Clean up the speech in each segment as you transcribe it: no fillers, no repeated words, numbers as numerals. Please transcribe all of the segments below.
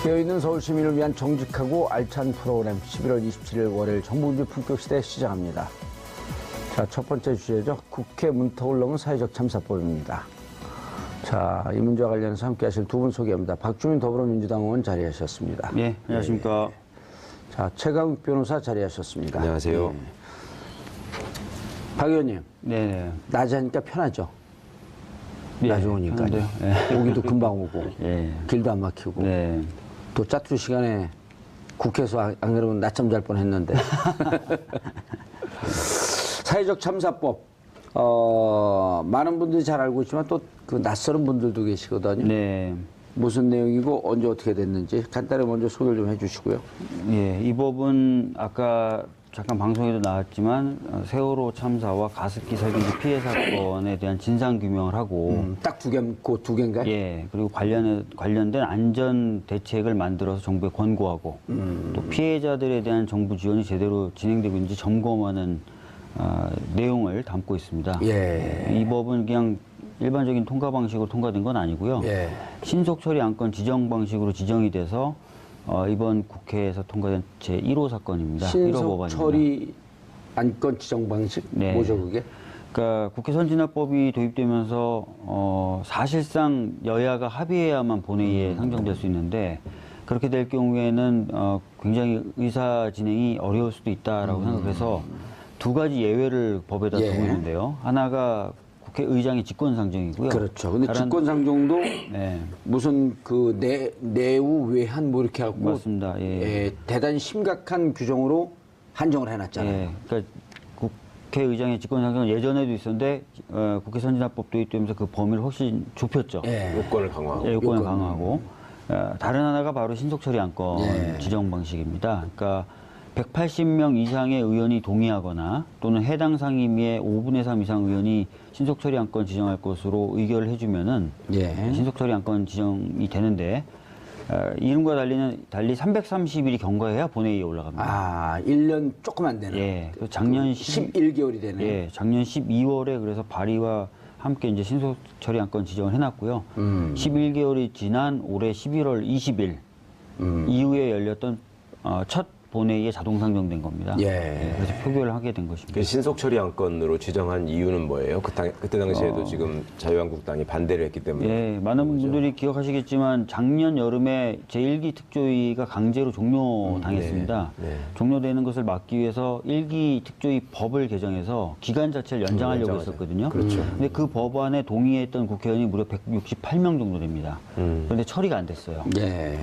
깨어있는 서울 시민을 위한 정직하고 알찬 프로그램 11월 27일 월요일 정부민주 품격시대 시작합니다. 자, 첫 번째 주제죠. 국회 문턱을 넘은 사회적 참사법입니다. 자, 이 문제와 관련해서 함께 하실 두 분 소개합니다. 박주민 더불어민주당 의원 자리하셨습니다. 네, 안녕하십니까. 자, 최강욱 변호사 자리하셨습니다. 안녕하세요. 네. 박 의원님, 네. 낮에 하니까 편하죠? 네, 낮에 오니까. 편한데요. 네. 오기도 금방 오고, 네. 길도 안 막히고. 네. 또 짜투리 시간에 국회에서 안 그러면 낮잠 잘 뻔했는데. 사회적 참사법, 많은 분들이 잘 알고 있지만 또 그 낯설은 분들도 계시거든요. 네. 무슨 내용이고 언제 어떻게 됐는지 간단히 먼저 소개를 좀 해주시고요. 예, 이 법은 아까 잠깐 방송에도 나왔지만 세월호 참사와 가습기 살균기 피해 사건에 대한 진상 규명을 하고 딱 그 두 개인가요? 예, 그리고 관련된 안전 대책을 만들어서 정부에 권고하고 또 피해자들에 대한 정부 지원이 제대로 진행되고 있는지 점검하는 내용을 담고 있습니다. 예. 이 법은 그냥 일반적인 통과 방식으로 통과된 건 아니고요. 예. 신속 처리 안건 지정 방식으로 지정이 돼서 이번 국회에서 통과된 제1호 사건입니다. 1호 신속 법안입니다. 처리 안건 지정 방식? 네. 뭐죠 그게? 그러니까 국회 선진화법이 도입되면서 사실상 여야가 합의해야만 본회의에 상정될 수 있는데 그렇게 될 경우에는 굉장히 의사 진행이 어려울 수도 있다라고 생각해서 두 가지 예외를 법에다 예. 두고 있는데요. 하나가 국회의장의 직권상정이고요. 그렇죠. 근데 다른- 직권상정도 네, 무슨 그 내우 외한 뭐 이렇게 하고 맞습니다. 예. 대단히 심각한 규정으로 한정을 해놨잖아요. 예, 그러니까 국회의장의 직권상정은 예전에도 있었는데 국회 선진화법 도입되면서 그 범위를 훨씬 좁혔죠. 예. 요건을 강화하고. 예, 요건을 요건. 강화하고 다른 하나가 바로 신속처리 안건 예. 지정 방식입니다. 그러니까 180명 이상의 의원이 동의하거나 또는 해당 상임위의 5분의 3 이상 의원이 신속처리 안건 지정할 것으로 의결을 해주면은 예. 신속처리 안건 지정이 되는데 이름과 달리 330일이 경과해야 본회의에 올라갑니다. 아, 1년 조금 안 되는. 예, 그 작년 11개월이 되네. 예, 작년 12월에 그래서 발의와 함께 이제 신속처리 안건 지정을 해놨고요. 11개월이 지난 올해 11월 20일 이후에 열렸던 첫 본회의에 자동 상정된 겁니다. 예. 그래서 표결을 하게 된 것입니다. 그 신속 처리 안건으로 지정한 이유는 뭐예요? 그때 당시에도 지금 자유한국당이 반대를 했기 때문에. 예, 많은 분들이 기억하시겠지만 작년 여름에 제1기 특조위가 강제로 종료당했습니다. 네. 종료되는 것을 막기 위해서 1기 특조위 법을 개정해서 기간 자체를 연장하려고 연장하죠. 했었거든요. 그렇죠. 근데 그 법안에 동의했던 국회의원이 무려 168명 정도 됩니다. 그런데 처리가 안 됐어요. 예.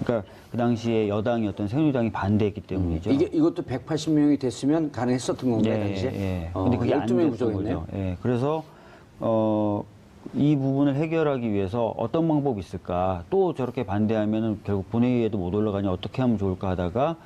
그러니까 그 당시에 여당이었던 새누리당이 반대했기 때문이죠. 이것도 180명이 됐으면 가능했었던 건가요, 당시에? 예. 근데 그게 안 12명이 됐던 부족했네요. 거죠. 예. 그래서 이 부분을 해결하기 위해서 어떤 방법이 있을까? 또 저렇게 반대하면은 결국 본회의에도 못 올라가니 어떻게 하면 좋을까 하다가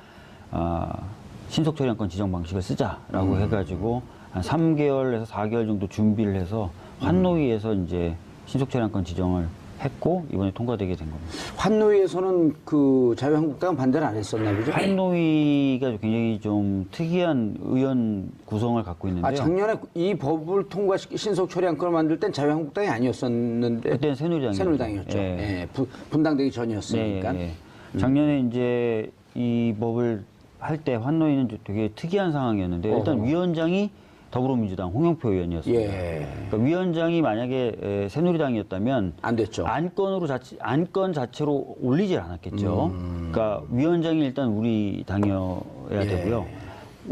신속처리 안건 지정 방식을 쓰자라고 해가지고 한 3개월에서 4개월 정도 준비를 해서 환노위에서 이제 신속처리 안건 지정을 했고 이번에 통과되게 된 겁니다. 환노위에서는 그 자유한국당은 반대를 안 했었나 보죠? 환노위가 굉장히 좀 특이한 의원 구성을 갖고 있는데요. 아, 작년에 이 법을 통과시키 신속 처리 안건을 만들 땐 자유한국당이 아니었었는데 그때는 새누리당이었죠. 예. 예. 분당되기 전이었으니까. 네, 작년에 이제 이 법을 할 때 환노위는 되게 특이한 상황이었는데 일단 위원장이 더불어민주당 홍영표 의원이었습니다. 예. 그러니까 위원장이 만약에 새누리당이었다면 안 됐죠. 안건 자체로 올리질 않았겠죠. 그러니까 위원장이 일단 우리 당이어야 되고요.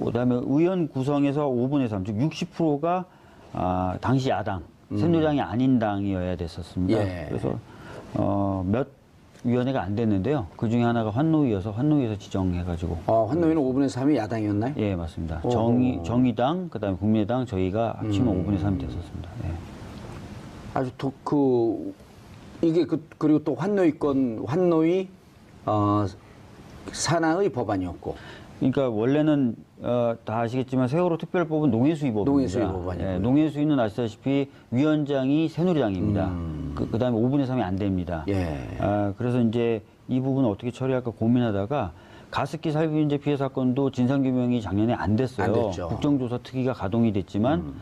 그다음에 의원 구성에서 5분의 3, 즉 60%가 당시 야당, 새누리당이 아닌 당이어야 됐었습니다. 예. 그래서 몇 위원회가 안 됐는데요. 그 중에 하나가 환노위여서 환노위에서 지정해가지고. 환노위는 5분의 3이 야당이었나요? 예, 맞습니다. 어허. 정의당, 그다음에 국민의당 저희가 합치면 5분의 3이 됐었습니다. 예. 아주 이게 그리고 또 환노위 산하의 법안이었고. 그러니까 원래는 다 아시겠지만 세월호 특별법은 농해수위 법입니다. 농해수위 법안이고요. 예, 농해수위는 아시다시피 위원장이 새누리당입니다. 그다음에 5분의 3이 안 됩니다. 예. 그래서 이제 이 부분을 어떻게 처리할까 고민하다가 가습기 살균제 피해 사건도 진상규명이 작년에 안 됐어요. 안 됐죠. 국정조사 특위가 가동이 됐지만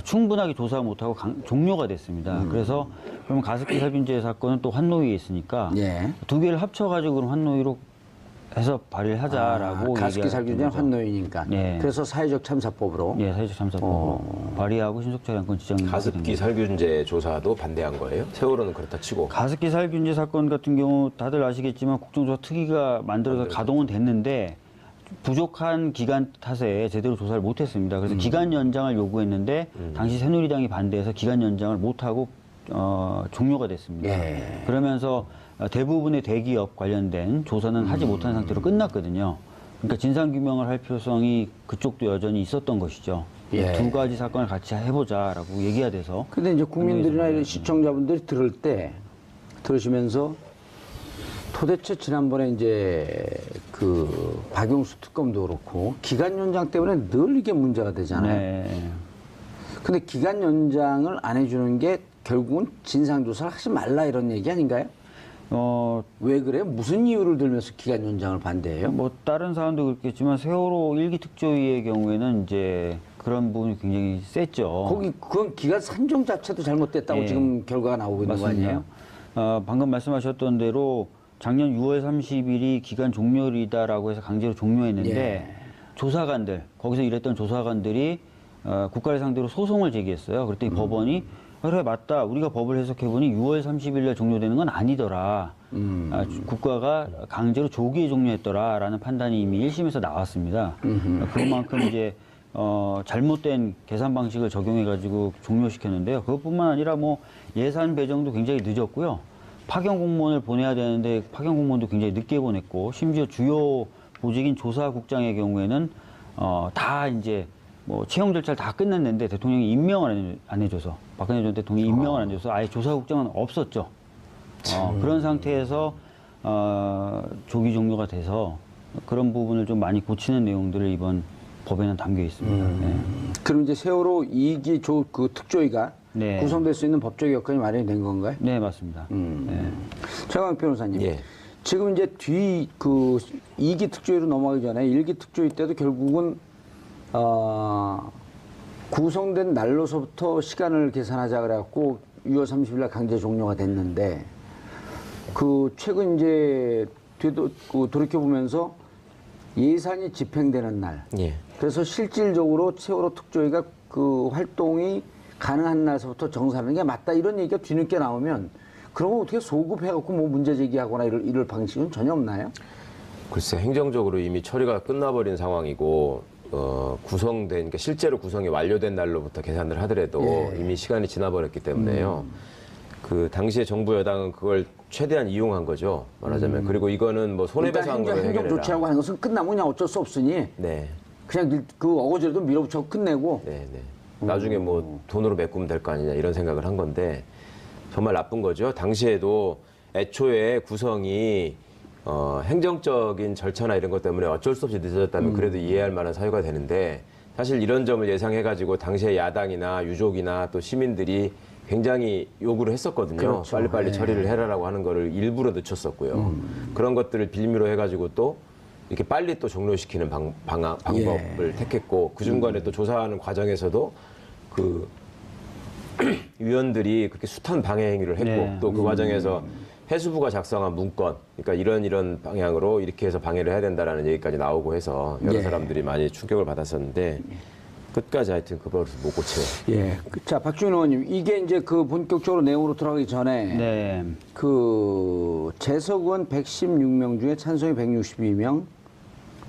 충분하게 조사 못하고 종료가 됐습니다. 그래서 그러면 가습기 살균제 사건은 또 환노위에 있으니까 예. 두 개를 합쳐가지고 그럼 환노위로 해서 발의를 하자라고 가습기 살균제는 환노위니까. 네. 그래서 사회적 참사법으로. 예, 사회적 참사법 발의하고 신속처리안건 지정. 가습기 살균제 조사도 반대한 거예요? 세월호는 그렇다 치고. 가습기 살균제 사건 같은 경우 다들 아시겠지만 국정조사 특위가 만들어서 가동은 됐는데 부족한 기간 탓에 제대로 조사를 못했습니다. 그래서 기간 연장을 요구했는데 당시 새누리당이 반대해서 기간 연장을 못하고 종료가 됐습니다. 예. 그러면서 대부분의 대기업 관련된 조사는 하지 못한 상태로 끝났거든요. 그러니까 진상규명을 할 필요성이 그쪽도 여전히 있었던 것이죠. 예. 두 가지 사건을 같이 해보자라고 얘기가 돼서. 근데 이제 국민들이나 이런 시청자분들이 들으시면서 도대체 지난번에 이제 그 박용수 특검도 그렇고 기간 연장 때문에 늘 이게 문제가 되잖아요. 네. 근데 기간 연장을 안 해주는 게 결국은 진상조사를 하지 말라 이런 얘기 아닌가요? 왜 그래요? 무슨 이유를 들면서 기간 연장을 반대해요? 뭐 다른 사안도 그렇겠지만 세월호 일기 특조위의 경우에는 이제 그런 부분이 굉장히 셌죠. 그건 기간 산정 자체도 잘못됐다고 예. 지금 결과가 나오고 있는 거 아니에요? 방금 말씀하셨던 대로 작년 6월 30일이 기간 종료일이다라고 해서 강제로 종료했는데 예. 조사관들, 거기서 일했던 조사관들이 국가를 상대로 소송을 제기했어요. 그랬더니 법원이 그래 맞다. 우리가 법을 해석해보니 6월 30일 날 종료되는 건 아니더라. 국가가 강제로 조기에 종료했더라라는 판단이 이미 1심에서 나왔습니다. 그만큼 이제 잘못된 계산 방식을 적용해가지고 종료시켰는데요. 그것뿐만 아니라 뭐 예산 배정도 굉장히 늦었고요. 파견 공무원을 보내야 되는데 파견 공무원도 굉장히 늦게 보냈고 심지어 주요 보직인 조사국장의 경우에는 다 이제 뭐 채용 절차를 다 끝냈는데 대통령이 임명을 안 해줘서 박근혜 전 대통령이 임명을 안 해줘서 아예 조사국장은 없었죠. 그런 상태에서 조기 종료가 돼서 그런 부분을 좀 많이 고치는 내용들을 이번 법에는 담겨 있습니다. 네. 그럼 이제 세월호 2기 그 특조위가 네. 구성될 수 있는 법적 여건이 마련이 된 건가요? 네, 맞습니다. 네. 최강 변호사님. 예. 지금 이제 그 2기 특조위로 넘어가기 전에 1기 특조위 때도 결국은 구성된 날로서부터 시간을 계산하자 그래갖고 6월 30일 날 강제 종료가 됐는데 그 최근 이제 돌이켜보면서 예산이 집행되는 날. 예. 그래서 실질적으로 세월호 특조위가 그 활동이 가능한 날서부터 정산하는 게 맞다 이런 얘기가 뒤늦게 나오면 그러면 어떻게 소급해갖고 뭐 문제 제기하거나 이럴 방식은 전혀 없나요? 글쎄 행정적으로 이미 처리가 끝나버린 상황이고 구성된 그러니까 실제로 구성이 완료된 날로부터 계산을 하더라도 예. 이미 시간이 지나버렸기 때문에요. 그 당시에 정부 여당은 그걸 최대한 이용한 거죠. 말하자면 그리고 이거는 뭐 손해배상으로 행정 조치하고 하는 것은 끝나면 그냥 어쩔 수 없으니 네, 그냥 그 어거지라도 밀어붙여 끝내고 네, 네. 나중에 뭐 돈으로 메꾸면 될 거 아니냐 이런 생각을 한 건데 정말 나쁜 거죠. 당시에도 애초에 구성이 행정적인 절차나 이런 것 때문에 어쩔 수 없이 늦어졌다면 그래도 이해할 만한 사유가 되는데 사실 이런 점을 예상해가지고 당시에 야당이나 유족이나 또 시민들이 굉장히 요구를 했었거든요. 그렇죠. 빨리빨리 네. 처리를 해라라고 하는 거를 일부러 늦췄었고요. 그런 것들을 빌미로 해가지고 또 이렇게 빨리 또 종료시키는 방법을 택했고 그 중간에 또 조사하는 과정에서도 그 위원들이 그렇게 숱한 방해 행위를 했고 네. 또 그 과정에서 해수부가 작성한 문건, 그러니까 이런 방향으로 이렇게 해서 방해를 해야 된다라는 얘기까지 나오고 해서 여러 예. 사람들이 많이 충격을 받았었는데 끝까지 하여튼 그 버릇을 못 고쳐요. 예. 자, 박주인 의원님, 이게 이제 그 본격적으로 내용으로 들어가기 전에 네. 그 재석 의원 116명 중에 찬성이 162명,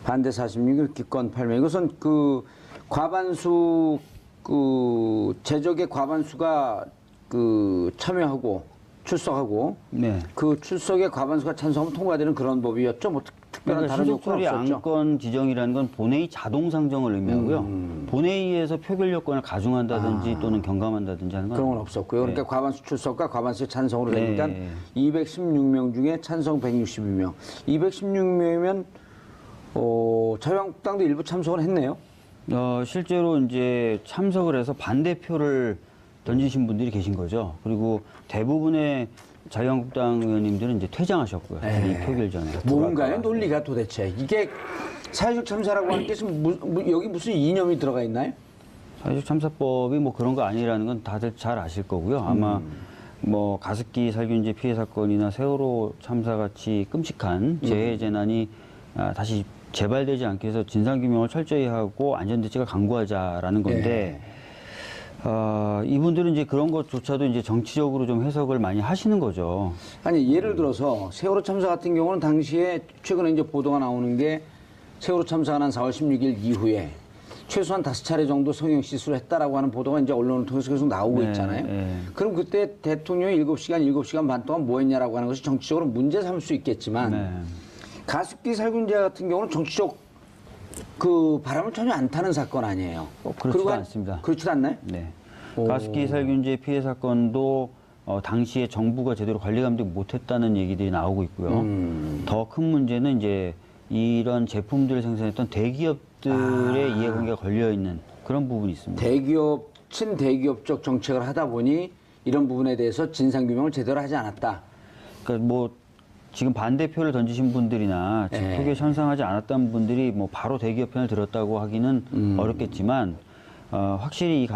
반대 46명, 기권 8명. 이것은 그 과반수 그 재적의 과반수가 그 참여하고 출석하고 네. 그 출석의 과반수가 찬성하면 통과되는 그런 법이었죠. 뭐 특별한 그러니까 다른 요건 신속처리 없었죠. 안건 지정이라는 건 본회의 자동 상정을 의미하고요. 본회의에서 표결 요건을 가중한다든지 또는 경감한다든지 하는 건 그런 건 없었고요. 그러니까 과반수 출석과 과반수 찬성으로 네. 되니까 216명 중에 찬성 162명. 216명이면 자유한국당도 일부 참석을 했네요. 실제로 이제 참석을 해서 반대표를 던지신 분들이 계신 거죠. 그리고 대부분의 자유한국당 의원님들은 이제 퇴장하셨고요. 이 표결 전에. 뭔가요? 논리가 도대체. 이게 사회적 참사라고 하는 게 지금 여기 무슨 이념이 들어가 있나요? 사회적 참사법이 뭐 그런 거 아니라는 건 다들 잘 아실 거고요. 아마 뭐 가습기 살균제 피해 사건이나 세월호 참사 같이 끔찍한 재해 재난이 다시 재발되지 않게 해서 진상규명을 철저히 하고 안전대책을 강구하자라는 건데 이분들은 이제 그런 것조차도 이제 정치적으로 좀 해석을 많이 하시는 거죠. 아니 예를 들어서 세월호 참사 같은 경우는 당시에 최근에 이제 보도가 나오는 게 세월호 참사가 난 4월 16일 이후에 최소한 5차례 정도 성형 시술을 했다라고 하는 보도가 이제 언론을 통해서 계속 나오고 네, 있잖아요. 네. 그럼 그때 대통령이 7시간 반 동안 뭐 했냐라고 하는 것이 정치적으로 문제 삼을 수 있겠지만 네. 가습기 살균제 같은 경우는 정치적 그 바람을 전혀 안 타는 사건 아니에요. 그렇지도 않습니다. 그렇지도 않나요? 네. 오. 가습기 살균제 피해 사건도 당시에 정부가 제대로 관리 감독 못했다는 얘기들이 나오고 있고요. 더 큰 문제는 이제 이런 제품들을 생산했던 대기업들의 이해관계가 걸려 있는 그런 부분이 있습니다. 대기업, 친대기업적 정책을 하다 보니 이런 부분에 대해서 진상규명을 제대로 하지 않았다. 그러니까 뭐 지금 반대표를 던지신 분들이나 네. 투표에 찬성하지 않았던 분들이 뭐 바로 대기업 편을 들었다고 하기는 어렵겠지만 확실히 이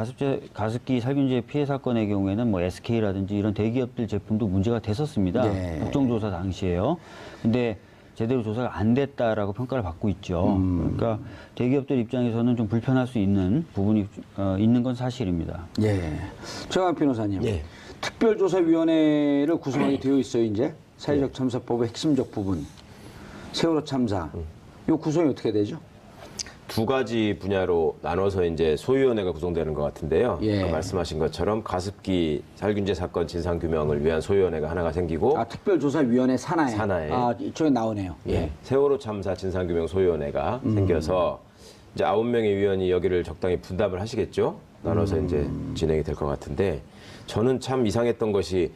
가습기 살균제 피해 사건의 경우에는 뭐 SK라든지 이런 대기업들 제품도 문제가 됐었습니다. 네. 국정조사 당시에요. 근데 제대로 조사가 안 됐다라고 평가를 받고 있죠. 그러니까 대기업들 입장에서는 좀 불편할 수 있는 부분이 있는 건 사실입니다. 예. 최강 변호사님. 예. 특별조사위원회를 구성하게 되어 있어요, 이제. 사회적 참사법의 핵심적 부분. 세월호 참사. 이 구성이 어떻게 되죠? 두 가지 분야로 나눠서 이제 소위원회가 구성되는 것 같은데요. 예. 아까 말씀하신 것처럼 가습기 살균제 사건 진상 규명을 위한 소위원회가 하나가 생기고 특별조사위원회 산하에. 산하에. 이쪽에 나오네요. 예. 세월호 참사 진상 규명 소위원회가 생겨서 이제 9명의 위원이 여기를 적당히 분담을 하시겠죠. 나눠서 이제 진행이 될 것 같은데 저는 참 이상했던 것이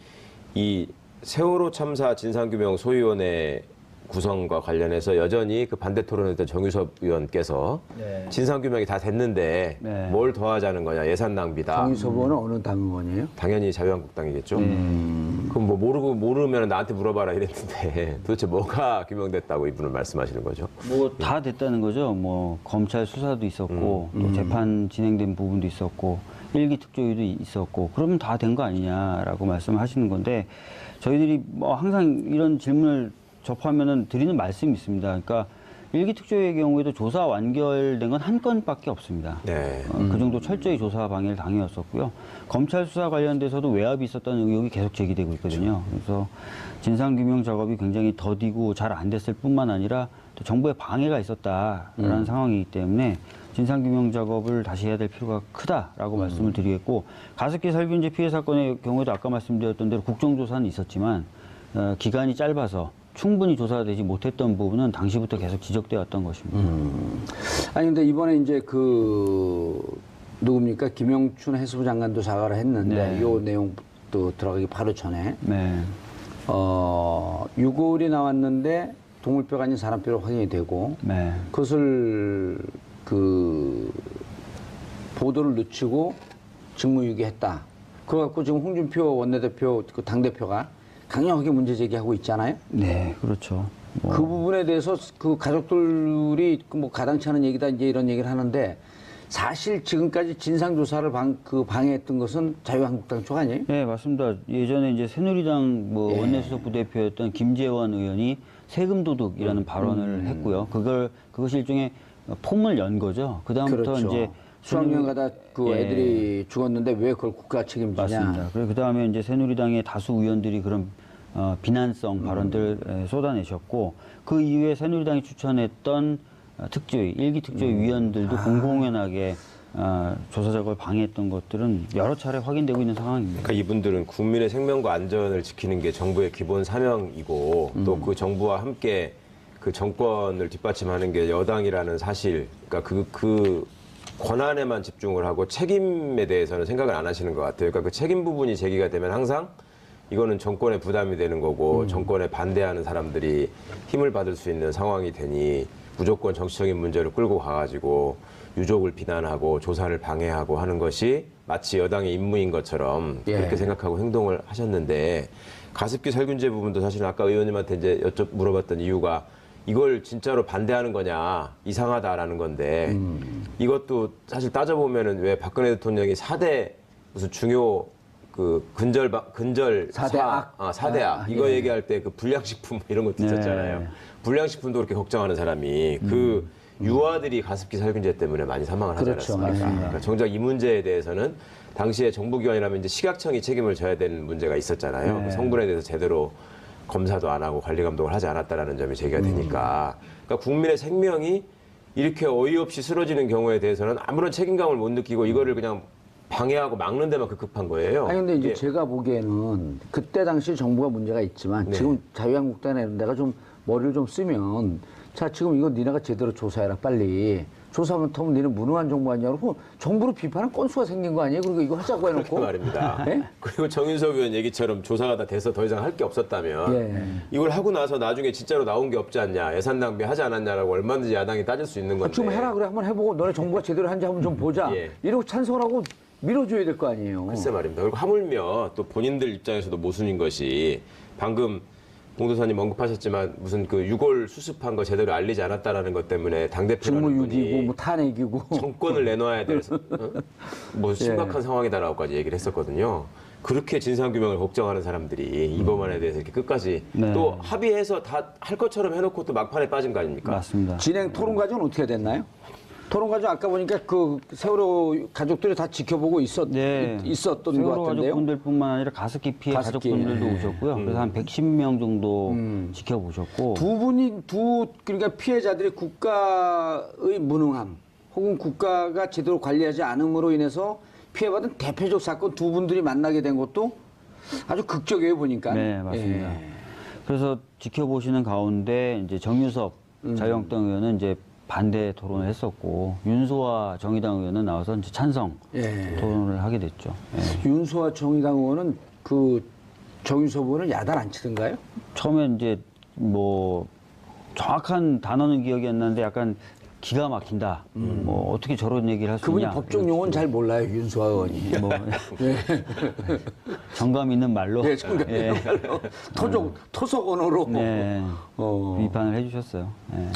이 세월호 참사 진상 규명 소위원회 구성과 관련해서 여전히 그 반대 토론했던 정유섭 의원께서 네. 진상규명이 다 됐는데 네. 뭘 더 하자는 거냐, 예산 낭비다. 정의섭 의원은 어느 당 의원이에요? 당연히 자유한국당이겠죠. 그럼 뭐 모르면 나한테 물어봐라 이랬는데 도대체 뭐가 규명됐다고 이분은 말씀하시는 거죠. 뭐 다 됐다는 거죠. 뭐 검찰 수사도 있었고 또 재판 진행된 부분도 있었고 일기 특조위도 있었고 그러면 다 된 거 아니냐라고 말씀하시는 건데 저희들이 뭐 항상 이런 질문을 접하면은 드리는 말씀이 있습니다. 그러니까 일기 특조위의 경우에도 조사 완결된 건 한 건밖에 없습니다. 네. 그 정도 철저히 조사 방해를 당해왔었고요. 검찰 수사 관련돼서도 외압이 있었다는 의혹이 계속 제기되고 있거든요. 그래서 진상규명 작업이 굉장히 더디고 잘 안 됐을 뿐만 아니라 또 정부의 방해가 있었다라는 상황이기 때문에 진상규명 작업을 다시 해야 될 필요가 크다라고 말씀을 드리겠고 가습기 살균제 피해 사건의 경우에도 아까 말씀드렸던 대로 국정조사는 있었지만 기간이 짧아서 충분히 조사되지 못했던 부분은 당시부터 계속 지적되어 왔던 것입니다. 아니 근데 이번에 이제 누굽니까? 김영춘 해수부 장관도 사과를 했는데 네. 요 내용도 들어가기 바로 전에 네. 유골이 나왔는데 동물뼈가 아닌 사람뼈로 확인이 되고 네. 그것을 보도를 늦추고 직무유기했다. 그거 갖고 지금 홍준표 원내대표 당대표가 강력하게 문제 제기하고 있잖아요. 네, 그렇죠. 뭐. 그 부분에 대해서 그 가족들이 뭐 가당치 않은 얘기다 이제 이런 얘기를 하는데 사실 지금까지 진상조사를 방해했던 것은 자유한국당 쪽 아니에요? 네, 맞습니다. 예전에 이제 새누리당 예. 원내수석 부대표였던 김재원 의원이 세금 도둑이라는 발언을 했고요. 그것이 일종의 폼을 연 거죠. 그다음부터 그렇죠. 이제 수학여행 가다 예. 애들이 죽었는데 왜 그걸 국가 책임지냐? 맞습니다. 그리고 그다음에 이제 새누리당의 다수 의원들이 그런 비난성 발언들을 쏟아내셨고 그 이후에 새누리당이 추천했던 특조위, 일기 특조위 위원들도 공공연하게 조사 작업을 방해했던 것들은 여러 차례 확인되고 있는 상황입니다. 그러니까 이분들은 국민의 생명과 안전을 지키는 게 정부의 기본 사명이고 또 그 정부와 함께 그 정권을 뒷받침하는 게 여당이라는 사실, 그러니까 그 권한에만 집중을 하고 책임에 대해서는 생각을 안 하시는 것 같아요. 그러니까 그 책임 부분이 제기가 되면 항상 이거는 정권의 부담이 되는 거고 정권에 반대하는 사람들이 힘을 받을 수 있는 상황이 되니 무조건 정치적인 문제를 끌고 가가지고 유족을 비난하고 조사를 방해하고 하는 것이 마치 여당의 임무인 것처럼 예. 그렇게 생각하고 행동을 하셨는데 가습기 살균제 부분도 사실은 아까 의원님한테 이제 물어봤던 이유가 이걸 진짜로 반대하는 거냐 이상하다라는 건데 이것도 사실 따져보면은 왜 박근혜 대통령이 4대 무슨 중요 그 근절 사대악? 사대악 이거 얘기할 때 그 불량식품 이런 것도 있었잖아요. 네. 불량식품도 그렇게 걱정하는 사람이 그 유아들이 가습기 살균제 때문에 많이 사망을 하지 그렇죠. 않았습니까? 맞습니다. 그러니까 정작 이 문제에 대해서는 당시에 정부기관이라면 이제 식약청이 책임을 져야 되는 문제가 있었잖아요. 네. 그 성분에 대해서 제대로 검사도 안 하고 관리 감독을 하지 않았다라는 점이 제기가 되니까 그러니까 국민의 생명이 이렇게 어이없이 쓰러지는 경우에 대해서는 아무런 책임감을 못 느끼고 이거를 그냥 방해하고 막는 데만 급급한 거예요. 아니 근데 이제 이게 제가 보기에는 그때 당시 정부가 문제가 있지만 네. 지금 자유한국당이나 이런 데가 좀 머리를 좀 쓰면 자 지금 이거 니네가 제대로 조사해라 빨리 조사하면 터면 니네 무능한 정부 아니냐 그러고 정부를 비판한 건수가 생긴 거 아니에요? 그리고 이거 하자고 해놓고 그 말입니다. 예? 그리고 정윤석 의원 얘기처럼 조사가 다 돼서 더 이상 할 게 없었다면 예. 이걸 하고 나서 나중에 진짜로 나온 게 없지 않냐 예산 낭비하지 않았냐라고 얼마든지 야당이 따질 수 있는 건데 좀 해라 그래 한번 해보고 너네 정부가 제대로 하는지 한번 좀 보자 예. 이러고 찬성을 하고 밀어줘야 될 거 아니에요. 글쎄 말입니다. 그리고 하물며 또 본인들 입장에서도 모순인 것이 방금 봉도사님 언급하셨지만 무슨 그 유골 수습한 거 제대로 알리지 않았다라는 것 때문에 당대표라는 직무유기고 분이 뭐 탄핵이고 정권을 내놔야 될 뭐 심각한 상황이다라고까지 얘기를 했었거든요. 그렇게 진상규명을 걱정하는 사람들이 이 법안에 대해서 이렇게 끝까지 네. 또 합의해서 다 할 것처럼 해놓고 또 막판에 빠진 거 아닙니까? 맞습니다. 진행 토론 과정은 어떻게 됐나요? 토론 과정 아까 보니까 그 세월호 가족들이 다 지켜보고 있었던 것 세월호 같은데요. 가족분들뿐만 아니라 가습기 피해 가습기, 가족분들도 예. 오셨고요. 그래서 한 110명 정도 지켜보셨고 두 분이 그러니까 피해자들이 국가의 무능함 혹은 국가가 제대로 관리하지 않음으로 인해서 피해받은 대표적 사건 두 분들이 만나게 된 것도 아주 극적이에요 보니까. 네, 맞습니다. 예. 그래서 지켜보시는 가운데 이제 정유섭 자유한국당 의원은 이제 반대 토론을 했었고 윤소아 정의당 의원은 나와서 이제 찬성 예. 토론을 하게 됐죠. 예. 윤소아 정의당 의원은 그 정유섭 의원은 야단 안 치던가요? 처음에 이제 뭐 정확한 단어는 기억이 안 나는데 약간 기가 막힌다. 뭐 어떻게 저런 얘기를 할 수 그분이 있냐. 법적 용어는 잘 몰라요 윤소아 의원이. 뭐 정감 있는 말로 네, 정말 예. 토속 언어로. 네. 어. 비판을 해주셨어요. 예.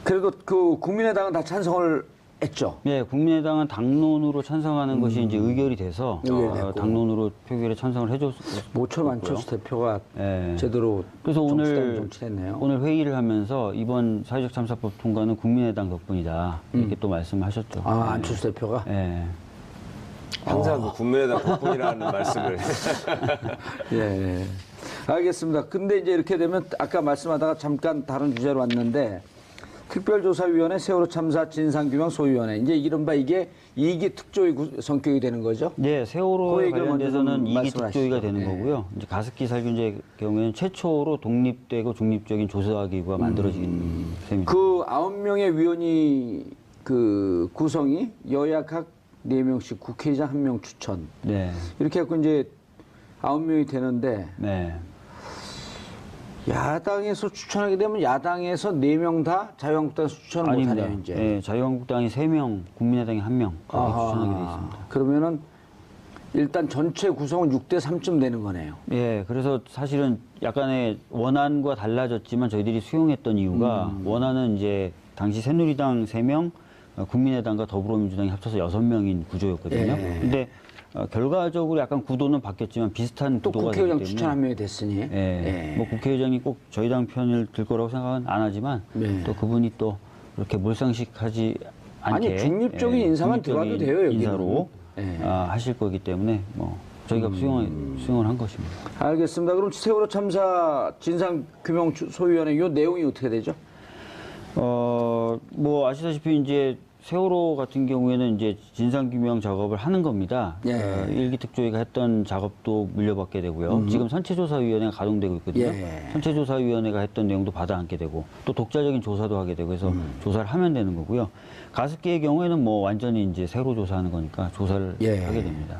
그래도 그 국민의당은 다 찬성을 했죠. 예, 국민의당은 당론으로 찬성하는 것이 이제 의결이 돼서 의결이 됐고. 당론으로 표결에 찬성을 해줬고요. 모철 만철수 대표가 예. 제대로 그래서 정치단을 정치했네요. 오늘 회의를 하면서 이번 사회적 참사법 통과는 국민의당 덕분이다 이렇게 또 말씀하셨죠. 아 안철수 대표가. 예. 항상 그 국민의당 덕분이라는 말씀을 예. 알겠습니다. 근데 이제 이렇게 되면 아까 말씀하다가 잠깐 다른 주제로 왔는데 특별조사위원회 세월호 참사 진상규명 소위원회 이제 이른바 이게 이기 특조위 성격이 되는 거죠. 네, 그 세월호에 얘기를 먼저 관련돼서는 좀 이기 말씀을 특조위가 하시죠. 되는 예. 거고요. 이제 가습기 살균제 경우에는 최초로 독립되고 중립적인 조사기구가 만들어진 셈입니다. 그 9명의 위원이 그 구성이 여야 각 4명씩 국회의장 1명 추천 네, 이렇게 해서 이제 9명이 되는데 네, 야당에서 추천하게 되면 야당에서 4명 다 자유한국당에서 추천을 아닙니다. 못하네요 이제. 네, 자유한국당이 3명, 국민의당이 1명 그렇게 추천하게 돼 있습니다. 그러면은 일단 전체 구성은 6대 3쯤 되는 거네요. 예, 그래서 사실은 약간의 원안과 달라졌지만 저희들이 수용했던 이유가 원안은 이제 당시 새누리당 3명, 국민의당과 더불어민주당이 합쳐서 6명인 구조였거든요. 예. 근데 결과적으로 약간 구도는 바뀌었지만 비슷한 또 구도가 되기 국회의장 때문에 추천 1명이 됐으니. 예, 뭐 국회의장이 꼭 저희 당 편을 들 거라고 생각은 안 하지만 네. 또 그분이 또 이렇게 몰상식하지 않게 아니, 중립적인 인사만 중립적인 들어가도 돼요, 여기는. 인사로 예. 하실 거기 때문에 뭐 저희가 수용을 한 것입니다. 알겠습니다. 그럼 세월호 참사 진상규명 소위원회 이 내용이 어떻게 되죠? 뭐 아시다시피 이제 세월호 같은 경우에는 이제 진상규명 작업을 하는 겁니다. 예. 일기 특조위가 했던 작업도 물려받게 되고요. 지금 선체조사위원회가 가동되고 있거든요. 예. 선체조사위원회가 했던 내용도 받아안게 되고 또 독자적인 조사도 하게 되고 해서 조사를 하면 되는 거고요. 가습기의 경우에는 뭐 완전히 이제 새로 조사하는 거니까 조사를 예. 하게 됩니다.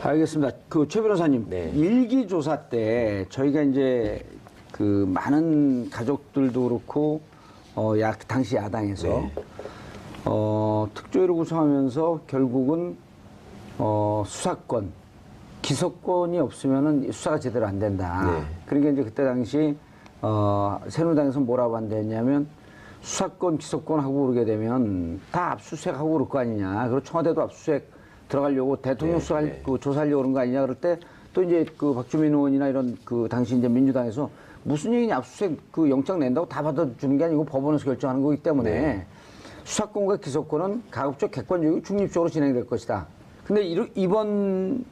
알겠습니다. 그 최 변호사님, 네. 일기 조사 때 저희가 이제 그 많은 가족들도 그렇고 당시 야당에서 네. 특조위를 구성하면서 결국은 수사권, 기소권이 없으면은 수사가 제대로 안 된다. 네. 그러니까 이제 그때 당시 새누리당에서 뭐라고 한다냐면 수사권, 기소권 하고 그러게 되면 다 압수수색하고 그럴 거 아니냐. 그리고 청와대도 압수수색 들어가려고 대통령 그 조사하려고 그런 거 아니냐. 그럴 때 또 이제 그 박주민 의원이나 이런 그 당시 이제 민주당에서 무슨 얘기냐. 압수수색 그 영장 낸다고 다 받아주는 게 아니고 법원에서 결정하는 거기 때문에 수사권과 기소권은 가급적 객관적이고 중립적으로 진행될 것이다. 근데 이번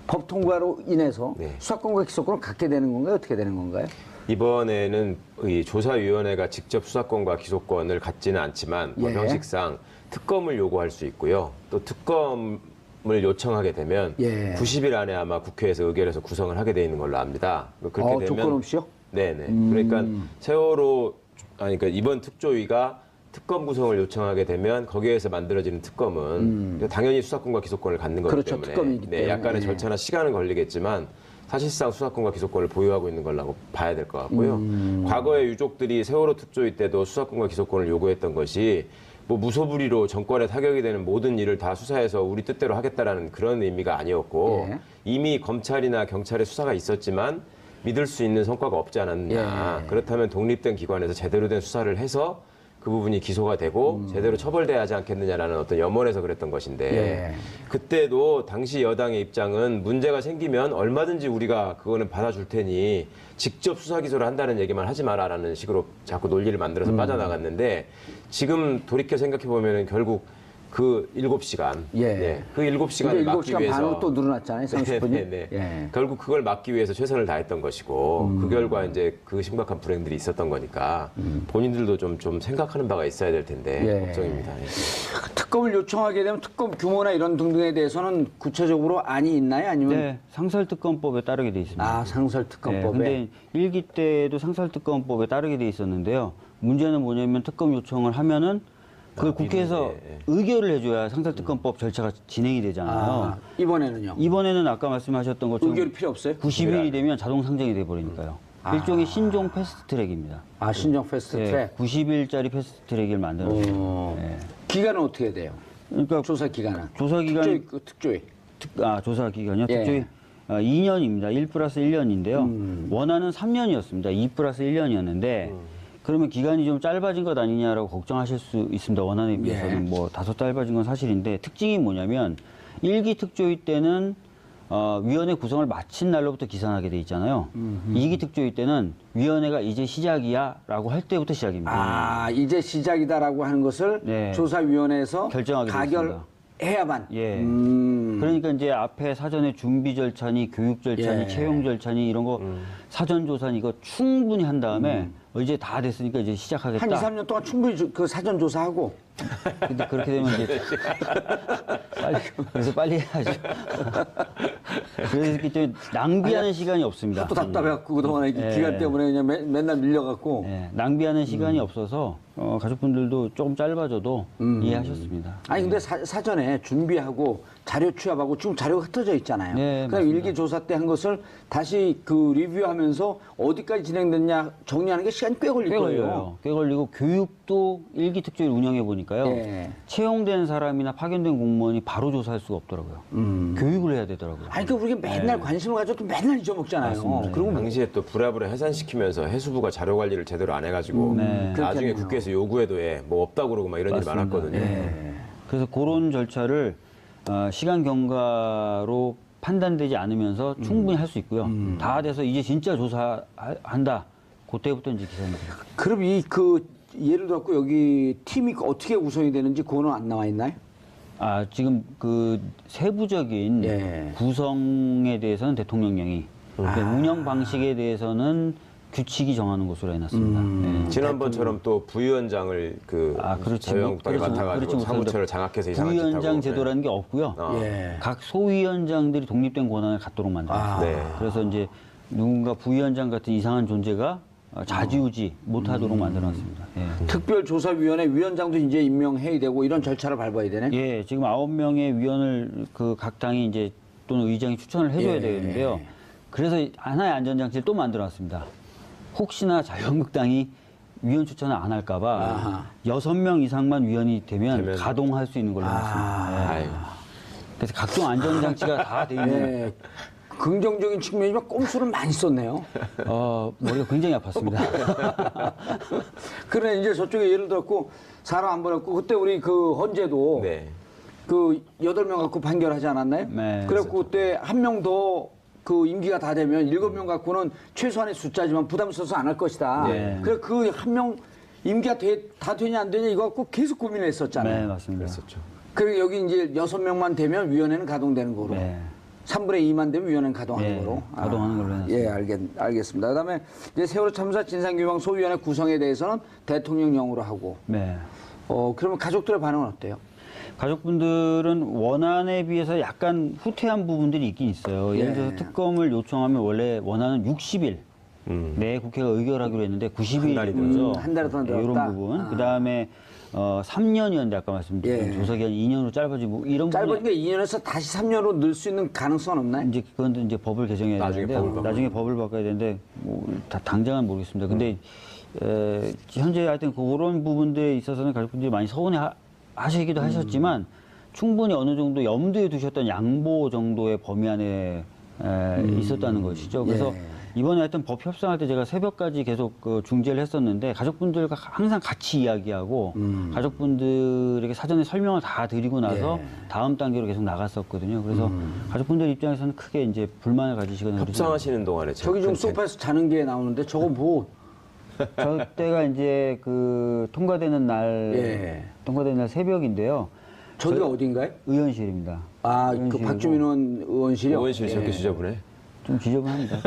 법 통과로 인해서 수사권과 기소권을 갖게 되는 건가요? 어떻게 되는 건가요? 이번에는 이 조사위원회가 직접 수사권과 기소권을 갖지는 않지만 법 형식상 특검을 요구할 수 있고요. 또 특검을 요청하게 되면 90일 안에 아마 국회에서 의결해서 구성을 하게 돼 있는 걸로 압니다. 그렇게 되면 조건 없이요? 네네. 그러니까 세월호 그러니까 이번 특조위가 특검 구성을 요청하게 되면 거기에서 만들어지는 특검은 당연히 수사권과 기소권을 갖는 거기 그렇죠, 때문에 특검이기 때문에. 약간의 절차나 시간은 걸리겠지만 사실상 수사권과 기소권을 보유하고 있는 걸라고 봐야 될 것 같고요. 과거에 유족들이 세월호 특조위 때도 수사권과 기소권을 요구했던 것이 뭐 무소불위로 정권에 타격이 되는 모든 일을 다 수사해서 우리 뜻대로 하겠다라는 그런 의미가 아니었고 이미 검찰이나 경찰의 수사가 있었지만 믿을 수 있는 성과가 없지 않았느냐. 그렇다면 독립된 기관에서 제대로 된 수사를 해서 그 부분이 기소가 되고 제대로 처벌돼야 하지 않겠느냐라는 어떤 염원에서 그랬던 것인데 그때도 당시 여당의 입장은 문제가 생기면 얼마든지 우리가 그거는 받아줄 테니 직접 수사 기소를 한다는 얘기만 하지 마라라는 식으로 자꾸 논리를 만들어서 빠져나갔는데 지금 돌이켜 생각해 보면은 결국 그 7시간, 그 7시간을 막기 7시간 위해서 반으로 또 늘어났잖아요, 30분이. 결국 그걸 막기 위해서 최선을 다했던 것이고 그 결과 이제 그 심각한 불행들이 있었던 거니까 본인들도 좀 생각하는 바가 있어야 될 텐데 걱정입니다. 특검을 요청하게 되면 특검 규모나 이런 등등에 대해서는 구체적으로 안이 있나요? 아니면 네, 상설특검법에 따르게 돼 있습니다. 상설특검법에. 근데 일기 때도 상설특검법에 따르게 돼 있었는데요. 문제는 뭐냐면 특검 요청을 하면은 그 국회에서 의결을 해줘야 상설특검법 절차가 진행이 되잖아요. 이번에는요? 이번에는 아까 말씀하셨던 것처럼 의결이 필요 없어요? 90일이 되면 자동 상정이 돼버리니까요. 일종의 신종 패스트트랙입니다. 신종 패스트트랙. 90일짜리 패스트트랙을 만들었어요. 기간은 어떻게 돼요? 그러니까 조사 기간은? 조사 기간 특조위. 조사 기간이요. 특조위 2년입니다. 1+1년인데요. 원안은 3년이었습니다. 2+1년이었는데 그러면 기간이 좀 짧아진 것 아니냐라고 걱정하실 수 있습니다. 원안에 비해서는 뭐 다소 짧아진 건 사실인데 특징이 뭐냐면 1기 특조위 때는 위원회 구성을 마친 날로부터 기산하게 돼 있잖아요. 2기 특조위 때는 위원회가 이제 시작이야라고 할 때부터 시작입니다. 이제 시작이다라고 하는 것을 조사위원회에서 결정하게 가결해야만. 그러니까 이제 앞에 사전에 준비 절차니 교육 절차니 채용 절차니 이런 거 사전 조사니 이거 충분히 한 다음에 이제 다 됐으니까 이제 시작하겠다. 한 2, 3년 동안 충분히 그 사전 조사하고. 근데 그렇게 되면 이제 그래서 빨리 해야죠. 그렇기 때문에 낭비하는 시간이 없습니다. 또 답답해갖고 그동안에 기간 때문에 그냥 맨날 밀려갖고. 낭비하는 시간이 없어서 가족분들도 조금 짧아져도 이해하셨습니다. 아니 근데 사전에 준비하고 자료 취합하고 지금 자료가 흩어져 있잖아요. 그러니까 일기 조사 때 한 것을 다시 그 리뷰하면서 어디까지 진행됐냐 정리하는 게 시간이 꽤 걸릴 거예요. 꽤 걸리고 교육도 일기 특조위를 운영해 보니까요. 채용된 사람이나 파견된 공무원이 바로 조사할 수가 없더라고요. 교육을 해야 되더라고요. 아니 그 우리가 맨날 관심을 가져도 맨날 잊어먹잖아요. 그리고 당시에 또 부랴부랴 해산시키면서 해수부가 자료 관리를 제대로 안 해가지고 나중에 국회에서 요구해도 뭐 없다고 그러고 막 이런 일이 많았거든요. 그래서 그런 절차를 시간 경과로 판단되지 않으면서 충분히 할 수 있고요. 다 돼서 이제 진짜 조사한다. 그때부터 이제 기사님. 그럼 예를 들어 여기 팀이 어떻게 구성이 되는지 그거는 안 나와 있나요? 지금 그 세부적인 구성에 대해서는 대통령령이 운영 방식에 대해서는 규칙이 정하는 것으로 해놨습니다. 지난번처럼 또 부위원장을 자유한국당이 맡아가지고 사무처를 장악해서 이상한 짓 하고. 부위원장 제도라는 게 없고요. 각 소위원장들이 독립된 권한을 갖도록 만들었습니다. 그래서 이제 누군가 부위원장 같은 이상한 존재가 좌지우지 못하도록 만들어놨습니다. 특별조사위원회 위원장도 이제 임명해야 되고 이런 절차를 밟아야 되네. 지금 9명의 위원을 각 당이 이제 또는 의장이 추천을 해줘야 되는데요. 그래서 하나의 안전장치를 또 만들어놨습니다. 혹시나 자유한국당이 위원 추천을 안 할까봐 6명 이상만 위원이 되면 가동할 수 있는 걸로 해놨습니다. 그래서 각종 안전장치가 다 돼 있는. 긍정적인 측면이지만 꼼수를 많이 썼네요. 머리가 굉장히 아팠습니다. 그래 이제 저쪽에 예를 들었고 사람 안 보냈고 그때 우리 그 헌재도 네. 그 8명 갖고 판결하지 않았나요? 네. 그래갖고 그때 한 명 더 그 임기가 다 되면 7명 갖고는 최소한의 숫자지만 부담 있어서 안 할 것이다. 네. 그래 그 한 명 임기가 다 되냐 안 되냐 이거 갖고 계속 고민을 했었잖아요. 네, 맞습니다. 그랬었죠. 그리고 여기 이제 6명만 되면 위원회는 가동되는 거로. 네. 3분의 2만 되면 위원회는 가동하는 예, 거로. 가동하는 걸로 해놨습니다. 예, 알겠습니다. 그다음에 이제 세월호 참사 진상규명 소위원회 구성에 대해서는 대통령령으로 하고. 네. 그러면 가족들의 반응은 어때요? 가족분들은 원안에 비해서 약간 후퇴한 부분들이 있긴 있어요. 예를 들어서 예. 특검을 요청하면 원래 원안은 60일 내에 국회가 의결하기로 했는데 90일이 달이 된 거죠. 한 달이 더 늘었다. 이런 부분. 그다음에 3년이었는데 아까 말씀드린 예. 조사기간이 2년으로 짧아지고 이런 부분 짧으니까 2년에서 다시 3년으로 늘 수 있는 가능성은 없나요? 이제 그건 이제 법을 개정해야 나중에 되는데 법을 나중에 법을 바꿔야 되는데 당장은 모르겠습니다. 근데 현재 하여튼 그런 부분들에 있어서는 가족분들이 많이 서운해 하시기도 하셨지만 충분히 어느 정도 염두에 두셨던 양보 정도의 범위 안에 있었다는 것이죠. 그래서 예. 이번에 하여튼 법 협상할 때 제가 새벽까지 계속 중재를 했었는데 가족분들과 항상 같이 이야기하고 가족분들에게 사전에 설명을 다 드리고 나서 예. 다음 단계로 계속 나갔었거든요. 그래서 가족분들 입장에서는 크게 이제 불만을 가지시거나 그러지 협상하시는 동안에 저기 지금 소파에서 자는 게 나오는데 저거 뭐 저 때가 이제 그 통과되는 날 새벽인데요. 저기가 어딘가요? 의원실입니다. 아, 그 의원실이고 박주민 의원실이요? 의원실 저렇게 지저분해. 좀 지저분합니다.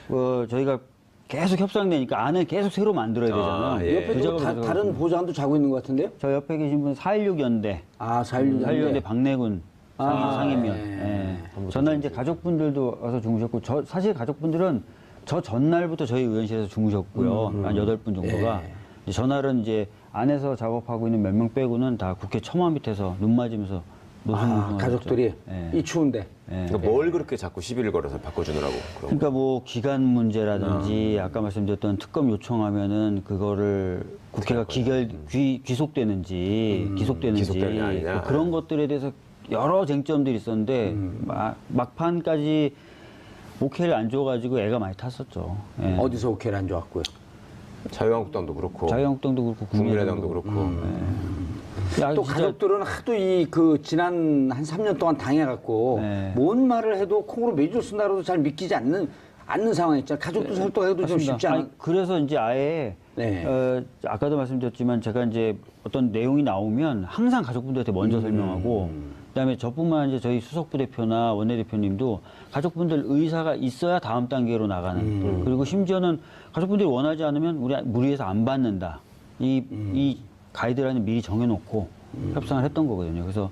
그래서 저희가 계속 협상되니까 안을 계속 새로 만들어야 되잖아요. 예. 옆에 그 누구 작업을 계속 다른 보좌관도 자고 있는 것 같은데요? 저 옆에 계신 분은 4.16 연대, 아, 4.16 4.16 연대 박내군 상임위원. 예. 예. 전날 이제 가족분들도 와서 주무셨고, 사실 가족분들은 저 전날부터 저희 의원실에서 주무셨고요. 한 8분 정도가. 이제 전날은 이제 안에서 작업하고 있는 몇 명 빼고는 다 국회 처마 밑에서 눈 맞으면서 노숙 가족들이 예. 이 추운데. 그러니까 뭘 그렇게 자꾸 시비를 걸어서 바꿔주느라고 그런 거. 그러니까 뭐 기간 문제라든지 아까 말씀드렸던 특검 요청하면은 그거를 국회가 귀속되는지 기속되느냐 아니냐. 뭐 그런 것들에 대해서 여러 쟁점들이 있었는데 막판까지 오케이를 안 줘가지고 애가 많이 탔었죠. 예. 어디서 오케이를 안 좋았고요. 자유한국당도 그렇고 자유한국당도 그렇고 국민의당도 그렇고. 야, 또 진짜 가족들은 하도 지난 한 3년 동안 당해갖고 네. 뭔 말을 해도 콩으로 매주 쓴다고도 잘 믿기지 않는 상황이 있잖아요. 가족도 설득해도 좀 맞습니다. 쉽지 않아. 아니, 그래서 이제 아예 네. 아까도 말씀드렸지만 제가 이제 어떤 내용이 나오면 항상 가족분들한테 먼저 설명하고 그다음에 저뿐만 아니라 저희 수석 부대표나 원내대표님도 가족분들 의사가 있어야 다음 단계로 나가는 그리고 심지어는 가족분들이 원하지 않으면 우리 무리해서 안 받는다 이 가이드라인을 미리 정해놓고 협상을 했던 거거든요. 그래서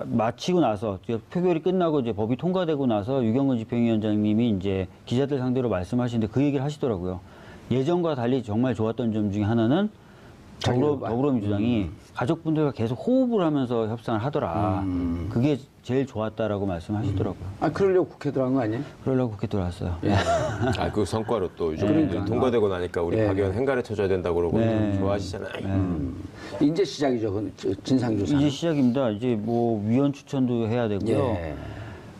마치고 나서 표결이 끝나고 이제 법이 통과되고 나서 유경근 집행위원장님이 이제 기자들 상대로 말씀하시는데 그 얘기를 하시더라고요. 예전과 달리 정말 좋았던 점 중에 하나는 더불어민주당이 가족분들과 계속 호흡을 하면서 협상을 하더라. 그게 제일 좋았다라고 말씀하시더라고요. 아, 그러려고 국회 들어간 거 아니에요? 그러려고 국회 들어왔어요. 그 성과로 또 요즘 통과되고 나니까 우리 박 의원 행간에 쳐줘야 된다고 그러고 좋아하시잖아요. 이제 시작이죠. 그 진상조사. 이제 시작입니다. 이제 뭐 위원 추천도 해야 되고요. 예.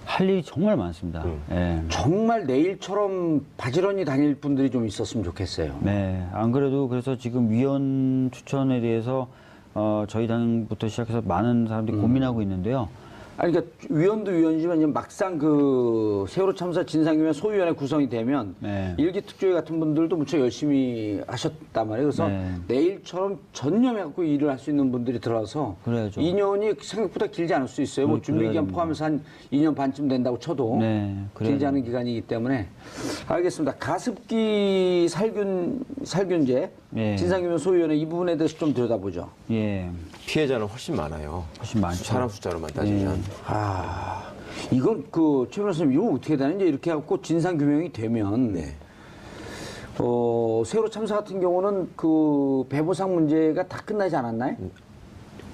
할 일이 정말 많습니다. 예. 정말 내일처럼 바지런히 다닐 분들이 좀 있었으면 좋겠어요. 네, 안 그래도 그래서 지금 위원 추천에 대해서 저희 당부터 시작해서 많은 사람들이 고민하고 있는데요. 아니, 그러니까 위원도 위원이지만 이제 막상 그 세월호 참사 진상규명 소위원회 구성이 되면 네. 일기 특조위 같은 분들도 무척 열심히 하셨단 말이에요. 그래서 네. 내일처럼 전념해갖고 일을 할 수 있는 분들이 들어와서 그래야죠. 2년이 생각보다 길지 않을 수 있어요. 뭐 준비 기간 포함해서 한 2년 반쯤 된다고 쳐도 네, 그래야 길지 않은 기간이기 때문에 알겠습니다. 가습기 살균제 네. 진상규명 소위원회 이 부분에 대해서 좀 들여다보죠. 예, 피해자는 훨씬 많아요. 훨씬 많죠. 사람 숫자로만 따지면. 이건 최 변호사님 이거 어떻게 되는지 이렇게 해갖고 진상 규명이 되면 세월호 참사 같은 경우는 그 배보상 문제가 다 끝나지 않았나요?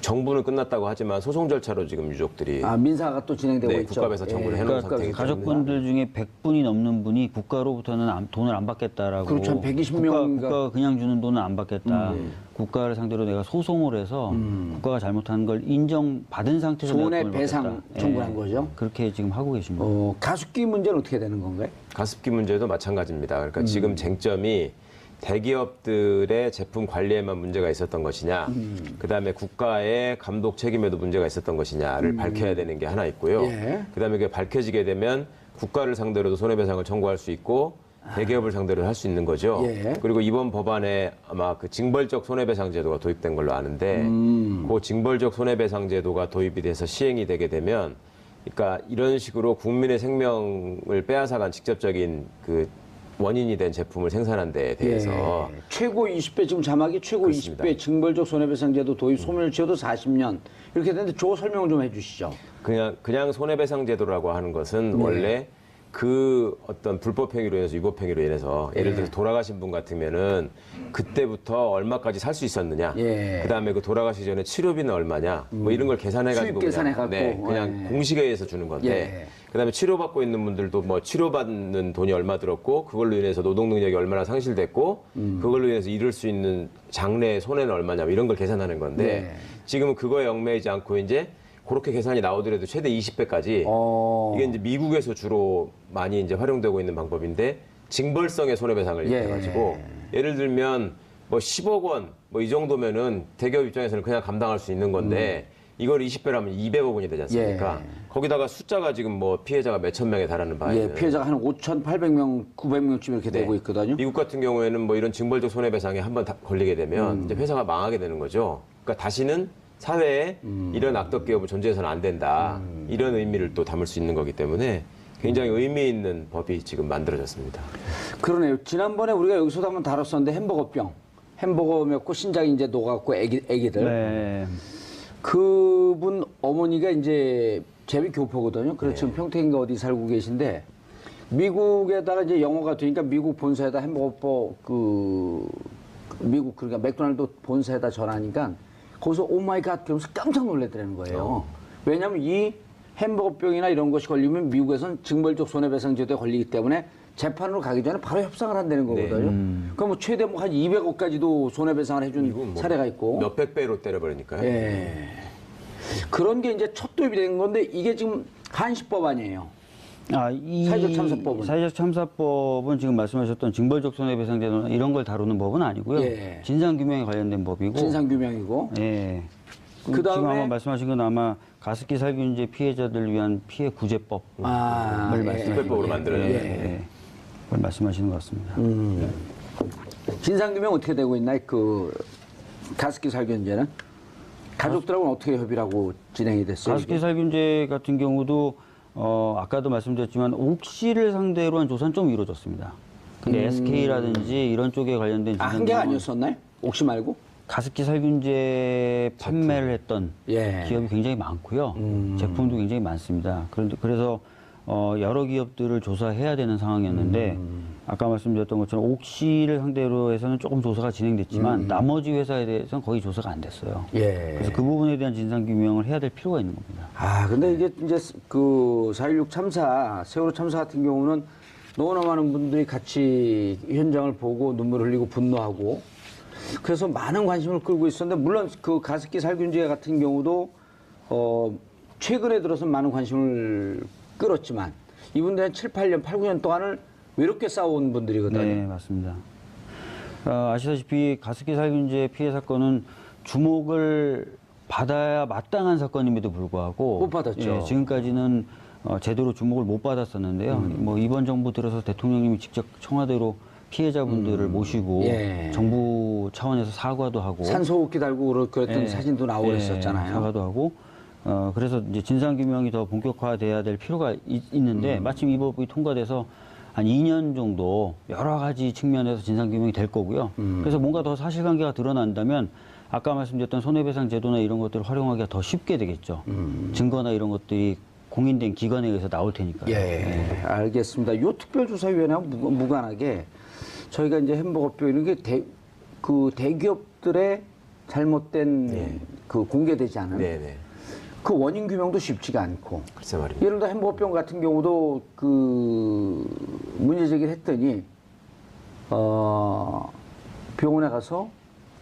정부는 끝났다고 하지만 소송 절차로 지금 유족들이 민사가 또 진행되고 네, 있죠. 국가에서 청구를 해놓은 그러니까 상태이기 때문에 가족분들 중에 100분이 넘는 분이 국가로부터는 돈을 안 받겠다라고. 그렇죠. 한 120명 인가. 국가 그냥 주는 돈은 안 받겠다. 국가를 상대로 내가 소송을 해서 국가가 잘못한 걸 인정받은 상태에서 내가 돈을 손해배상 받겠다. 청구한 거죠? 그렇게 지금 하고 계십니다. 가습기 문제는 어떻게 되는 건가요? 가습기 문제도 마찬가지입니다. 그러니까 지금 쟁점이 대기업들의 제품 관리에만 문제가 있었던 것이냐, 그다음에 국가의 감독 책임에도 문제가 있었던 것이냐를 밝혀야 되는 게 하나 있고요. 예. 그다음에 그게 밝혀지게 되면 국가를 상대로도 손해배상을 청구할 수 있고 대기업을 상대로 할 수 있는 거죠. 예. 그리고 이번 법안에 아마 그 징벌적 손해배상 제도가 도입된 걸로 아는데, 그 징벌적 손해배상 제도가 도입이 돼서 시행이 되게 되면, 그러니까 이런 식으로 국민의 생명을 빼앗아간 직접적인 그 원인이 된 제품을 생산한 데에 대해서 최고 20배 지금 자막이 최고 그렇습니다. 20배 징벌적 손해배상제도 도입 소멸치여도 40년 이렇게 되는데 저 설명 좀 해주시죠. 그냥 손해배상 제도라고 하는 것은 원래 그 어떤 불법 행위로 인해서 위법 행위로 인해서 예를 들어서 돌아가신 분 같으면은 그때부터 얼마까지 살 수 있었느냐, 그다음에 그 돌아가시기 전에 치료비는 얼마냐, 뭐 이런 걸 계산해가지고 수입 계산해갖고. 그냥 공식에 의해서 주는 건데, 그다음에 치료받고 있는 분들도 뭐 치료받는 돈이 얼마 들었고 그걸로 인해서 노동 능력이 얼마나 상실됐고 그걸로 인해서 잃을 수 있는 장래의 손해는 얼마냐, 뭐 이런 걸 계산하는 건데 지금은 그거에 얽매이지 않고 이제 그렇게 계산이 나오더라도 최대 20배까지 이게 이제 미국에서 주로 많이 이제 활용되고 있는 방법인데 징벌성의 손해배상을 해가지고 예를 들면 뭐 10억 원 뭐 이 정도면은 대기업 입장에서는 그냥 감당할 수 있는 건데 이걸 20배라면 200억 원이 되지 않습니까? 거기다가 숫자가 지금 뭐 피해자가 몇천 명에 달하는 바에는 피해자가 한 5,800명, 900명쯤 이렇게 되고 있거든요. 미국 같은 경우에는 뭐 이런 징벌적 손해배상에 한번 걸리게 되면 이제 회사가 망하게 되는 거죠. 그러니까 다시는 사회에 이런 악덕 기업은 존재해서는 안 된다. 이런 의미를 또 담을 수 있는 거기 때문에 굉장히 의미 있는 법이 지금 만들어졌습니다. 그러네요. 지난번에 우리가 여기서도 한번 다뤘었는데 햄버거병. 햄버거 먹고 신장이 이제 녹았고 애기들. 네. 그분 어머니가 이제 제비 교포거든요. 그래서 지금 평택인가 어디 살고 계신데 미국에다가 이제 영어가 되니까 미국 본사에다 햄버거 미국 그러니까 맥도날드 본사에다 전화하니까 거기서 오마이갓 그러면서 깜짝 놀랐다는 거예요. 왜냐하면 이 햄버거병이나 이런 것이 걸리면 미국에서는 징벌적 손해배상 제도에 걸리기 때문에 재판으로 가기 전에 바로 협상을 한다는 거거든요. 그럼 뭐 최대 뭐 한 200억까지도 손해배상을 해준 뭐 사례가 있고. 몇백 배로 때려버리니까요. 예. 그런 게 이제 첫 도입이 된 건데 이게 지금 한시법 아니에요. 이 사회적 참사법은? 사회적 참사법은 지금 말씀하셨던 징벌적 손해배상제도나 이런 걸 다루는 법은 아니고요. 진상규명에 관련된 법이고. 진상규명이고. 예. 그다음에 지금 아마 말씀하신 건 아마 가습기 살균제 피해자들 위한 피해 구제법을 특별법으로 만들어졌네요. 그걸 말씀하시는 것 같습니다. 진상규명 어떻게 되고 있나요? 그 가습기 살균제는 가족들하고는 어떻게 협의를 하고 진행이 됐어요? 가습기 살균제 같은 경우도 아까도 말씀드렸지만 옥시를 상대로 한 조사는 좀 이루어졌습니다. 근데 SK라든지 이런 쪽에 관련된 한 개가 아니었었나요? 옥시 말고? 가습기 살균제 판매를 했던 기업이 굉장히 많고요. 제품도 굉장히 많습니다. 그래서 여러 기업들을 조사해야 되는 상황이었는데 아까 말씀드렸던 것처럼 옥시를 상대로 해서는 조금 조사가 진행됐지만 나머지 회사에 대해서는 거의 조사가 안 됐어요. 그래서 그 부분에 대한 진상규명을 해야 될 필요가 있는 겁니다. 근데 이게 이제 그 4.16 참사, 세월호 참사 같은 경우는 너무나 많은 분들이 같이 현장을 보고 눈물을 흘리고 분노하고 그래서 많은 관심을 끌고 있었는데 물론 그 가습기 살균제 같은 경우도 최근에 들어서 많은 관심을 끌었지만 이분들은 7, 8년, 8, 9년 동안을 외롭게 싸워온 분들이거든요. 네, 맞습니다. 아시다시피 가습기 살균제 피해 사건은 주목을 받아야 마땅한 사건임에도 불구하고 못 받았죠. 지금까지는 제대로 주목을 못 받았었는데요. 뭐 이번 정부 들어서 대통령님이 직접 청와대로 피해자분들을 모시고 정부 차원에서 사과도 하고 산소호흡기 달고 그랬던 사진도 나오고 그랬었잖아요. 사과도 하고 그래서 이제 진상규명이 더 본격화돼야 될 필요가 있는데 마침 이 법이 통과돼서 한 2년 정도 여러 가지 측면에서 진상규명이 될 거고요. 그래서 뭔가 더 사실관계가 드러난다면 아까 말씀드렸던 손해배상 제도나 이런 것들을 활용하기가 더 쉽게 되겠죠. 증거나 이런 것들이 공인된 기관에 의해서 나올 테니까요. 알겠습니다. 요 특별조사위원회하고 무관하게 저희가 이제 햄버거뼈 이런 게 대기업들의 잘못된 그 공개되지 않은 네네. 그 원인 규명도 쉽지가 않고 글쎄 말입니다. 예를 들어 햄버거병 같은 경우도 그 문제 제기를 했더니 병원에 가서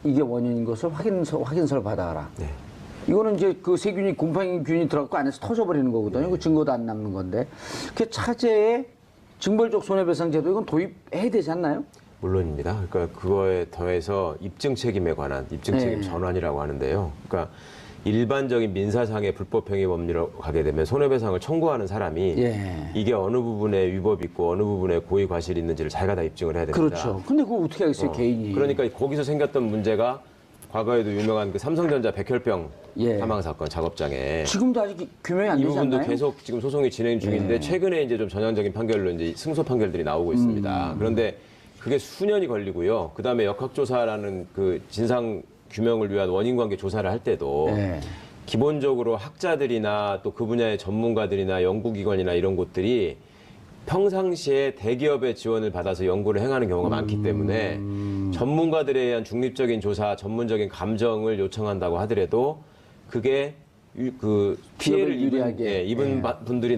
이게 원인인 것을 확인서를 받아가라. 네. 이거는 이제 그 세균이 곰팡이균이 들어가고 안에서 터져버리는 거거든요. 그 증거도 안 남는 건데 그 차제에 징벌적 손해배상 제도 이건 도입해야 되지 않나요? 물론입니다. 그러니까 그거에 더해서 입증 책임에 관한 입증 책임 네. 전환이라고 하는데요. 그러니까 일반적인 민사상의 불법행위 법리로 가게 되면 손해배상을 청구하는 사람이 예. 이게 어느 부분에 위법이 있고 어느 부분에 고의 과실이 있는지를 자기가 다 입증을 해야 됩니다. 그렇죠. 근데 그거 어떻게 하겠어요, 개인이? 그러니까 거기서 생겼던 문제가 과거에도 유명한 그 삼성전자 백혈병 예. 사망 사건 작업장에 지금도 아직 규명이 안 이 되지 부분도 않나요? 계속 지금 소송이 진행 중인데 예. 최근에 이제 좀 전향적인 판결로 이제 승소 판결들이 나오고 있습니다. 그런데 그게 수년이 걸리고요. 그 다음에 역학조사라는 그 진상 규명을 위한 원인 관계 조사를 할 때도 예. 기본적으로 학자들이나 또 그 분야의 전문가들이나 연구기관이나 이런 곳들이 평상시에 대기업의 지원을 받아서 연구를 행하는 경우가 많기 때문에 전문가들에 의한 중립적인 조사, 전문적인 감정을 요청한다고 하더라도 그게 그 피해를 유리하게. 입은 분들이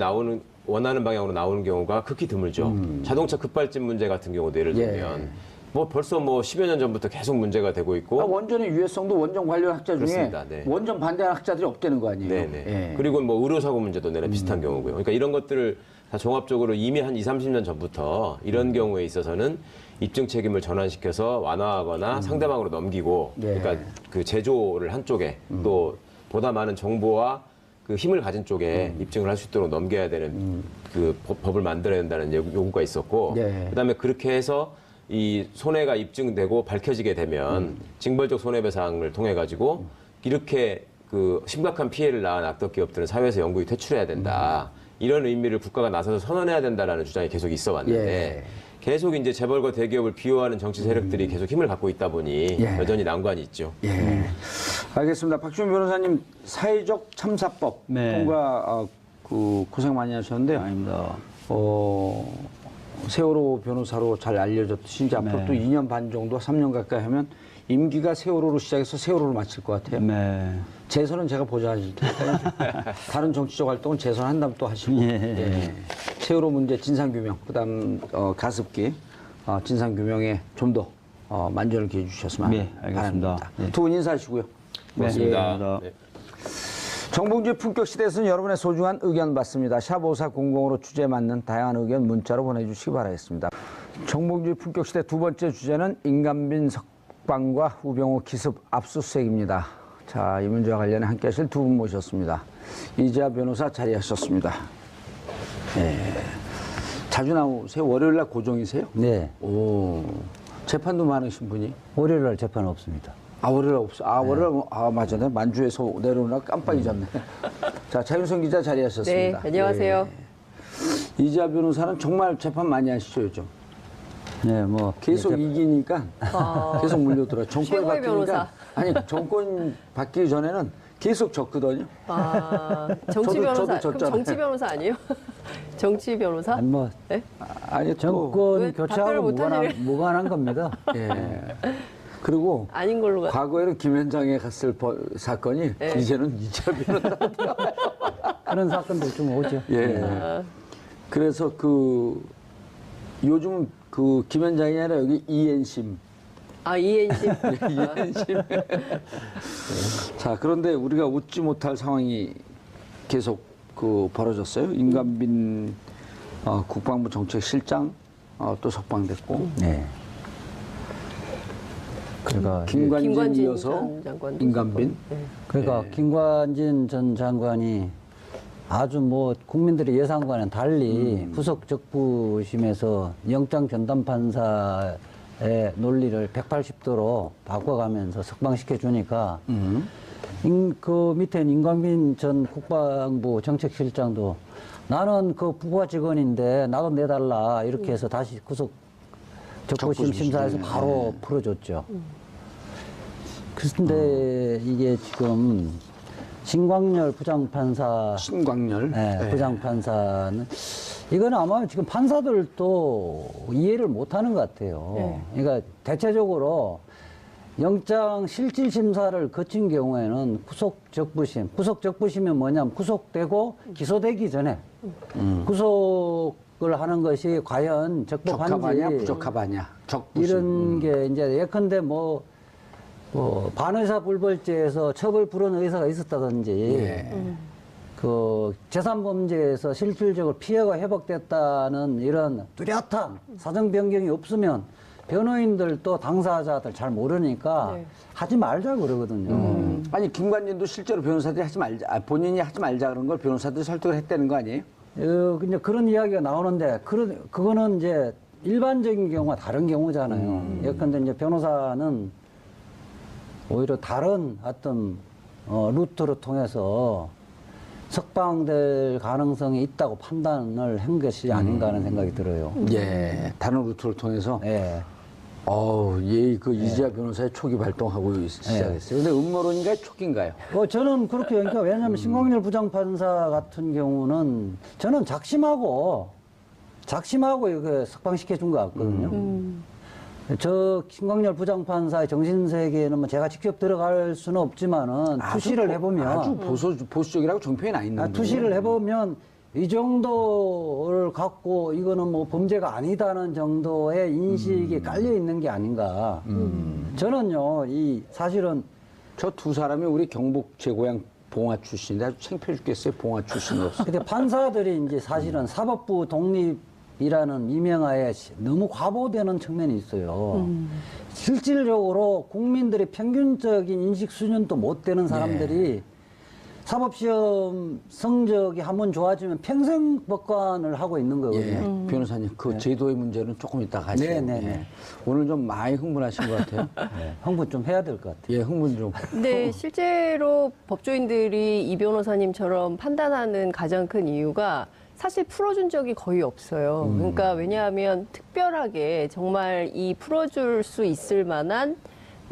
원하는 방향으로 나오는 경우가 극히 드물죠. 자동차 급발진 문제 같은 경우도 예를 들면 뭐 벌써 뭐 10여 년 전부터 계속 문제가 되고 있고 원전의 유해성도 원전 관련 학자 중에 그렇습니다. 네. 원전 반대하는 학자들이 없다는 거 아니에요? 네네. 예. 그리고 뭐 의료사고 문제도 내나 비슷한 경우고요. 그러니까 이런 것들을 다 종합적으로 이미 한 20, 30년 전부터 이런 경우에 있어서는 입증 책임을 전환시켜서 완화하거나 상대방으로 넘기고 네. 그러니까 그 제조를 한쪽에 또 보다 많은 정보와 그 힘을 가진 쪽에 입증을 할 수 있도록 넘겨야 되는 그 법을 만들어야 된다는 요구가 있었고 네. 그다음에 그렇게 해서 이 손해가 입증되고 밝혀지게 되면 징벌적 손해배상을 통해 가지고 이렇게 그 심각한 피해를 낳은 악덕 기업들은 사회에서 영구히 퇴출해야 된다. 이런 의미를 국가가 나서서 선언해야 된다라는 주장이 계속 있어 왔는데 예. 계속 이제 재벌과 대기업을 비호하는 정치 세력들이 계속 힘을 갖고 있다 보니 예. 여전히 난관이 있죠. 예. 알겠습니다. 박주민 변호사님 사회적 참사법 네. 통과 그 고생 많이 하셨는데요. 아닙니다. 세월호 변호사로 잘 알려졌듯이 이제 앞으로 네. 또 2년 반 정도 3년 가까이 하면 임기가 세월호로 시작해서 세월호로 마칠 것 같아요. 네. 재선은 제가 보좌하실 테니까요. 다른 정치적 활동은 재선한다면 또 하시고. 예. 세월호 문제 진상규명, 그다음 가습기 진상규명에 좀 더 만전을 기해 주셨으면 네, 알겠습니다. 바랍니다. 네. 두 분 인사하시고요. 고맙습니다. 예. 네. 정봉주의 품격 시대에서는 여러분의 소중한 의견 받습니다. 샵 5400으로 주제에 맞는 다양한 의견 문자로 보내주시기 바라겠습니다. 정봉주의 품격 시대 두 번째 주제는 인간빈 석방과 우병우 기습 압수수색입니다. 자, 이 문제와 관련해 함께 하실 두 분 모셨습니다. 이재하 변호사 자리하셨습니다. 네. 자주 나오세요? 월요일 날 고정이세요? 네. 오, 재판도 많으신 분이? 월요일 날 재판 없습니다. 월요일 없어. 월요일, 맞아. 내가 만주에서 내려오나 깜빡 잊었네. 자, 차윤성 기자 네, 자리하셨습니다. 안녕하세요. 이재하 변호사는 정말 재판 많이 하시죠, 요즘? 네, 뭐 계속 이기니까 계속 물려들어요. 정권 최고의 바뀌니까. 변호사. 아니, 정권 바뀌기 전에는 계속 졌거든요. 정치 저도 변호사. 그럼 졌잖아요. 정치 변호사 아니에요? 정치 변호사? 아니 뭐 네? 아니, 또, 정권 왜 교체하고 답변을 못하시네. 무관한 겁니다. 예. 그리고 아닌 걸로 가. 과거에는 김현장에 갔을 사건이 네. 이제는 이재하 변호사. 그런 사건들 좀 오죠. 예. 그래서 요즘은 김현장이 아니라 여기 이엔심. 이엔심. 이엔심. 자, 그런데 우리가 웃지 못할 상황이 계속 벌어졌어요. 임관빈 국방부 정책실장 또 석방됐고. 네. 그러니까 김관진 김관진 이어서 전 장관도 임관빈. 그러니까 김관진 전 장관이 아주 뭐 국민들의 예상과는 달리 구속 적부심에서 영장 전담 판사의 논리를 180도로 바꿔가면서 석방시켜 주니까 그 밑에 임관빈 전 국방부 정책실장도 나는 그 부하 직원인데 나도 내달라 이렇게 해서 다시 구속 적부심 심사에서 바로 풀어줬죠. 그런데 이게 지금 신광열 부장판사, 신광열. 네, 부장판사는 이건 아마 지금 판사들도 이해를 못하는 것 같아요. 네. 그러니까 대체적으로 영장 실질 심사를 거친 경우에는 구속 적부심이 뭐냐면 구속되고 기소되기 전에 구속을 하는 것이 과연 적법한지 적합하냐 부적합하냐 적부심. 이런 게 이제 예컨대 뭐 반의사 불벌죄에서 처벌 불원 의사가 있었다든지 예. 그 재산범죄에서 실질적으로 피해가 회복됐다는 이런 뚜렷한 사정 변경이 없으면 변호인들도 당사자들 잘 모르니까 네. 하지 말자 그러거든요. 아니 김관진도 실제로 변호사들이 하지 말자, 본인이 하지 말자 그런 걸 변호사들이 설득을 했다는 거 아니에요? 이제 그런 이야기가 나오는데 그거는 이제 일반적인 경우와 다른 경우잖아요. 예컨대 이제 변호사는 오히려 다른 어떤 루트를 통해서 석방될 가능성이 있다고 판단을 한 것이 아닌가 하는 생각이 들어요. 예, 다른 루트를 통해서. 예. 이지아 변호사의 촉이 발동하고 시작했어요. 근데 음모론인가요, 촉인가요? 저는 그렇게 그러니까 왜냐하면 신광렬 부장판사 같은 경우는 저는 작심하고 이거 석방시켜 준 것 같거든요. 저 신광렬 부장판사의 정신세계에는 뭐 제가 직접 들어갈 수는 없지만은 투시를 해보면 아주 보수적이라고 정표에 나 있는 투시를 해보면 이 정도를 갖고 이거는 뭐 범죄가 아니다는 정도의 인식이 깔려 있는 게 아닌가. 저는요, 사실은 저 두 사람이 우리 경북 제 고향 봉화 출신인데 아주 창피해 죽겠어요. 봉화 출신으로서. 근데 판사들이 이제 사실은 사법부 독립이라는 이명하에 너무 과보되는 측면이 있어요. 실질적으로 국민들의 평균적인 인식 수준도 못 되는 사람들이 사법시험 성적이 한번 좋아지면 평생 법관을 하고 있는 거거든요. 예, 변호사님, 그 제도의 문제는 조금 이따 가시죠. 네네네. 예. 오늘 좀 많이 흥분하신 것 같아요. 흥분 좀 해야 될 것 같아요. 예, 흥분 좀. 근데 실제로 법조인들이 이 변호사님처럼 판단하는 가장 큰 이유가 사실 풀어준 적이 거의 없어요. 그러니까 왜냐하면 특별하게 정말 이 풀어줄 수 있을 만한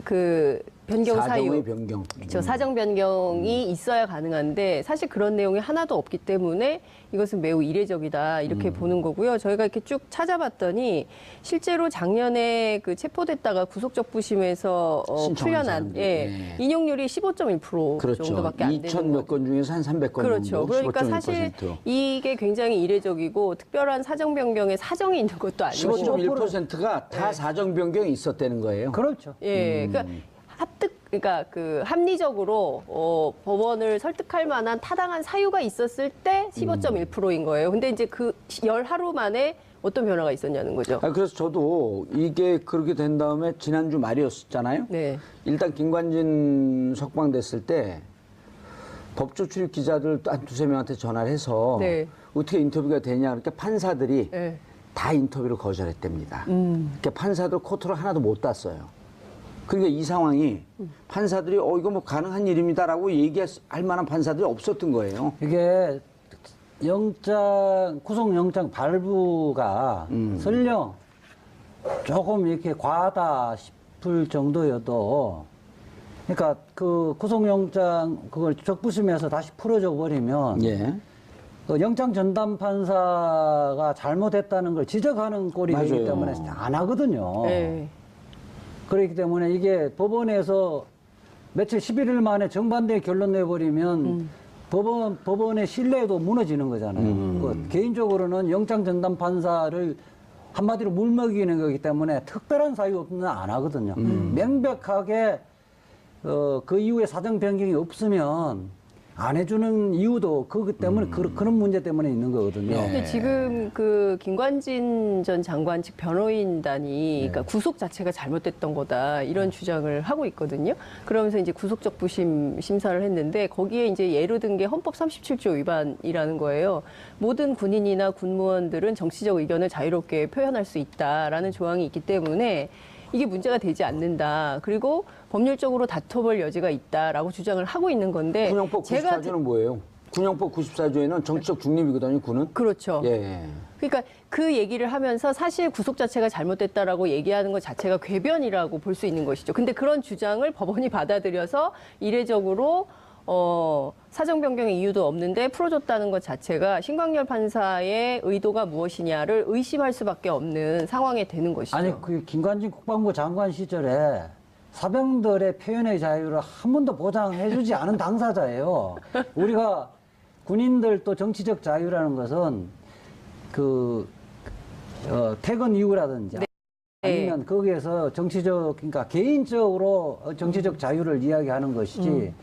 그 변경 사유, 사정의 변경. 그렇죠. 사정 변경이 있어야 가능한데 사실 그런 내용이 하나도 없기 때문에 이것은 매우 이례적이다 이렇게 보는 거고요. 저희가 이렇게 쭉 찾아봤더니 실제로 작년에 그 체포됐다가 구속적부심에서 신청한 풀려난 사람들. 예. 인용률이 15.1% 그렇죠. 정도밖에 안 되는 2,000 몇 건 중에서 한 300건 그렇죠. 정도. 그러니까 15.1%. 사실 이게 굉장히 이례적이고 특별한 사정 변경에 사정이 있는 것도 아니고 15.1%가 다 사정 변경이 있었다는 거예요. 그렇죠. 예, 그러니까 그러니까 그 합리적으로 법원을 설득할 만한 타당한 사유가 있었을 때 15.1%인 거예요. 근데 이제 그 열 하루 만에 어떤 변화가 있었냐는 거죠. 그래서 저도 이게 그렇게 된 다음에 지난주 말이었잖아요. 네. 일단 김관진 석방됐을 때 법조 출입 기자들 한 두세 명한테 전화를 해서 네. 어떻게 인터뷰가 되냐 그러니까 판사들이 네. 다 인터뷰를 거절했답니다. 그러니까 판사들 코트를 하나도 못 땄어요. 그러니까 이 상황이 판사들이 이거 뭐 가능한 일입니다라고 얘기할 만한 판사들이 없었던 거예요. 이게 구속영장 발부가 설령 조금 이렇게 과하다 싶을 정도여도 그러니까 그 구속영장 그걸 적부심에서 다시 풀어줘 버리면 예. 그 영장 전담 판사가 잘못했다는 걸 지적하는 꼴이 되기 맞아요. 때문에 안 하거든요. 네. 그렇기 때문에 이게 법원에서 며칠 11일 만에 정반대 결론 내버리면 법원의 신뢰도 무너지는 거잖아요. 그 개인적으로는 영장 전담 판사를 한마디로 물먹이는 거기 때문에 특별한 사유 없으면 안 하거든요. 명백하게 그 이후에 사정 변경이 없으면 안 해주는 이유도 그것 때문에 그런 문제 때문에 있는 거거든요. 근데 지금 그 김관진 전 장관 측 변호인단이 그러니까 구속 자체가 잘못됐던 거다 이런 주장을 하고 있거든요. 그러면서 이제 구속적부심 심사를 했는데 거기에 이제 예로 든 게 헌법 37조 위반이라는 거예요. 모든 군인이나 군무원들은 정치적 의견을 자유롭게 표현할 수 있다라는 조항이 있기 때문에 이게 문제가 되지 않는다. 그리고 법률적으로 다퉈볼 여지가 있다라고 주장을 하고 있는 건데 군형법 94조는 뭐예요? 군형법 94조에는 정치적 중립이거든요, 군은. 그렇죠. 예. 그러니까 그 얘기를 하면서 사실 구속 자체가 잘못됐다라고 얘기하는 것 자체가 궤변이라고 볼 수 있는 것이죠. 근데 그런 주장을 법원이 받아들여서 이례적으로 사정 변경의 이유도 없는데 풀어줬다는 것 자체가 신광렬 판사의 의도가 무엇이냐를 의심할 수밖에 없는 상황이 되는 것이죠. 아니 그 김관진 국방부 장관 시절에 사병들의 표현의 자유를 한 번도 보장해주지 않은 당사자예요. 우리가 군인들 또 정치적 자유라는 것은 퇴근 이후라든지 아니면 거기에서 정치적, 그러니까 개인적으로 정치적 자유를 이야기하는 것이지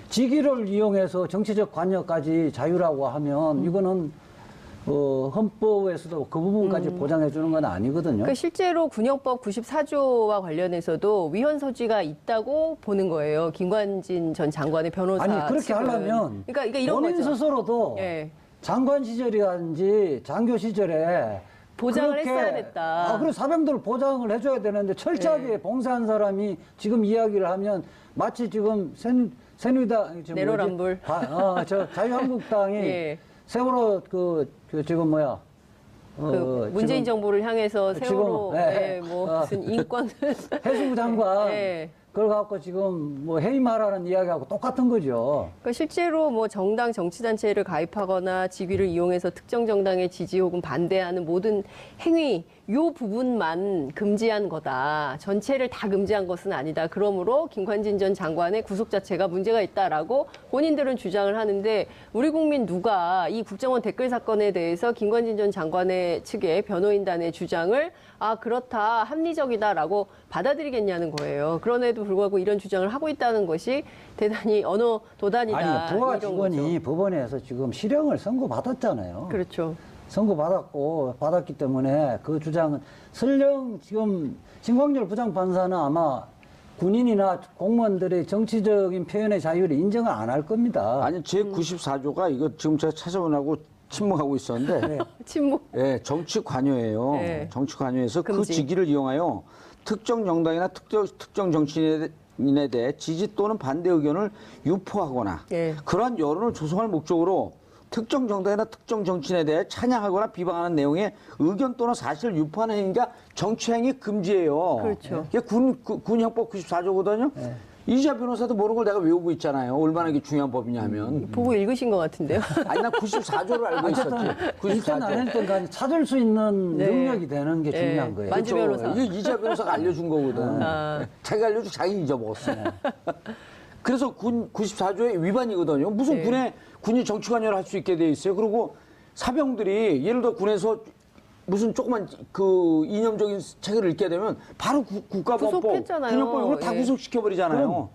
직위를 이용해서 정치적 관여까지 자유라고 하면 이거는 헌법에서도 그 부분까지 보장해 주는 건 아니거든요. 그러니까 실제로 군형법 94조와 관련해서도 위헌 소지가 있다고 보는 거예요. 김관진 전 장관의 변호사. 아니 그렇게 측은. 하려면 그러니까 이런 본인 거죠. 스스로도 예. 장관 시절이라든지 장교 시절에 보장을 그렇게, 했어야 됐다. 그리고 사병들 보장을 해줘야 되는데 철저하게 봉사한 사람이 지금 이야기를 하면 마치 지금 새누리당 내로남불. 저 자유한국당이 예. 세월호 지금 뭐야? 문재인 지금 정부를 향해서 세월호 지금, 예, 뭐 무슨 인권 해수부 장관 예. 그걸 갖고 지금 뭐 해임하라는 이야기하고 똑같은 거죠. 그러니까 실제로 뭐 정당 정치단체를 가입하거나 직위를 이용해서 특정 정당의 지지 혹은 반대하는 모든 행위 요 부분만 금지한 거다. 전체를 다 금지한 것은 아니다. 그러므로 김관진 전 장관의 구속 자체가 문제가 있다라고 본인들은 주장을 하는데 우리 국민 누가 이 국정원 댓글 사건에 대해서 김관진 전 장관의 측의 변호인단의 주장을 그렇다, 합리적이다라고 받아들이겠냐는 거예요. 그런에도 불구하고 이런 주장을 하고 있다는 것이 대단히 언어 도단이다. 아니 부하 이런 직원이 거죠. 법원에서 지금 실형을 선고받았잖아요. 그렇죠. 받았기 때문에 그 주장은 설령 지금 신광열 부장판사는 아마 군인이나 공무원들의 정치적인 표현의 자유를 인정을 안 할 겁니다. 아니 제94조가 이거 지금 제가 찾아보려고 침묵하고 있었는데 침묵. 예, 정치 관여예요. 네. 정치 관여에서 그 금지. 직위를 이용하여 특정 정당이나 특정 정치인에 대해 지지 또는 반대 의견을 유포하거나 네. 그러한 여론을 조성할 목적으로 특정 정당이나 특정 정치인에 대해 찬양하거나 비방하는 내용의 의견 또는 사실을 유포하는 행위가 정치행위 금지예요. 그렇죠. 이게 군형법 94조거든요. 이지아 변호사도 모르는 걸 내가 외우고 있잖아요. 얼마나 이게 중요한 법이냐면. 보고 읽으신 것 같은데요. 아니, 난 94조를 알고 있었지. 일단 안 94조. 했던 간에 찾을 수 있는 네. 능력이 되는 게 중요한 거예요. 만주 변호사. 이게 이지아 변호사가 알려준 거거든. 자기가 알려주고 자기 잊어먹었어. 그래서 94조의 위반이거든요. 무슨 네. 군이 정치 관여를 할 수 있게 돼 있어요. 그리고 사병들이 예를 들어 군에서 무슨 조그만 이념적인 책을 읽게 되면 바로 국가보안법, 구속했잖아요. 군형법 이걸 다 예. 구속시켜버리잖아요.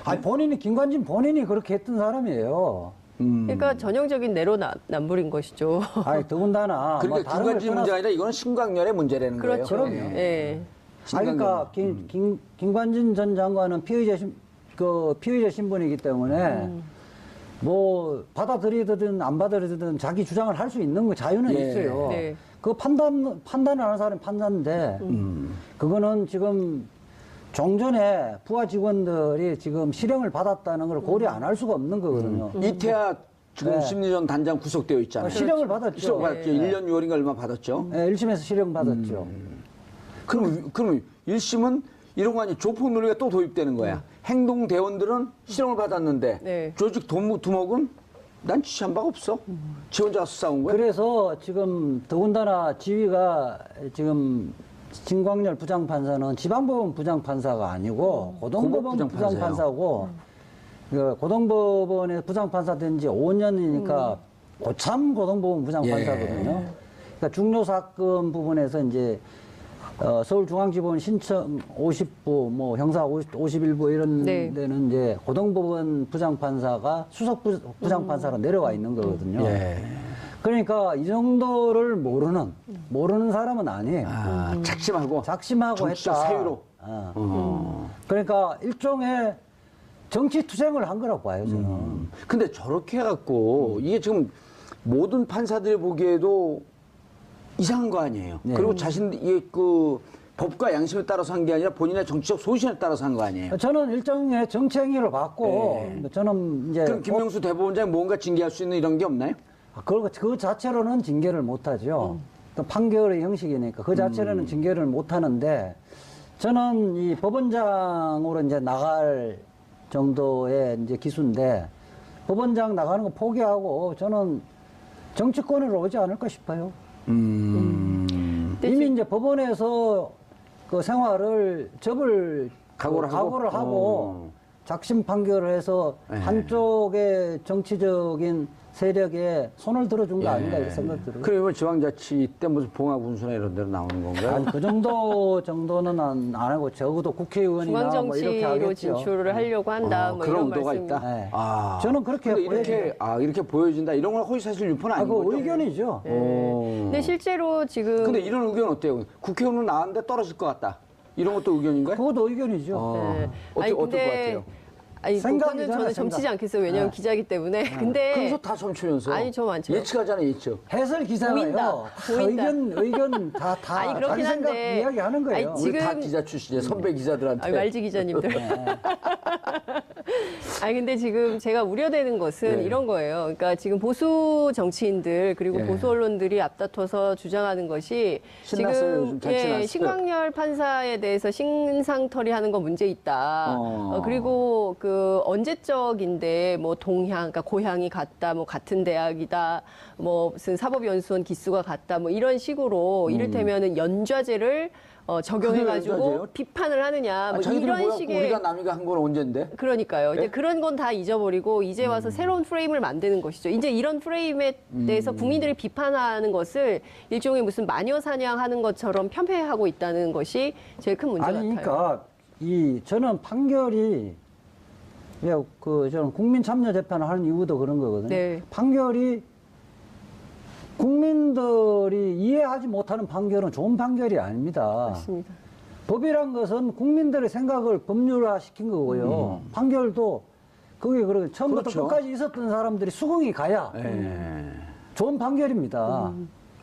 아니 김관진 본인이 그렇게 했던 사람이에요. 그러니까 전형적인 내로남불인 것이죠. 아니 더군다나 그러니까 뭐 다른 걸 김관진 떠나서- 문제가 아니라 이거는 신광열의 문제라는 그렇죠. 거예요. 예. 그러니까 김관진 전 장관은 피의자 신분이기 때문에 뭐 받아들이든 안 받아들이든 자기 주장을 할 수 있는 거 자유는 예. 있어요. 네. 그 판단을 하는 사람이 판단인데 그거는 지금 종전에 부하 직원들이 지금 실형을 받았다는 걸 고려 안 할 수가 없는 거거든요. 이태하 지금 네. 심리전 단장 구속되어 있잖아요. 실형을 받았죠. 실형 받았죠. 1년 6월인가 얼마 받았죠. 네, 1심에서 실형 받았죠. 그럼 1심은 이런 거 아니 조폭 논리가 또 도입되는 거야. 행동대원들은 실형을 받았는데 네. 조직 두목은 난 지시한 바가 없어. 지 혼자 가서 싸운 거야. 그래서 지금 더군다나 지위가 지금 진광열 부장판사는 지방법원 부장판사가 아니고 고등법원 고급 부장판사예요. 부장판사고 그 고등법원에 부장판사 된 지 5년이니까 고참 고등법원 부장판사거든요. 그러니까 중요 사건 부분에서 이제 서울중앙지법원 신청 50부, 뭐 형사 51부 이런 네. 데는 이제 고등법원 부장판사가 수석 부장판사로 내려와 있는 거거든요. 그러니까 이 정도를 모르는 사람은 아니에요. 작심하고 작심하고 정치적 했다. 사유로. 그러니까 일종의 정치 투쟁을 한 거라고 봐요, 저는. 근데 저렇게 해갖고 이게 지금 모든 판사들이 보기에도 이상한 거 아니에요. 네. 그리고 이게 법과 양심에 따라서 한 게 아니라 본인의 정치적 소신에 따라서 한 거 아니에요. 저는 일종의 정치 행위를 받고 저는 이제 그럼 김명수 대법원장이 뭔가 징계할 수 있는 이런 게 없나요? 그 자체로는 징계를 못 하죠. 또 판결의 형식이니까 그 자체로는 징계를 못 하는데 저는 이 법원장으로 이제 나갈 정도의 이제 기수인데 법원장 나가는 거 포기하고 저는 정치권으로 오지 않을까 싶어요. 이미 이제 법원에서 그 생활을 접을 각오를 하고? 하고 작심 판결을 해서 예. 한쪽의 정치적인 세력에 손을 들어준 거 아닌가 이렇게 생각 들어요. 그러면 지방자치 때 무슨 봉합운수나 이런 데로 나오는 건가요? 아니, 그 정도는 안 하고 적어도 국회의원이나 뭐 이렇게 중앙정치로 하겠죠. 진출을 하려고 한다. 뭐 그런 이런 의도가 말씀. 있다. 네. 아, 저는 그렇게 근데 이렇게 보여져요. 이렇게 보여진다 이런 건 허위사실 유포는 아, 아닌 그 거죠? 의견이죠. 근데 실제로 지금 근데 이런 의견 어때요? 국회의원은 나왔는데 떨어질 것 같다. 이런 것도 의견인가요? 그것도 의견이죠. 네. 어떨 것 같아요? 아니, 그거는 생각이잖아요, 저는 생각. 점치지 않겠어요. 왜냐하면 기자이기 때문에. 근데 그래서 다 점치면서 아니, 저 많죠. 예측하잖아요, 예측. 해설 기사가요. 보인다. 다 보인다. 의견 다 아니, 그렇긴 자기 생각 한데. 이야기하는 거예요. 아니, 우리 다 지금- 기자 출신이에요, 선배 기자들한테. 아니, 말지 기자님들. 아니 근데 지금 제가 우려되는 것은 네. 이런 거예요. 그러니까 지금 보수 정치인들 그리고 예. 보수 언론들이 앞다퉈서 주장하는 것이 신났어요, 요즘 잘 신났어요. 신광열 판사에 대해서 신상털이하는 거 문제 있다. 그리고 그 언제적인데 뭐 동향, 그러니까 고향이 같다, 뭐 같은 대학이다, 뭐 무슨 사법연수원 기수가 같다, 뭐 이런 식으로 이를테면은 연좌제를 적용해가지고 그게 연좌제예요? 비판을 하느냐, 뭐 자기들이 이런 뭐야, 식의 우리가 남이가 한 건 언젠데? 그러니까요. 이제 예? 그런 건 다 잊어버리고 이제 와서 새로운 프레임을 만드는 것이죠. 이제 이런 프레임에 대해서 국민들이 비판하는 것을 일종의 무슨 마녀 사냥하는 것처럼 편폐하고 있다는 것이 제일 큰 문제 아니, 같아요. 그러니까 저는 판결이 저는 국민 참여 재판을 하는 이유도 그런 거거든요. 네. 판결이 국민들이 이해하지 못하는 판결은 좋은 판결이 아닙니다. 맞습니다. 법이란 것은 국민들의 생각을 법률화 시킨 거고요. 판결도 그게 그렇게 처음부터 그렇죠. 끝까지 있었던 사람들이 수긍이 가야 예. 좋은 판결입니다.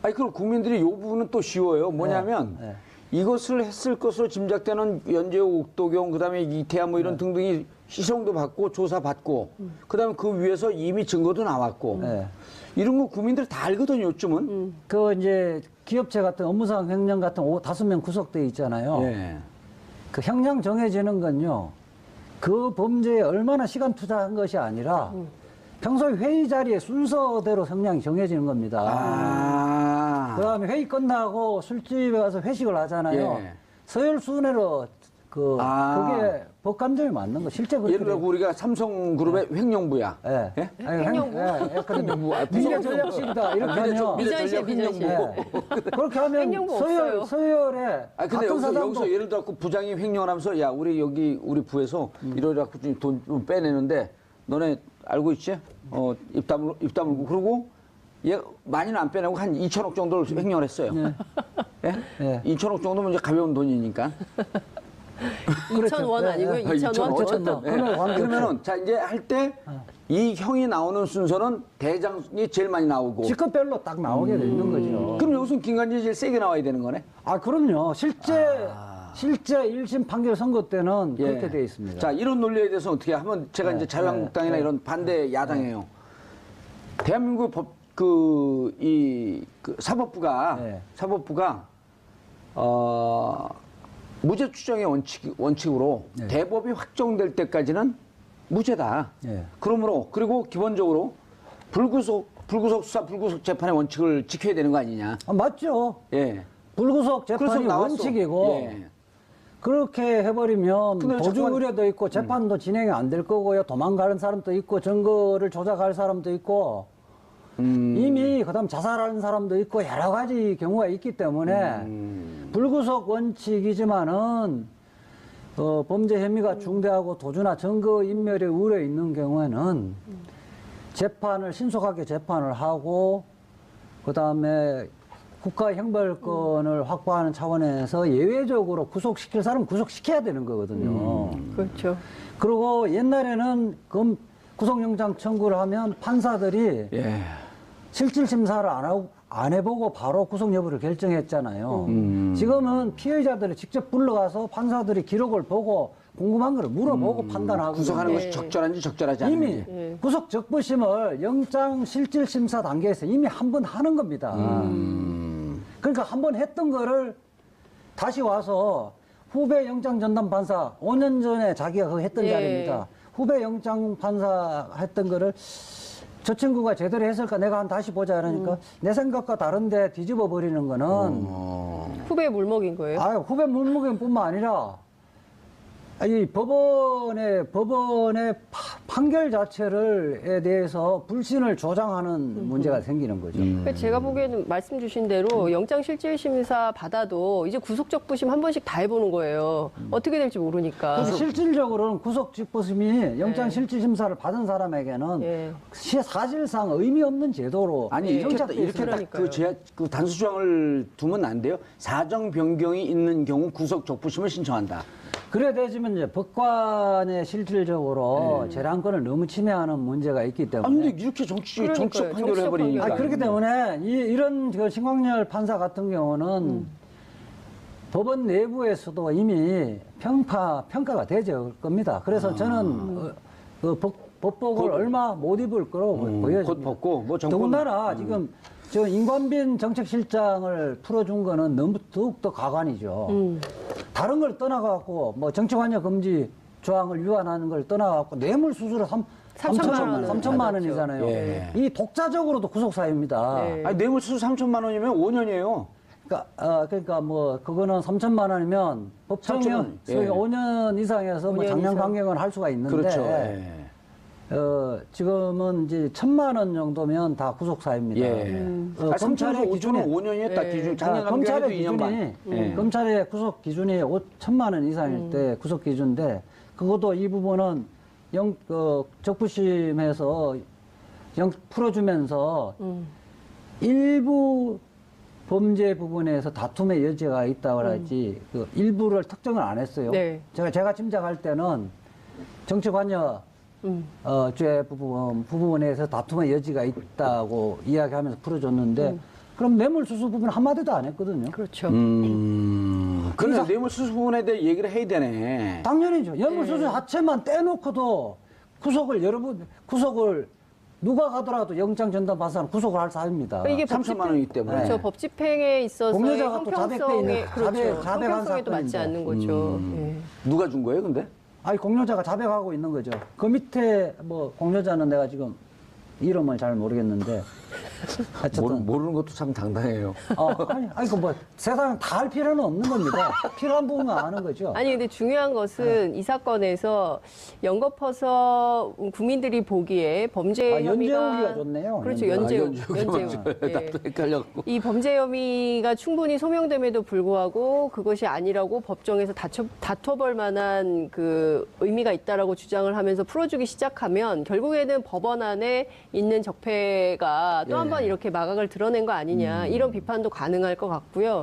아니, 그럼 국민들이 이 부분은 또 쉬워요. 뭐냐면, 네. 이것을 했을 것으로 짐작되는 연재호, 옥도경, 그 다음에 이태하 뭐 이런 등등이 시성도 받고 조사받고, 그 다음에 그 위에서 이미 증거도 나왔고, 네. 이런 거 국민들 다 알거든요, 요즘은. 그 이제 기업체 같은 업무상 횡령 같은 5~5명 구속돼 있잖아요. 예. 그 형량 정해지는 건요. 그 범죄에 얼마나 시간 투자한 것이 아니라 평소에 회의 자리에 순서대로 형량이 정해지는 겁니다. 아. 그다음에 회의 끝나고 술집에 가서 회식을 하잖아요. 예. 서열 순회로 그게 법감정이 맞는 거. 실제 그렇게 예를 들어 우리가 삼성그룹의 횡령부야. 예. 예? 아니, 횡령부? 횡령부. 아, 미래 전략식이다. 이렇게 하면 미전시에 횡령부. 미전시에. 그렇게 하면 횡령부 없어요. 서열에 아 근데 같은 여기서, 사람도 여기서 예를 들어 부장이 횡령을 하면서 야 우리 여기 우리 부에서 이러갖고 돈 좀 빼내는데 너네 알고 있지? 입 다물고 그러고 얘 많이는 안 빼내고 한 2천억 정도를 횡령을 했어요. 예? 예. 2천억 정도면 이제 가벼운 돈이니까. 2,000원 아니고요. 네, 2,000원. 어쨌든 예. 그건 관계없이. 그러면은 자 이제 할 때 이 형이 나오는 순서는 대장이 제일 많이 나오고. 직급별로 딱 나오게 되는 거죠. 그럼 여기서 김관진이 제일 세게 나와야 되는 거네. 아, 그럼요. 실제 1심 판결 선고 때는 예. 그렇게 되어 있습니다. 자, 이런 논리에 대해서 어떻게 하면 제가 이제 자유한국당이나 이런 반대 야당이에요. 대한민국 사법부가 네. 무죄 추정의 원칙으로 네. 대법이 확정될 때까지는 무죄다. 네. 그러므로 그리고 기본적으로 불구속 수사, 불구속 재판의 원칙을 지켜야 되는 거 아니냐. 아, 맞죠. 예. 불구속 그래서 재판이 나왔어. 원칙이고 예. 그렇게 해버리면 근데 도주 자꾸만- 우려도 있고 재판도 진행이 안 될 거고요. 도망가는 사람도 있고 증거를 조작할 사람도 있고 이미 그다음 자살하는 사람도 있고 여러 가지 경우가 있기 때문에 불구속 원칙이지만은 범죄 혐의가 중대하고 도주나 증거 인멸에 우려 있는 경우에는 재판을 신속하게 재판을 하고 그다음에 국가 형벌권을 확보하는 차원에서 예외적으로 구속시킬 사람 구속시켜야 되는 거거든요. 그렇죠. 그리고 옛날에는 구속영장 청구를 하면 판사들이 예. 실질 심사를 안 해보고 바로 구속 여부를 결정했잖아요. 지금은 피해자들을 직접 불러가서 판사들이 기록을 보고 궁금한 거를 물어보고 판단하고 구속하는 것이 네. 적절한지 적절하지 이미 않은지. 네. 구속 적부심을 영장 실질 심사 단계에서 이미 한 번 하는 겁니다. 그러니까 한 번 했던 거를 다시 와서 후배 영장 전담 판사 5년 전에 자기가 그거 했던 예. 자리입니다. 후배 영장 판사 했던 거를 저 친구가 제대로 했을까 내가 다시 보자 이러니까 내 생각과 다른데 뒤집어 버리는 거는 후배의 물먹인 거예요. 후배 물무게뿐만 아니라 이 법원의 판결 자체를에 대해서 불신을 조장하는 문제가 생기는 거죠. 그러니까 제가 보기에는 말씀 주신 대로 영장실질심사 받아도 이제 구속적부심 한 번씩 다 해보는 거예요. 어떻게 될지 모르니까. 그래서 실질적으로는 구속직부심이 영장실질심사를 받은 사람에게는 예. 사실상 의미 없는 제도로 아니 이렇게 정착돼 이렇게 있어요. 딱 그 단수 조항을 두면 안 돼요. 사정 변경이 있는 경우 구속 적부심을 신청한다. 그래 되지만 이제 법관의 실질적으로 재량권을 너무 침해하는 문제가 있기 때문에. 아니 근데 이렇게 정치적 그러니까요. 판결을 정치적 해버리니까. 판결. 그렇기 때문에 이런 그 신광열 판사 같은 경우는 법원 내부에서도 이미 평가가 되죠 겁니다. 그래서 저는 법복을 얼마 못 입을 거라고 보여집니다. 곧 벗고 뭐 정권 더군다나 지금 저 임관빈 정책실장을 풀어준 거는 너무 더욱더 가관이죠. 다른 걸 떠나갖고 뭐 정치관여 금지 조항을 위반하는 걸 떠나갖고 뇌물수수로 3천만 원이잖아요. 예. 이 독자적으로도 구속사유입니다. 네. 아니 뇌물수수 3천만 원이면 5년이에요. 그러니까 뭐 그거는 3천만 원이면 법정형 3천만 원. 예. 5년 이상에서 뭐 5년 장년 이상. 강경을 할 수가 있는데 그렇죠. 예. 지금은 이제 1,000만 원 정도면 다 구속사유입니다. 예. 검찰의 3천만 기준이 5년이에 딱 기준. 작년 검찰의 감경에도 2년 반. 기준이 검찰의 구속 기준이 5천만 원 이상일 때 구속 기준인데 그것도 이 부분은 적부심에서 풀어주면서 일부 범죄 부분에서 다툼의 여지가 있다고 하지 그 일부를 특정을 안 했어요. 네. 제가 짐작할 때는 정치관여 죄 부분에서 다툼의 여지가 있다고 이야기하면서 풀어줬는데 그럼 뇌물수수 부분 한마디도 안 했거든요. 그렇죠. 그래서 뇌물수수 부분에 대해 얘기를 해야 되네. 당연히죠. 뇌물수수 자체만 떼놓고도 구속을 누가 가더라도 영장 전담 받아서 구속을 할 사유입니다. 이게 3천만 원이기 때문에. 그렇죠. 법 집행에 있어서 공여자가 또 자백돼 있는 그렇죠. 자백한 형평성에도 맞지 사건인데. 않는 거죠. 예. 누가 준 거예요, 근데? 아니 공여자가 자백하고 있는 거죠. 그 밑에 뭐 공여자는 내가 지금 이름을 잘 모르겠는데 어쨌든 모르는 것도 참 당당해요. 아니 그 뭐 세상 다 할 필요는 없는 겁니다. 필요한 부분만 아는 거죠. 아니 근데 중요한 것은 이 사건에서 연거퍼서 국민들이 보기에 범죄 혐의가 연재우기가 좋네요. 그렇죠. 연재우. 예. 나도 헷갈려갖고. 이 범죄 혐의가 충분히 소명됨에도 불구하고 그것이 아니라고 법정에서 다퉈볼 만한 그 의미가 있다라고 주장을 하면서 풀어주기 시작하면 결국에는 법원 안에 있는 적폐가 또 한 번 이렇게 마각을 드러낸 거 아니냐 이런 비판도 가능할 것 같고요.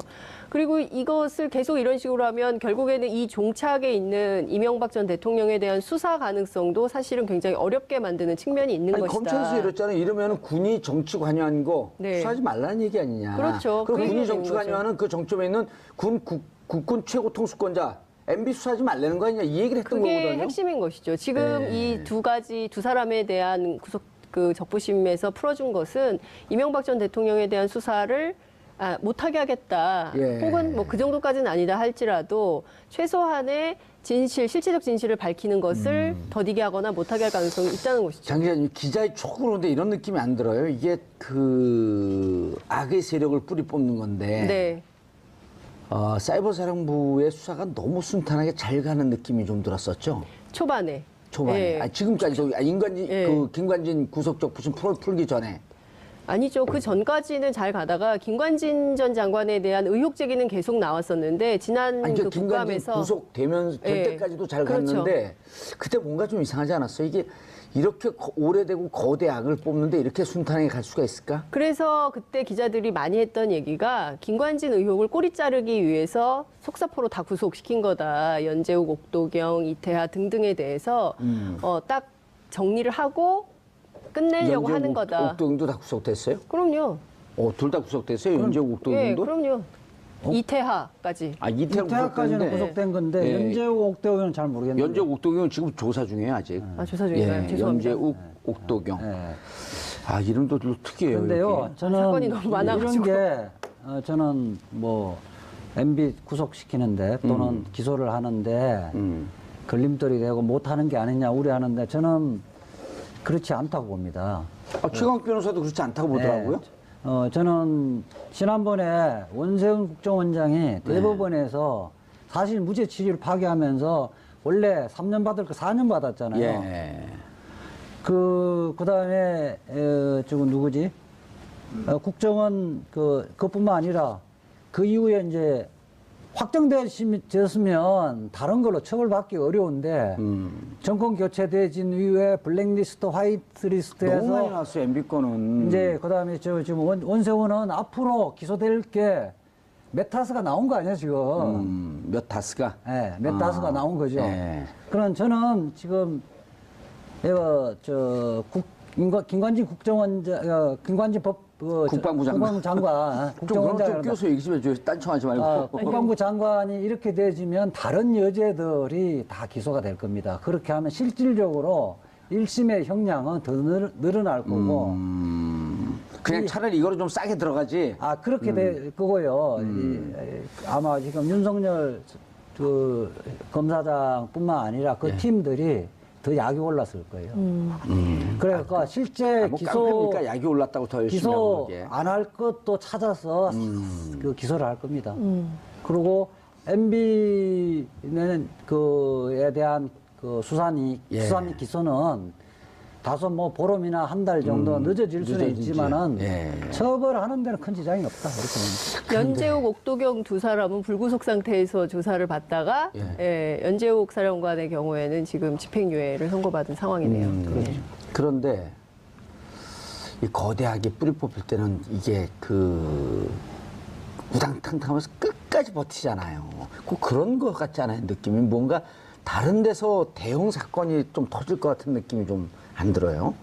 그리고 이것을 계속 이런 식으로 하면 결국에는 이 종착에 있는 이명박 전 대통령에 대한 수사 가능성도 사실은 굉장히 어렵게 만드는 측면이 있는 것이다. 검찰에서 이랬잖아요. 이러면 군이 정치 관여한 거 네. 수사하지 말라는 얘기 아니냐. 그렇죠. 그럼 그 군이 얘기가 정치 되는 거죠. 관여하는 그 정점에 있는 국군 최고 통수권자 MB 수사하지 말라는 거 아니냐. 이 얘기를 했던 그게 거거든요. 핵심인 것이죠. 지금 네. 이 두 사람에 대한 적부심에서 풀어준 것은 이명박 전 대통령에 대한 수사를 못하게 하겠다. 예. 혹은 뭐 그 정도까지는 아니다 할지라도 최소한의 실체적 진실을 밝히는 것을 더디게 하거나 못하게 할 가능성이 있다는 것이죠. 장 기자님, 기자의 촉으로 근데 이런 느낌이 안 들어요. 이게 그 악의 세력을 뿌리 뽑는 건데 네. 사이버 사령부의 수사가 너무 순탄하게 잘 가는 느낌이 좀 들었었죠. 초반에. 초반에. 예. 지금까지도 예. 그 김관진 구속적 부심 풀기 전에. 아니죠. 그 전까지는 잘 가다가 김관진 전 장관에 대한 의혹 제기는 계속 나왔었는데 지난 아니, 그 김관진 국감에서 구속될 예. 때까지도 잘 그렇죠. 갔는데 그때 뭔가 좀 이상하지 않았어요? 이게 이렇게 오래되고 거대 악을 뽑는데 이렇게 순탄하게 갈 수가 있을까? 그래서 그때 기자들이 많이 했던 얘기가 김관진 의혹을 꼬리 자르기 위해서 속사포로 다 구속시킨 거다. 연재욱, 옥도경, 이태하 등등에 대해서 딱 정리를 하고 끝내려고 하는 거다. 옥도경도 다 구속됐어요? 그럼요. 둘 다 구속됐어요? 연재욱, 예, 옥도경도? 그럼요. 이태하까지. 이태하까지는 구속된 건데 예. 연재욱, 옥대호는 잘 모르겠는데. 연재욱, 옥도경은 지금 조사 중이에요, 아직. 조사 중인가요? 죄송합니다. 연재욱, 옥도경. 예. 이름도 좀 특이해요. 근데요, 이렇게. 저는 사건이 너무 많아가지고. 이런 게 저는 뭐 MB 구속시키는데 또는 기소를 하는데 걸림돌이 되고 못하는 게 아니냐 우려하는데 저는 그렇지 않다고 봅니다. 최강욱 변호사도 그렇지 않다고 보더라고요. 저는 지난번에 원세훈 국정원장이 대법원에서 사실 무죄 취지를 파기하면서 원래 3년 받을 거 4년 받았잖아요. 예. 그다음에 저거 누구지? 국정원 그뿐만 아니라 그 이후에 이제 확정되었으면 다른 걸로 처벌받기 어려운데 정권 교체되진 이후에 블랙리스트, 화이트리스트에서 너무 많이 나왔어요, MB 거는. 이제 그다음에 지금 원세훈은 앞으로 기소될 게 메타스가 나온 거 아니야 지금? 몇 타스가? 예, 메타스가 나온 거죠. 예. 그럼 저는 지금 김관진 국정원장, 김관진 국방부 장관. 장관, 좀 국정원장 껴서 얘기 좀 해줘요. 딴청하지 말고. 국방부 장관이 이렇게 되지면 다른 여죄들이 다 기소가 될 겁니다. 그렇게 하면 실질적으로 1심의 형량은 더 늘어날 거고. 그냥 차라리 이거로 좀 싸게 들어가지. 그렇게 될 거고요. 아마 지금 윤석열 검사장뿐만 아니라 그 팀들이 더 약이 올랐을 거예요. 그러니까 실제 깡패니까 약이 올랐다고 더 열심히 하고 기소 그러게. 안 할 것도 찾아서 그 기소를 할 겁니다. 그리고 MB는 그에 대한 그 수사 및 기소는 다소 뭐 보름이나 한 달 정도 늦어질 수는 늦어지지. 있지만은 예. 처벌하는 데는 큰 지장이 없다 그렇게 봅니다. 연재욱, 옥도경 두 사람은 불구속 상태에서 조사를 받다가 연재욱 사령관의 경우에는 지금 집행유예를 선고받은 상황이네요. 그렇죠. 그런데 이 거대하게 뿌리 뽑힐 때는 이게 우당탕탕하면서 끝까지 버티잖아요. 꼭 그런 것 같지 않아요? 느낌이 뭔가 다른 데서 대형 사건이 좀 터질 것 같은 느낌이 좀 안 들어요?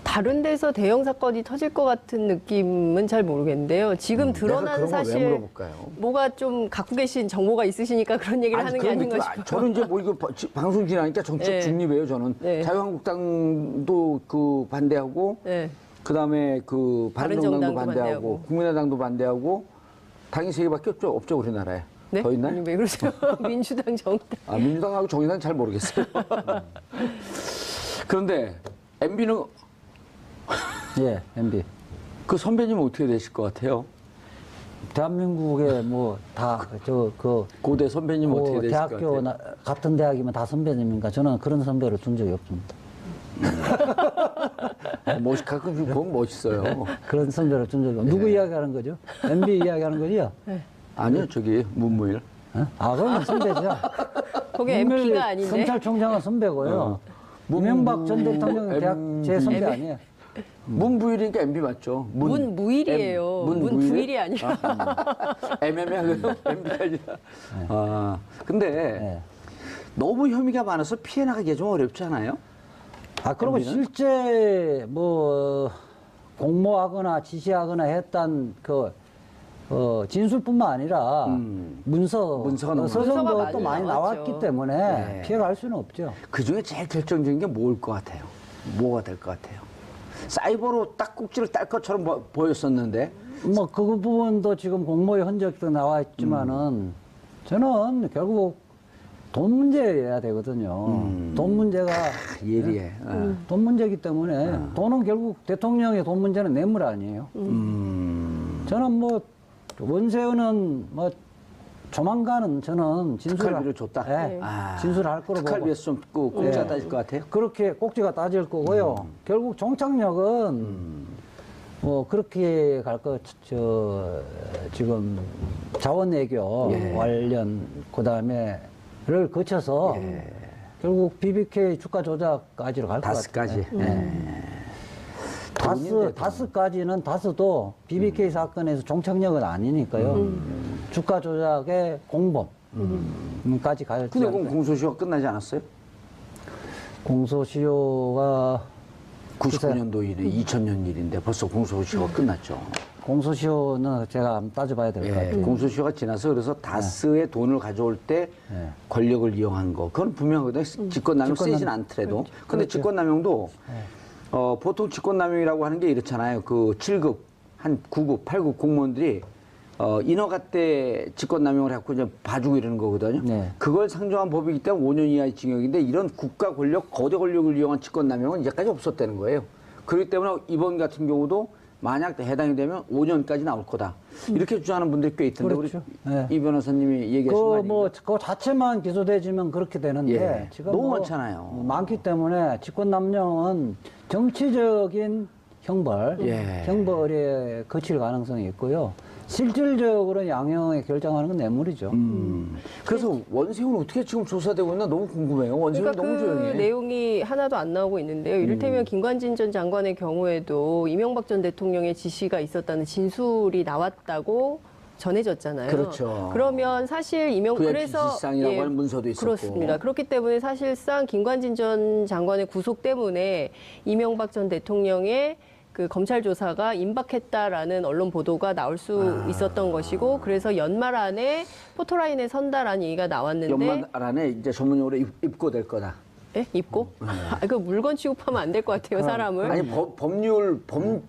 다른 데서 대형 사건이 터질 것 같은 느낌은 잘 모르겠는데요. 지금 드러난 그런 걸왜 사실 물어볼까요? 뭐가 좀 갖고 계신 정보가 있으시니까 그런 얘기를 하는 게 그런 아닌가 느낌, 싶어요. 저는 이제 뭐 이거 방송 지나니까 정책 네. 중립이에요, 저는. 네. 자유한국당도 반대하고, 네. 그다음에 바른정당도 바른정당도 반대하고, 반대하고. 국민의당도 반대하고, 당이 세 개밖에 없죠, 우리나라에. 네? 더 있나요? 아니, 왜 그러세요? 민주당, 정당. 민주당하고 정의당 잘 모르겠어요. 그런데 MB는 예, MB. 그 선배님은 어떻게 되실 것 같아요? 대한민국에 뭐 다 고대 선배님은 어떻게 되실 것 대학교 같아요? 같은 대학이면 다 선배님인가? 저는 그런 선배를 둔 적이 없습니다. 가끔 보면 멋있어요. 그런 선배를 둔 적이 없습니다. 누구 이야기하는 거죠? MB 이야기하는 거죠? 아니요, 저기 문무일. 그건 선배죠. 거기 MP가 아닌데. 검찰총장은 선배고요. 이명박 전 대통령은 대학 제 선배 아니에요. 문부일이니까 MB 맞죠? 문무일이에요. 문부일이 아니라. 애매하고요. MB가 아니라. 근데 너무 혐의가 많아서 피해 나가기 좀 어렵지 않아요? 그리고 MB 는? 실제 뭐 공모하거나 지시하거나 했던 진술뿐만 아니라 문서가 너무 서성도 문서가 또 많이 나왔죠. 나왔기 때문에 피해갈 수는 없죠. 그 중에 제일 결정적인 게 뭐일 것 같아요? 뭐가 될 것 같아요? 사이버로 딱 꼭지를 딸 것처럼 보였었는데. 뭐 그 부분도 지금 공모의 흔적도 나와 있지만은 저는 결국 돈 문제여야 되거든요. 돈 문제가 예리해. 돈 문제이기 때문에 돈은 결국 대통령의 돈 문제는 뇌물 아니에요. 저는 뭐 원세훈은 뭐 조만간은 저는 특활비를 줬다? 네. 진술할 거로 보고 특활비에서 좀 꼭지가 따질 것 같아요? 그렇게 꼭지가 따질 거고요. 결국 정착력은 뭐 그렇게 갈 거 지금 자원외교 관련 그다음에를 거쳐서 결국 BBK 주가 조작까지로 갈 것 같아요. 다스까지. 다스까지는 다스도 BBK 사건에서 종착역은 아니니까요. 주가 조작의 공범까지 갈. 근데 그건 공소시효가 끝나지 않았어요? 공소시효가 99년도 일에 2000년 일인데 벌써 공소시효가 끝났죠. 공소시효는 제가 한번 따져봐야 될 것 같아요. 공소시효가 지나서 그래서 다스의 돈을 가져올 때 권력을 이용한 거 그건 분명하거든요. 직권남용 세진 않더라도. 근데 그렇죠. 직권남용도 보통 직권남용이라고 하는 게 이렇잖아요. 그 7급, 한 9급, 8급 공무원들이 인허가때 직권남용을 해갖고 이제 봐주고 이러는 거거든요. 네. 그걸 상정한 법이기 때문에 5년 이하의 징역인데 이런 국가 권력, 거대 권력을 이용한 직권남용은 이제까지 없었다는 거예요. 그렇기 때문에 이번 같은 경우도 만약 해당이 되면 5년까지 나올 거다. 이렇게 주장하는 분들이 꽤 있던데 그렇죠. 우리 네. 이 변호사님이 얘기하신 거 아니에요? 그 자체만 기소되지면 그렇게 되는데 예. 지금 너무 많잖아요. 많기 때문에 직권남용은 정치적인 형벌, 예. 형벌에 거칠 가능성이 있고요. 실질적으로 양형에 결정하는 건 뇌물이죠. 그래서 원세훈은 어떻게 지금 조사되고 있나 너무 궁금해요. 원세훈이 그러니까 너무 그 조용해. 내용이 하나도 안 나오고 있는데요. 이를테면 김관진 전 장관의 경우에도 이명박 전 대통령의 지시가 있었다는 진술이 나왔다고 전해졌잖아요. 그렇죠. 그러면 사실 VIP 그래서 지시상이라고 하는 문서도 있었고. 그렇습니다. 그렇기 때문에 사실상 김관진 전 장관의 구속 때문에 이명박 전 대통령의 그 검찰 조사가 임박했다라는 언론 보도가 나올 수 있었던 것이고, 그래서 연말 안에 포토라인에 선다라는 얘기가 나왔는데, 연말 안에 이제 전문용어로 입고될 거다. 예? 입고? 그 물건 취급하면 안 될 것 같아요, 사람을. 아니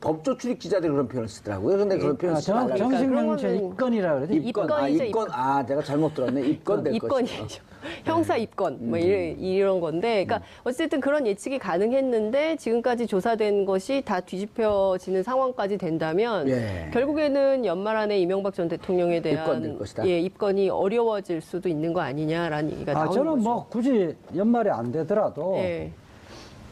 법조 출입 기자들이 그런 표현을 쓰더라고요. 근데 그런 표현 쓰지 말라고. 정식명칭 그러면은 입건이라 그러죠. 입건이죠, 입건. 아, 내가 잘못 들었네. 입건될 것이다. 입건이죠. 형사 입건 뭐 이런 건데, 그러니까 어쨌든 그런 예측이 가능했는데 지금까지 조사된 것이 다 뒤집혀지는 상황까지 된다면 예. 결국에는 연말 안에 이명박 전 대통령에 대한 입건될 것이다. 예, 입건이 어려워질 수도 있는 거 아니냐라는 얘기가 나오는 저는 거죠. 뭐 굳이 연말에 안 되더라도 예.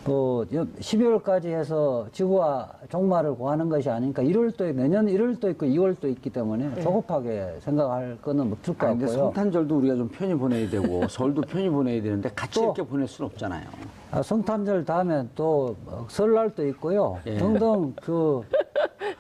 12월까지 해서 지구와 종말을 구하는 것이 아니니까 1월도 내년 1월도 있고 2월도 있기 때문에 조급하게 생각할 거는 못들 것 아니, 근데 같고요. 성탄절도 우리가 좀 편히 보내야 되고 설도 편히 보내야 되는데 같이 또- 이렇게 보낼 수는 없잖아요. 성탄절 다음에 또 설날도 있고요. 예. 등등 그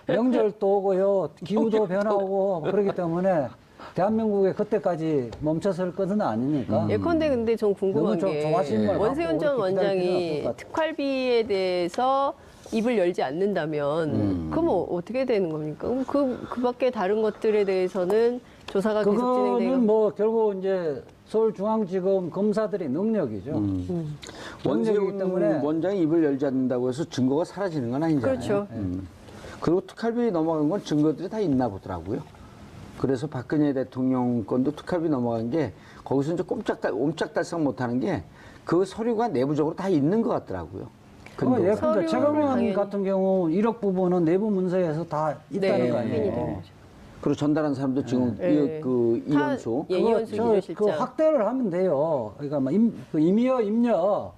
명절도 오고요. 기후도 변하고 그렇기 때문에 대한민국에 그때까지 멈춰설 것은 아니니까. 예컨대 근데 전 궁금한 너무 게 좋아하시는 말 원세훈 전 갖고 그렇게 기다릴 필요는 원장이 없을 것 같아요. 특활비에 대해서 입을 열지 않는다면 그럼 어떻게 되는 겁니까? 그럼 그 밖에 다른 것들에 대해서는 조사가 계속 그거는 진행되고 뭐 결국 이제 서울중앙지검 검사들의 능력이죠. 능력이기 원세훈 때문에 원장이 입을 열지 않는다고 해서 증거가 사라지는 건 아니잖아요. 그렇죠. 그리고 특활비 넘어간 건 증거들이 다 있나 보더라고요. 그래서 박근혜 대통령 건도 특활비 넘어간 게 거기서 이제 옴짝달싹 못하는 게 그 서류가 내부적으로 다 있는 것 같더라고요. 근거가. 예컨대 서류는 최강원 당연히- 같은 경우 1억 부분은 내부 문서에서 다 있다는 네, 거 확인이 되는 아니에요. 거죠. 그리고 전달한 사람도 지금 네. 그 다 이현수. 예, 이현수 비서실장. 그 확대를 하면 돼요. 그러니까 뭐 임여, 임려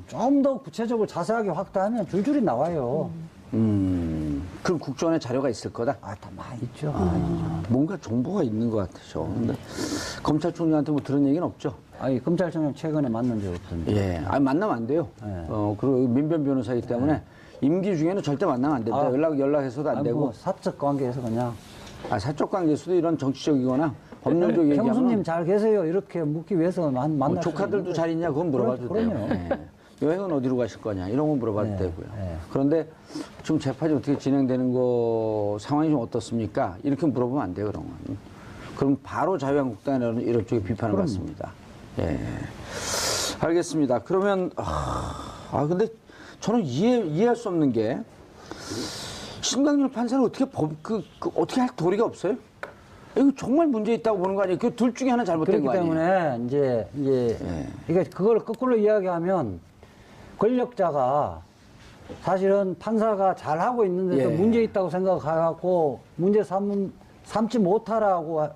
좀 더 구체적으로 자세하게 확대하면 줄줄이 나와요. 그럼 국정원에 자료가 있을 거다. 다 많이 있죠. 뭔가 정보가 있는 것 같아서. 근데 검찰총장한테 뭐 들은 얘기는 없죠. 아니 검찰총장 최근에 만난 적 없던데. 예, 아니 만나면 안 돼요. 네. 그리고 민변 변호사이기 때문에 임기 중에는 절대 만나면 안 됩니다. 연락해서도 안 아니, 되고. 뭐 사적 관계에서 그냥 사적 관계에서도 이런 정치적이거나 법률적 얘기하면 형수님 잘 계세요 이렇게 묻기 위해서 만날 조카들도 잘 있냐 그건 물어봐도 돼요. 그럼요. 예. 여행은 어디로 가실 거냐 이런 건 물어봐도 네, 되고요. 네. 그런데 지금 재판이 어떻게 진행되는 거 상황이 좀 어떻습니까? 이렇게 물어보면 안 돼요 그런 건. 그럼 바로 자유한국당이라는 이런 쪽에 비판을 받습니다. 예. 알겠습니다. 그러면 근데 저는 이해할 수 없는 게 신강률 판사는 어떻게 어떻게 할 도리가 없어요? 이거 정말 문제 있다고 보는 거 아니에요? 그 둘 중에 하나 잘못된 그렇기 거 아니에요? 때문에 이제 그러니까 그걸 거꾸로 이야기하면 권력자가 사실은 판사가 잘 하고 있는데도 예. 문제 있다고 생각해갖고 문제 삼지 못하라고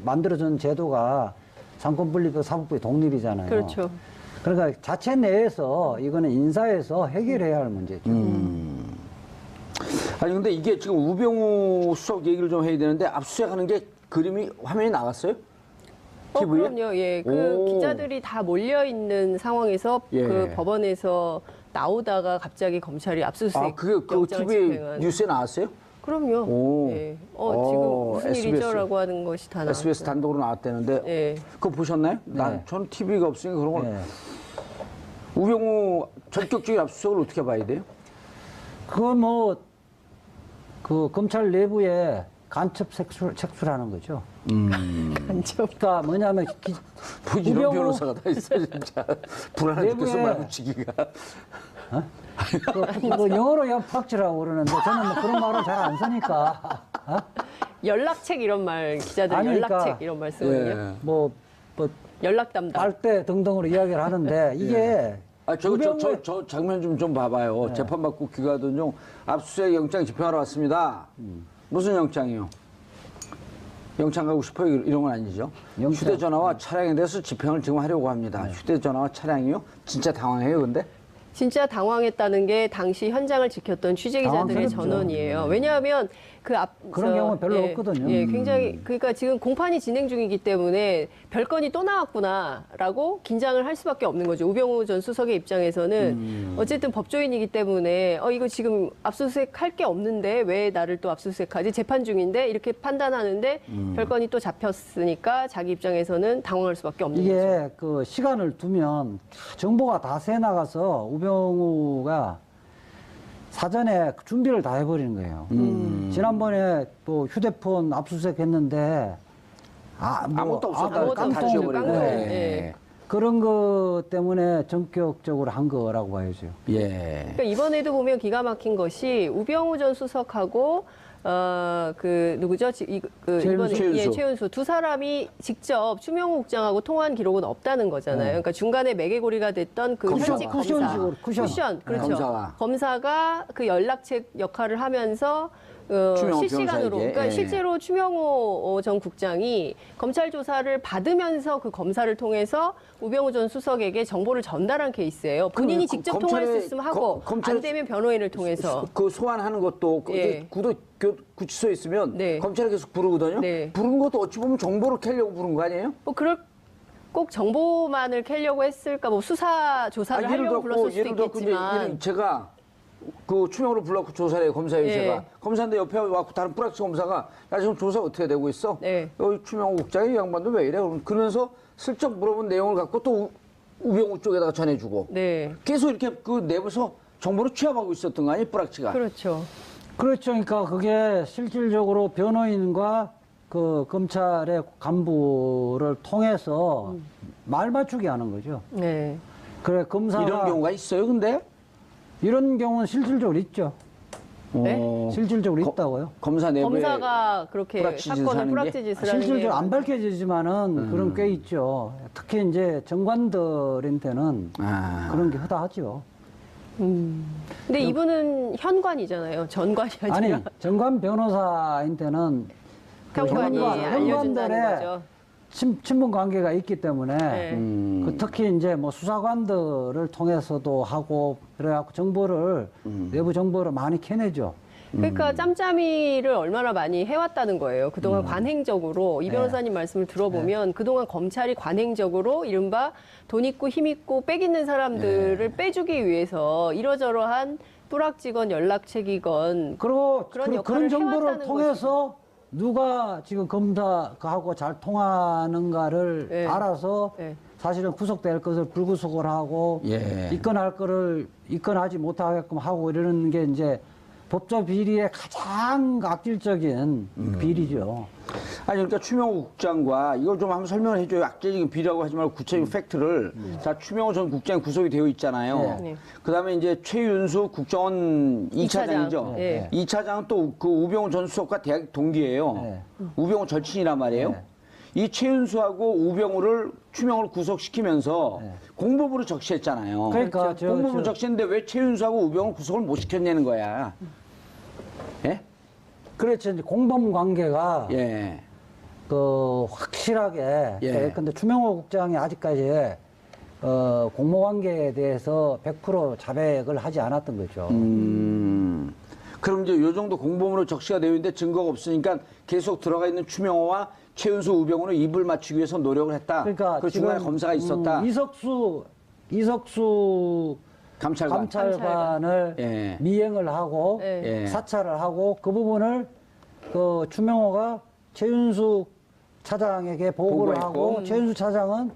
만들어준 제도가 상권분립과 사법부의 독립이잖아요. 그렇죠. 그러니까 자체 내에서 이거는 인사에서 해결해야 할 문제죠. 아니 근데 이게 지금 우병우 수석 얘기를 좀 해야 되는데 압수수색하는 게 그림이 화면에 나갔어요? TV에? 그럼요. 예. 그 오. 기자들이 다 몰려 있는 상황에서 예. 그 법원에서 나오다가 갑자기 검찰이 압수수색 그게 그 영장을 TV 집행한. 뉴스에 나왔어요? 그럼요. 오. 예. 지금 무슨 SBS. 일이죠라고 하는 것이 다 나왔어요. SBS 단독으로 나왔다는데 예. 그거 보셨나요? 전 TV가 없으니까 그런 걸 네. 우병우 전격적인 압수수색을 어떻게 봐야 돼요? 그건 그 검찰 내부에 간첩 색출하는 거죠. 간첩. 그러니까 뭐냐면 뭐 이런 우병우- 변호사가 다 있어 진짜 불안해 죽겠어 내부에- 말 붙이기가. 뭐 영어로 연팍지라고 그러는데 저는 뭐 그런 말은 잘 안 쓰니까. 연락책 이런 말 기자들 아니, 그러니까, 연락책 이런 말 쓰거든요. 뭐 연락 담당. 빨대 등등으로 이야기를 하는데 이게 아, 저 장면 좀 봐봐요. 재판받고 귀가하던 중 압수수색 영장 집행하러 왔습니다. 무슨 영장이요? 영장 가고 싶어요? 이런 건 아니죠. 휴대전화와 차량에 대해서 집행을 지금 하려고 합니다. 휴대전화와 차량이요? 진짜 당황해요, 근데? 진짜 당황했다는 게 당시 현장을 지켰던 취재기자들의 당황스럽죠. 전원이에요. 왜냐하면 그런 경우는 별로 없거든요. 예, 굉장히 그러니까 지금 공판이 진행 중이기 때문에 별건이 또 나왔구나라고 긴장을 할 수밖에 없는 거죠. 우병우 전 수석의 입장에서는 어쨌든 법조인이기 때문에 이거 지금 압수수색 할 게 없는데 왜 나를 또 압수수색하지? 재판 중인데 이렇게 판단하는데 별건이 또 잡혔으니까 자기 입장에서는 당황할 수밖에 없는 거죠. 이게 그 시간을 두면 정보가 다 새 나가서 우병우가 사전에 준비를 다 해버리는 거예요. 지난번에 또 휴대폰 압수수색했는데 아무것도 없었다. 아무것도 다 없었죠. 지워버리고. 깐 거예요. 예. 예. 그런 것 때문에 전격적으로 한 거라고 봐야죠. 예. 그러니까 이번에도 보면 기가 막힌 것이 우병우 전 수석하고 누구죠? 이번에 최윤수. 최윤수 두 사람이 직접 추명호 국장하고 통화한 기록은 없다는 거잖아요. 그러니까 중간에 매개고리가 됐던 그 현직 검사, 쿠션식으로, 쿠션. 그렇죠. 검사가 그 연락책 역할을 하면서 추명호 실시간으로, 변호사에게. 그러니까 예. 실제로 추명호 전 국장이 검찰 조사를 받으면서 그 검사를 통해서 우병우 전 수석에게 정보를 전달한 케이스예요. 본인이 그 직접 검찰에- 통화할 수 있으면 하고 검찰에- 안 되면 변호인을 통해서. 그 소환하는 것도 예. 구치소에 있으면 네. 검찰에 계속 부르거든요. 네. 부른 것도 어찌 보면 정보를 캐려고 부른 거 아니에요? 뭐 꼭 정보만을 캐려고 했을까? 뭐 수사 조사를 하려고 불렀을 수도 예를 들어 있겠지만. 제가 그 추명으로 불러고 조사를 해요. 검사예요, 예. 제가. 검사인데 옆에 와서 다른 프락스 검사가 야, 지금 조사 어떻게 되고 있어? 네. 여기 추명호 국장이 이 양반도 왜 이래? 그러면서 슬쩍 물어본 내용을 갖고 또 우병우 쪽에다가 전해주고. 네. 계속 이렇게 그 내부에서 정보를 취합하고 있었던 거 아니에요, 프락치가? 그렇죠. 그렇죠. 그러니까 그게 실질적으로 변호인과 그 검찰의 간부를 통해서 말 맞추게 하는 거죠. 네. 그래 검사가 이런 경우가 있어요, 근데? 이런 경우는 실질적으로 있죠. 네? 실질적으로 있다고요. 검사 내부에 검사가 그렇게 뿌락지 짓을 사건을 하는 게? 뿌락지짓을 하는 게 실질적으로 안 밝혀지지만은 그런 꽤 있죠. 특히 이제 정관들한테는 그런 게 허다하죠. 근데 이분은 현관이잖아요. 전관이 아니라 아니 정관 변호사한테는 그 현관이 알려준다는 현관들의 거죠. 친분 관계가 있기 때문에 네. 그 특히 이제 뭐 수사관들을 통해서도 하고 그래갖고 정보를 내부 정보를 많이 캐내죠. 그러니까 짬짬이를 얼마나 많이 해왔다는 거예요. 그동안 관행적으로 이 변호사님 말씀을 들어보면 그동안 검찰이 관행적으로 이른바 돈 있고 힘 있고 빽 있는 사람들을 빼주기 위해서 이러저러한 뿌락지건 연락책이건 그리고 그런 그런 역할을 정보를 해왔다는 통해서 누가 지금 검사하고 잘 통하는가를 네. 알아서 네. 사실은 구속될 것을 불구속을 하고 예. 입건할 거를 입건하지 못하게끔 하고 이러는 게 이제 법조 비리의 가장 악질적인 비리죠. 아니 그러니까 추명호 국장과 이걸 좀 한번 설명을 해줘요. 악질적인 비리라고 하지 말고 구체적인 팩트를. 자, 추명호 전 국장이 구속이 되어 있잖아요. 네. 그다음에 이제 최윤수 국정원 2차장이죠. 네. 2차장은 또 그 우병우 전 수석과 대학 동기예요. 네. 우병우 절친이란 말이에요. 네. 이 최윤수하고 우병우를 추명을 구속시키면서 공법으로 적시했잖아요. 그러니까 공법으로 적시했는데 왜 최윤수하고 우병우를 구속을 못 시켰냐는 거야. 예? 그렇죠. 이제 공범 관계가 예. 그 확실하게 예. 근데 추명호 국장이 아직까지 공모 관계에 대해서 100% 자백을 하지 않았던 거죠. 그럼 이제 요 정도 공범으로 적시가 되어 있는데 증거가 없으니까 계속 들어가 있는 추명호와 최윤수, 우병우는 입을 맞추기 위해서 노력을 했다. 그러니까 그 중간에 지금, 검사가 있었다. 이석수 감찰관을 예. 미행을 하고 네. 예. 사찰을 하고 그 부분을 그 추명호가 최윤수 차장에게 보고를 보고했고. 하고 최윤수 차장은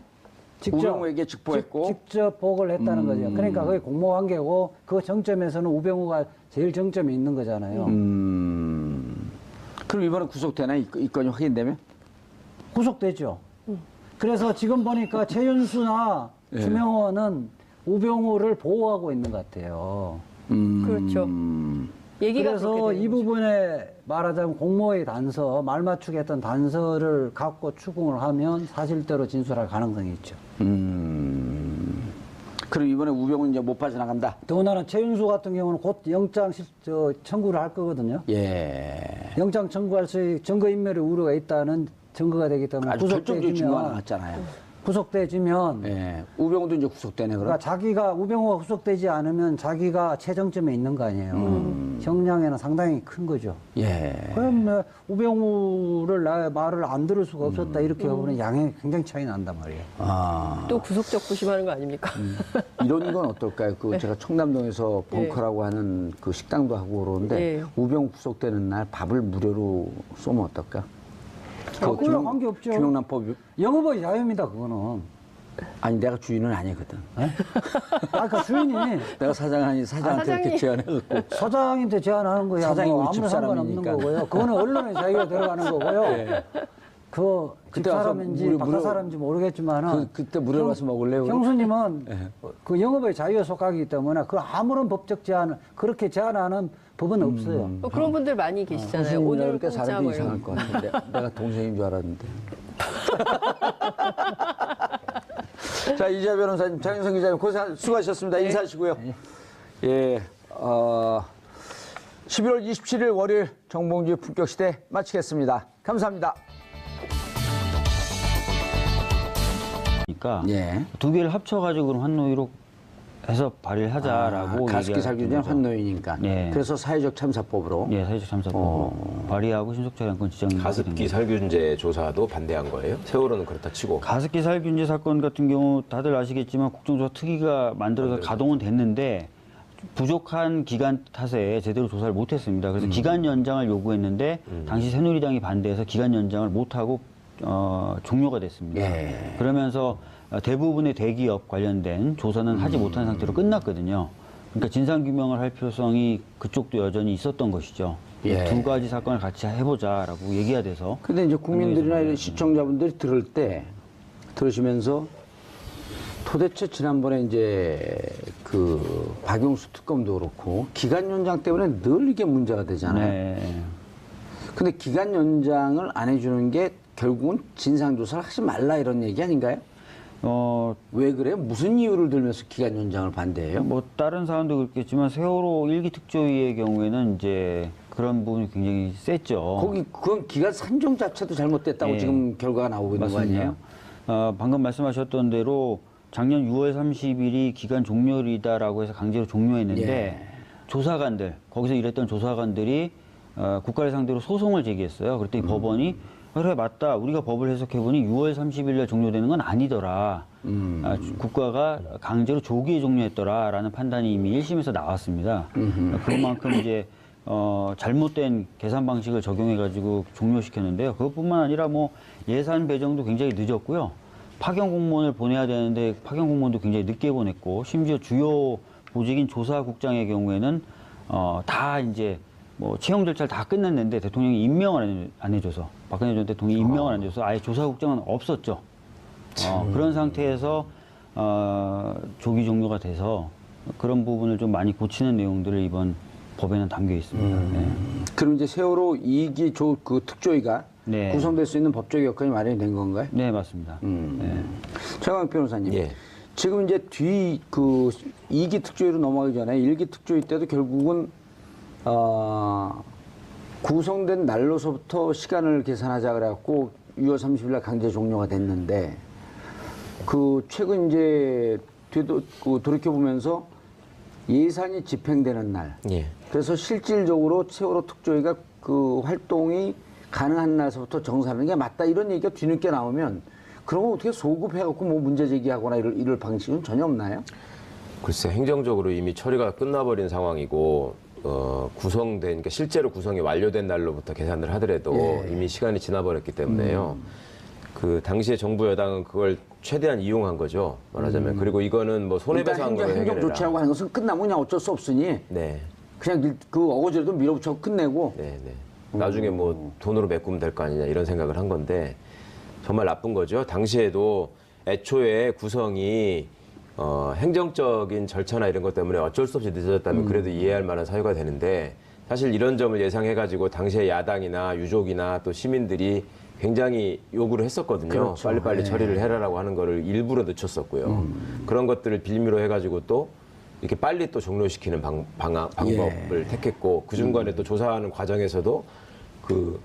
직접 우병우에게 직보했고. 직접 보고를 했다는 거죠. 그러니까 그게 공모관계고 그 정점에서는 우병우가 제일 정점에 있는 거잖아요. 그럼 이번에 구속되나? 이 건이 확인되면? 구속되죠. 그래서 지금 보니까 최윤수나 예. 추명호는 우병우를 보호하고 있는 것 같아요. 그렇죠. 얘기가 그래서 그렇게 이 되는 거죠. 부분에 말하자면 공모의 단서, 말 맞추기 했던 단서를 갖고 추궁을 하면 사실대로 진술할 가능성이 있죠. 그럼 이번에 우병우는 이제 못 빠져나간다? 더군다나 최윤수 같은 경우는 곧 영장 청구를 할 거거든요. 예. 영장 청구할 수 증거인멸의 우려가 있다는 증거가 되기 때문에 아주 결정적인 증거가 나왔잖아요. 구속돼지면 예. 우병우도 이제 구속되네, 그럼? 그러니까 자기가 우병우가 구속되지 않으면 자기가 최정점에 있는 거 아니에요. 형량에는 상당히 큰 거죠. 예. 그럼 뭐 우병우를 나의 말을 안 들을 수가 없었다 이렇게 보면 양이 굉장히 차이 난단 말이에요. 아. 또 구속적 부심하는 거 아닙니까? 이런 건 어떨까요? 그 제가 청담동에서 벙커라고 하는 그 식당도 하고 그러는데 네. 우병우 구속되는 날 밥을 무료로 쏘면 어떨까? 그거랑 관계없죠. 김영란법 영업의 자유입니다, 그거는. 아니 내가 주인은 아니거든. 아까 주인이 내가 사장한테 사장이. 이렇게 제안해갖고 사장한테 제안하는 거야. 사장이 뭐 우리 아무 상관없는 집사람이니까. 거고요. 그거는 언론의 자유가 들어가는 거고요. 그 그때 와서 집사람인지 무료- 바깥 사람인지 모르겠지만은 그때 무료로 가서 먹을래요? 그럼? 형수님은 그 영업의 자유에 속하기 때문에 그 아무런 법적 제한 그렇게 제한하는 법은 없어요. 뭐 그런 분들 많이 계시잖아요. 오늘 그러니까 공짜 사람들이 뭐 이상할 이런. 것 같은데 내가 동생인 줄 알았는데. 자, 이재 변호사님, 장윤성 기자님 고생 수고하셨습니다. 인사하시고요. 예, 11월 27일 월요일 정봉주의 품격시대 마치겠습니다. 감사합니다. 그러니까 예. 두 개를 합쳐가지고 그럼 환노위로 해서 발의를 하자라고 가습기 살균제는 거죠. 환노위니까. 네. 그래서 사회적 참사법으로. 예, 사회적 참사법 발의하고 신속처리안건 지정. 가습기 살균제 조사도 반대한 거예요? 세월호는 그렇다 치고. 가습기 살균제 사건 같은 경우 다들 아시겠지만 국정조사 특위가 만들어서 가동은 됐는데 부족한 기간 탓에 제대로 조사를 못했습니다. 그래서 기간 연장을 요구했는데 당시 새누리당이 반대해서 기간 연장을 못하고 종료가 됐습니다. 예. 그러면서 대부분의 대기업 관련된 조사는 하지 못한 상태로 끝났거든요. 그러니까 진상규명을 할 필요성이 그쪽도 여전히 있었던 것이죠. 예. 두 가지 사건을 같이 해보자라고 얘기가 돼서. 근데 이제 국민들이나 이런 시청자분들이 들으시면서 도대체 지난번에 이제 그 박용수 특검도 그렇고 기간 연장 때문에 늘 이게 문제가 되잖아요. 네. 근데 기간 연장을 안 해주는 게 결국은 진상조사를 하지 말라 이런 얘기 아닌가요? 왜 그래요? 무슨 이유를 들면서 기간 연장을 반대해요? 뭐 다른 사람도 그렇겠지만 세월호 일기 특조위의 경우에는 이제 그런 부분이 굉장히 셌죠. 그건 기간 산정 자체도 잘못됐다고 예. 지금 결과가 나오고 있는 거 아니에요? 방금 말씀하셨던 대로 작년 6월 30일이 기간 종료일이다라고 해서 강제로 종료했는데 예. 조사관들, 거기서 일했던 조사관들이 국가를 상대로 소송을 제기했어요. 그랬더니 법원이 그래 맞다. 우리가 법을 해석해보니 6월 30일에 종료되는 건 아니더라. 국가가 강제로 조기에 종료했더라라는 판단이 이미 1심에서 나왔습니다. 그만큼 이제 잘못된 계산 방식을 적용해가지고 종료시켰는데요. 그것뿐만 아니라 뭐 예산 배정도 굉장히 늦었고요. 파견 공무원을 보내야 되는데 파견 공무원도 굉장히 늦게 보냈고 심지어 주요 보직인 조사국장의 경우에는 다 이제 뭐 채용 절차를 다 끝냈는데 대통령이 임명을 안 해줘서 박근혜 전 대통령이 임명을 안 해줘서 아예 조사국장은 없었죠. 그런 상태에서 조기 종료가 돼서 그런 부분을 좀 많이 고치는 내용들을 이번 법에는 담겨 있습니다. 네. 그럼 이제 세월호 2기 그 특조위가 네. 구성될 수 있는 법적 여건이 마련이 된 건가요? 네, 맞습니다. 네. 최강 변호사님. 예. 지금 이제 그 2기 특조위로 넘어가기 전에 1기 특조위 때도 결국은 구성된 날로서부터 시간을 계산하자 그래갖고 6월 30일 날 강제 종료가 됐는데 그 최근 이제 돌이켜보면서 예산이 집행되는 날. 예. 그래서 실질적으로 세월호 특조위가 그 활동이 가능한 날서부터 정산하는 게 맞다 이런 얘기가 뒤늦게 나오면 그러면 어떻게 소급해갖고 뭐 문제 제기하거나 이럴 방식은 전혀 없나요? 글쎄 행정적으로 이미 처리가 끝나버린 상황이고 구성된 그러니까 실제로 구성이 완료된 날로부터 계산을 하더라도 이미 시간이 지나버렸기 때문에요. 그 당시에 정부 여당은 그걸 최대한 이용한 거죠. 말하자면. 그리고 이거는 뭐 손해배상으로 일단 행정 해결해라. 조치라고 하는 것은 끝나면 그냥 어쩔 수 없으니 네. 그냥 그 어거지라도 밀어붙여 끝내고 네, 네. 나중에 뭐 돈으로 메꾸면 될 거 아니냐 이런 생각을 한 건데 정말 나쁜 거죠. 당시에도 애초에 구성이 행정적인 절차나 이런 것 때문에 어쩔 수 없이 늦어졌다면 그래도 이해할 만한 사유가 되는데 사실 이런 점을 예상해가지고 당시에 야당이나 유족이나 또 시민들이 굉장히 요구를 했었거든요. 그렇죠. 빨리빨리 네. 처리를 해라라고 하는 거를 일부러 늦췄었고요. 그런 것들을 빌미로 해가지고 또 이렇게 빨리 또 종료시키는 방법을 택했고 그 중간에 또 조사하는 과정에서도 그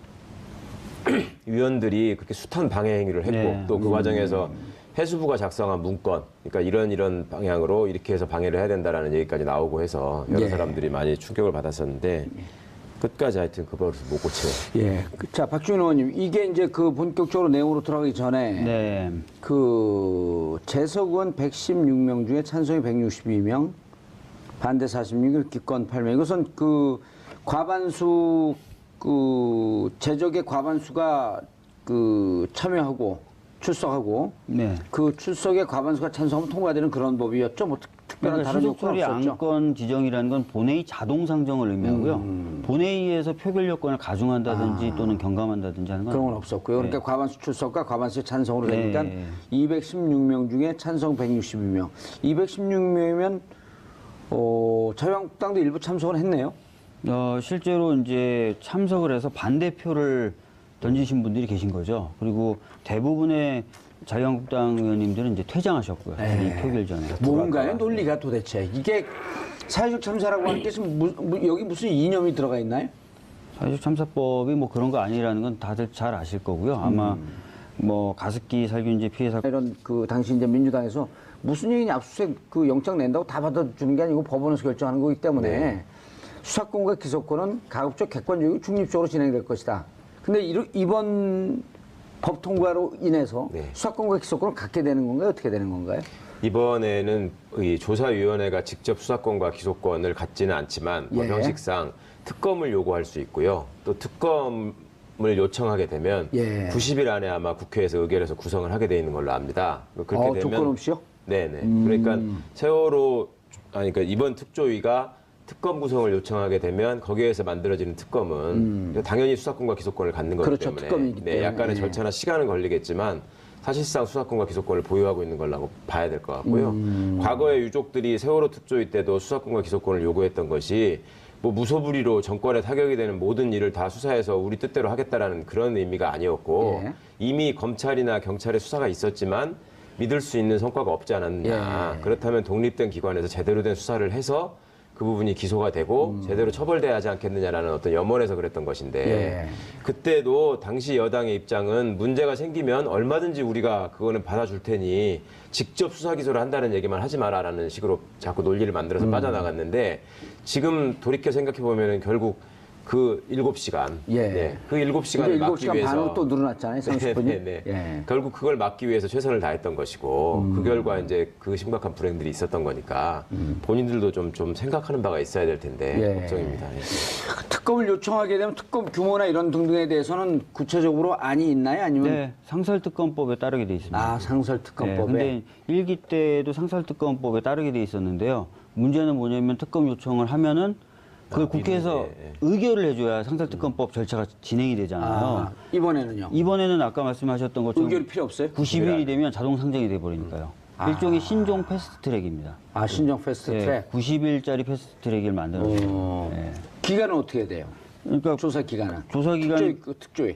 위원들이 그렇게 숱한 방해 행위를 했고 네. 또 그 과정에서 해수부가 작성한 문건, 그러니까 이런 방향으로 이렇게 해서 방해를 해야 된다라는 얘기까지 나오고 해서 여러 예. 사람들이 많이 충격을 받았었는데 끝까지 하여튼 그 버릇을 못 고치네요. 예. 자, 박주인 의원님, 이게 이제 그 본격적으로 내용으로 들어가기 전에 네. 그 재석 의원 116명 중에 찬성이 162명, 반대 46명, 기권 8명. 이것은 그 과반수 그 재적의 과반수가 그 참여하고 출석하고 네. 그 출석의 과반수가 찬성하면 통과되는 그런 법이었죠. 뭐 특별한 그러니까 다른 요건 신속처리 없었죠. 안건 지정이라는 건 본회의 자동 상정을 의미하고요. 본회의에서 표결 요건을 가중한다든지 또는 경감한다든지 하는 건 그런 건 없었고요. 그러니까 과반수 출석과 과반수 찬성으로 네. 되니까 216명 중에 찬성 162명. 216명이면 자유한국당도 일부 참석을 했네요. 실제로 이제 참석을 해서 반대표를 던지신 분들이 계신 거죠. 그리고 대부분의 자유한국당 의원님들은 이제 퇴장하셨고요. 이 표결 전에. 뭔가요? 논리가 도대체. 이게 사회적 참사라고 하는 게 지금 여기 무슨 이념이 들어가 있나요? 사회적 참사법이 뭐 그런 거 아니라는 건 다들 잘 아실 거고요. 아마 뭐 가습기 살균제 피해 사건 이런 그 당시 이제 민주당에서 무슨 얘기냐 압수수색 그 영장 낸다고 다 받아주는 게 아니고 법원에서 결정하는 거기 때문에 수사권과 기소권은 가급적 객관적이고 중립적으로 진행될 것이다. 근데 이번 법 통과로 인해서 네. 수사권과 기소권을 갖게 되는 건가요? 어떻게 되는 건가요? 이번에는 이 조사위원회가 직접 수사권과 기소권을 갖지는 않지만 법 예. 형식상 특검을 요구할 수 있고요. 또 특검을 요청하게 되면 예. 90일 안에 아마 국회에서 의결해서 구성을 하게 돼 있는 걸로 압니다. 그렇게 되면 조건 없이요? 네네. 그러니까 세월호 그러니까 이번 특조위가 특검 구성을 요청하게 되면 거기에서 만들어지는 특검은 당연히 수사권과 기소권을 갖는 거기 그렇죠. 때문에 특검이기 때문에. 약간의 예. 절차나 시간은 걸리겠지만 사실상 수사권과 기소권을 보유하고 있는 걸라고 봐야 될 것 같고요. 과거에 유족들이 세월호 특조위 때도 수사권과 기소권을 요구했던 것이 뭐 무소불위로 정권에 타격이 되는 모든 일을 다 수사해서 우리 뜻대로 하겠다라는 그런 의미가 아니었고 예. 이미 검찰이나 경찰의 수사가 있었지만 믿을 수 있는 성과가 없지 않았느냐. 예. 그렇다면 독립된 기관에서 제대로 된 수사를 해서 그 부분이 기소가 되고 제대로 처벌돼야 하지 않겠느냐라는 어떤 염원에서 그랬던 것인데 예. 그때도 당시 여당의 입장은 문제가 생기면 얼마든지 우리가 그거는 받아줄 테니 직접 수사 기소를 한다는 얘기만 하지 마라라는 식으로 자꾸 논리를 만들어서 빠져나갔는데 지금 돌이켜 생각해 보면은 결국 그 7시간, 예. 그 7시간을 막기 7시간 위해서 반으로 또 늘어났잖아요. 30분이. 네. 예. 결국 그걸 막기 위해서 최선을 다했던 것이고 그 결과 이제 그 심각한 불행들이 있었던 거니까 본인들도 좀 생각하는 바가 있어야 될 텐데 예. 걱정입니다. 예. 특검을 요청하게 되면 특검 규모나 이런 등등에 대해서는 구체적으로 안이 있나요? 아니면 네, 상설특검법에 따르게 돼 있습니다. 상설특검법에. 근데 일기 때도 상설특검법에 따르게 돼 있었는데요. 문제는 뭐냐면 특검 요청을 하면은 그걸 국회에서 의결을 해줘야 상설특검법 절차가 진행이 되잖아요. 이번에는요. 이번에는 아까 말씀하셨던 것처럼 의결이 필요 없어요? 90일이 되면 자동 상정이 돼 버리니까요. 일종의 신종 패스트트랙입니다. 신정 패스트트랙. 90일짜리 패스트트랙을 만들었어요. 어. 기간은 어떻게 돼요? 그러니까 조사 기간은? 조사 기간 특조위.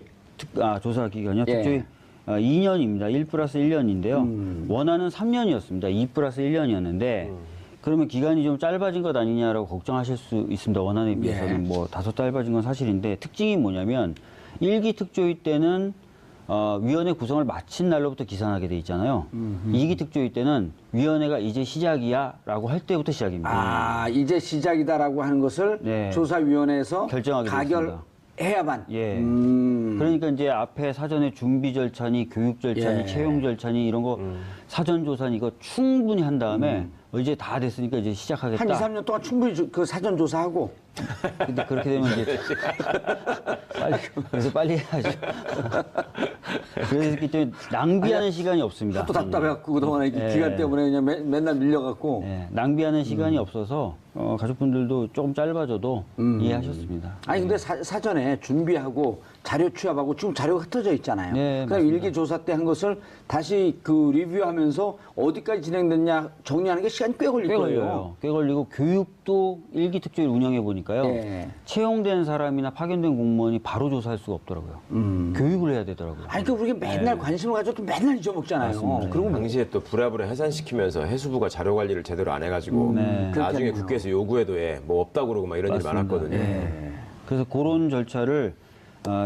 조사 기간이요. 예. 특조위 2년입니다. 1+1년인데요. 원안은 3년이었습니다. 2+1년이었는데 그러면 기간이 좀 짧아진 것 아니냐라고 걱정하실 수 있습니다. 원안에 비해서는 뭐 다소 짧아진 건 사실인데 특징이 뭐냐면 1기 특조위 때는 위원회 구성을 마친 날로부터 기산하게 돼 있잖아요. 2기 특조위 때는 위원회가 이제 시작이야라고 할 때부터 시작입니다. 이제 시작이다라고 하는 것을 네. 조사위원회에서 결정하게 돼 가결해야만. 예. 그러니까 이제 앞에 사전에 준비 절차니 교육 절차니 예. 채용 절차니 이런 거 사전 조사니 이거 충분히 한 다음에 이제 다 됐으니까 이제 시작하겠다. 한 2, 3년 동안 충분히 그 사전 조사하고. 근데 그렇게 되면 이제 그래서 빨리 해야죠. 그렇기 때문에 낭비하는 시간이 없습니다. 또 답답해갖고 그동안에 기간 때문에 그냥 맨날 밀려갖고. 예, 낭비하는 시간이 없어서 가족분들도 조금 짧아져도 이해하셨습니다. 아니 근데 사전에 준비하고 자료 취합하고 지금 자료가 흩어져 있잖아요. 네, 그럼 일기 조사 때 한 것을 다시 그 리뷰하면서 어디까지 진행됐냐 정리하는 게 시간이 꽤 걸릴 꽤 거예요. 걸려요. 꽤 걸리고 교육도 일기 특조위 운영해 보니까요. 예. 채용된 사람이나 파견된 공무원이 바로 조사할 수가 없더라고요. 교육을 해야 되더라고요. 아니, 그 우리가 맨날 관심을 가져도 맨날 잊어먹잖아요. 맞습니다. 그리고 뭐 당시에 또 불합을 해산시키면서 해수부가 자료 관리를 제대로 안 해가지고 나중에 그렇겠네요. 국회에서 요구해도 뭐 없다고 그러고 막 이런 일이 맞습니다. 많았거든요. 그래서 그런 절차를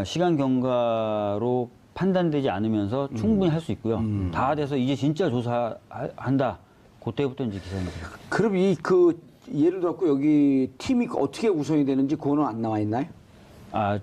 시간 경과로 판단되지 않으면서 충분히 할 수 있고요. 다 돼서 이제 진짜 조사한다. 그때부터 이제 기사입니다. 그럼 예를 들어 여기 팀이 어떻게 구성이 되는지 그거는 안 나와 있나요?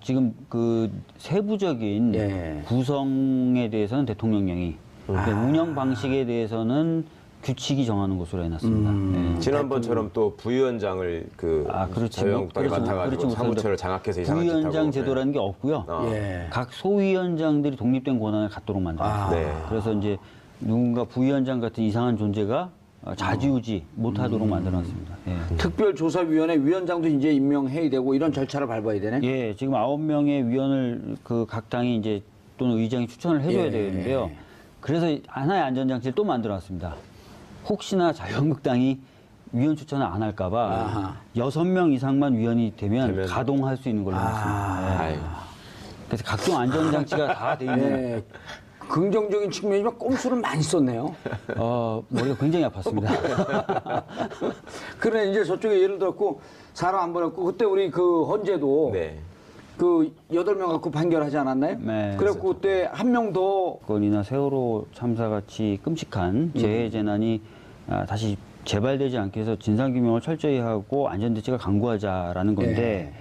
지금 그 세부적인 예. 구성에 대해서는 대통령령이 근데 운영 방식에 대해서는 규칙이 정하는 것으로 해놨습니다. 예. 지난번처럼 또 부위원장을 그렇지. 자유한국당이 그렇지. 맡아가지고 그렇지. 사무처를 장악해서 이상한 짓 하고. 부위원장 제도라는 게 없고요. 예. 각 소위원장들이 독립된 권한을 갖도록 만들었어요. 네. 그래서 이제 누군가 부위원장 같은 이상한 존재가 좌지우지 못하도록 만들어놨습니다. 예. 특별조사위원회 위원장도 이제 임명해야 되고 이런 절차를 밟아야 되네. 예, 지금 9명의 위원을 각 당이 이제 또는 의장이 추천을 해줘야 예. 되는데요. 그래서 하나의 안전장치를 또 만들어놨습니다. 혹시나 자유한국당이 위원 추천을 안 할까봐 아하. 6명 이상만 위원이 되면 가동할 수 있는 걸로 해놨습니다. 아이고. 그래서 각종 안전장치가 다 돼 있는 예. 긍정적인 측면이지만 꼼수를 많이 썼네요. 머리가 굉장히 아팠습니다. 그래 이제 저쪽에 예를 들었고 사람 안 보냈고 그때 우리 그 헌재도 네. 그 8명 갖고 판결하지 않았나요? 네. 그래갖고 그때 한 명 더 건이나 세월호 참사 같이 끔찍한 재해 재난이 다시 재발되지 않게 해서 진상규명을 철저히 하고 안전대책을 강구하자라는 건데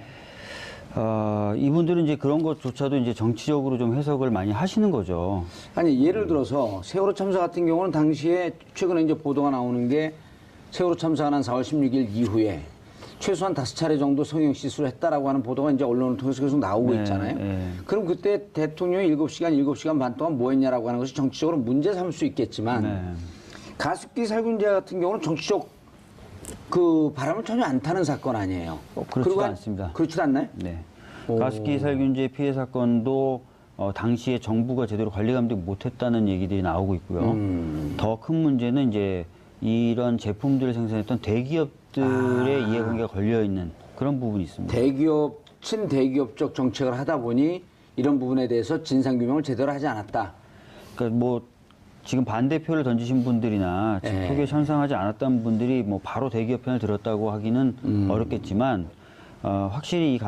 이분들은 이제 그런 것조차도 이제 정치적으로 좀 해석을 많이 하시는 거죠. 아니 예를 들어서 세월호 참사 같은 경우는 당시에 최근에 이제 보도가 나오는 게 세월호 참사가 난 4월 16일 이후에 최소한 5차례 정도 성형 시술을 했다라고 하는 보도가 이제 언론을 통해서 계속 나오고 있잖아요. 그럼 그때 대통령이 7시간 반 동안 뭐 했냐라고 하는 것이 정치적으로 문제 삼을 수 있겠지만 가습기 살균제 같은 경우는 정치적 그 바람을 전혀 안 타는 사건 아니에요. 그렇지도 않습니다. 그렇지도 않나요? 네. 가습기 살균제 피해 사건도 당시에 정부가 제대로 관리 감독 못했다는 얘기들이 나오고 있고요. 더 큰 문제는 이제 이런 제품들을 생산했던 대기업들의 이해관계가 걸려 있는 그런 부분이 있습니다. 대기업, 친대기업적 정책을 하다 보니 이런 부분에 대해서 진상규명을 제대로 하지 않았다. 그러니까 뭐 지금 반대표를 던지신 분들이나 표결 찬성하지 않았던 분들이 뭐 바로 대기업 편을 들었다고 하기는 어렵겠지만 확실히 이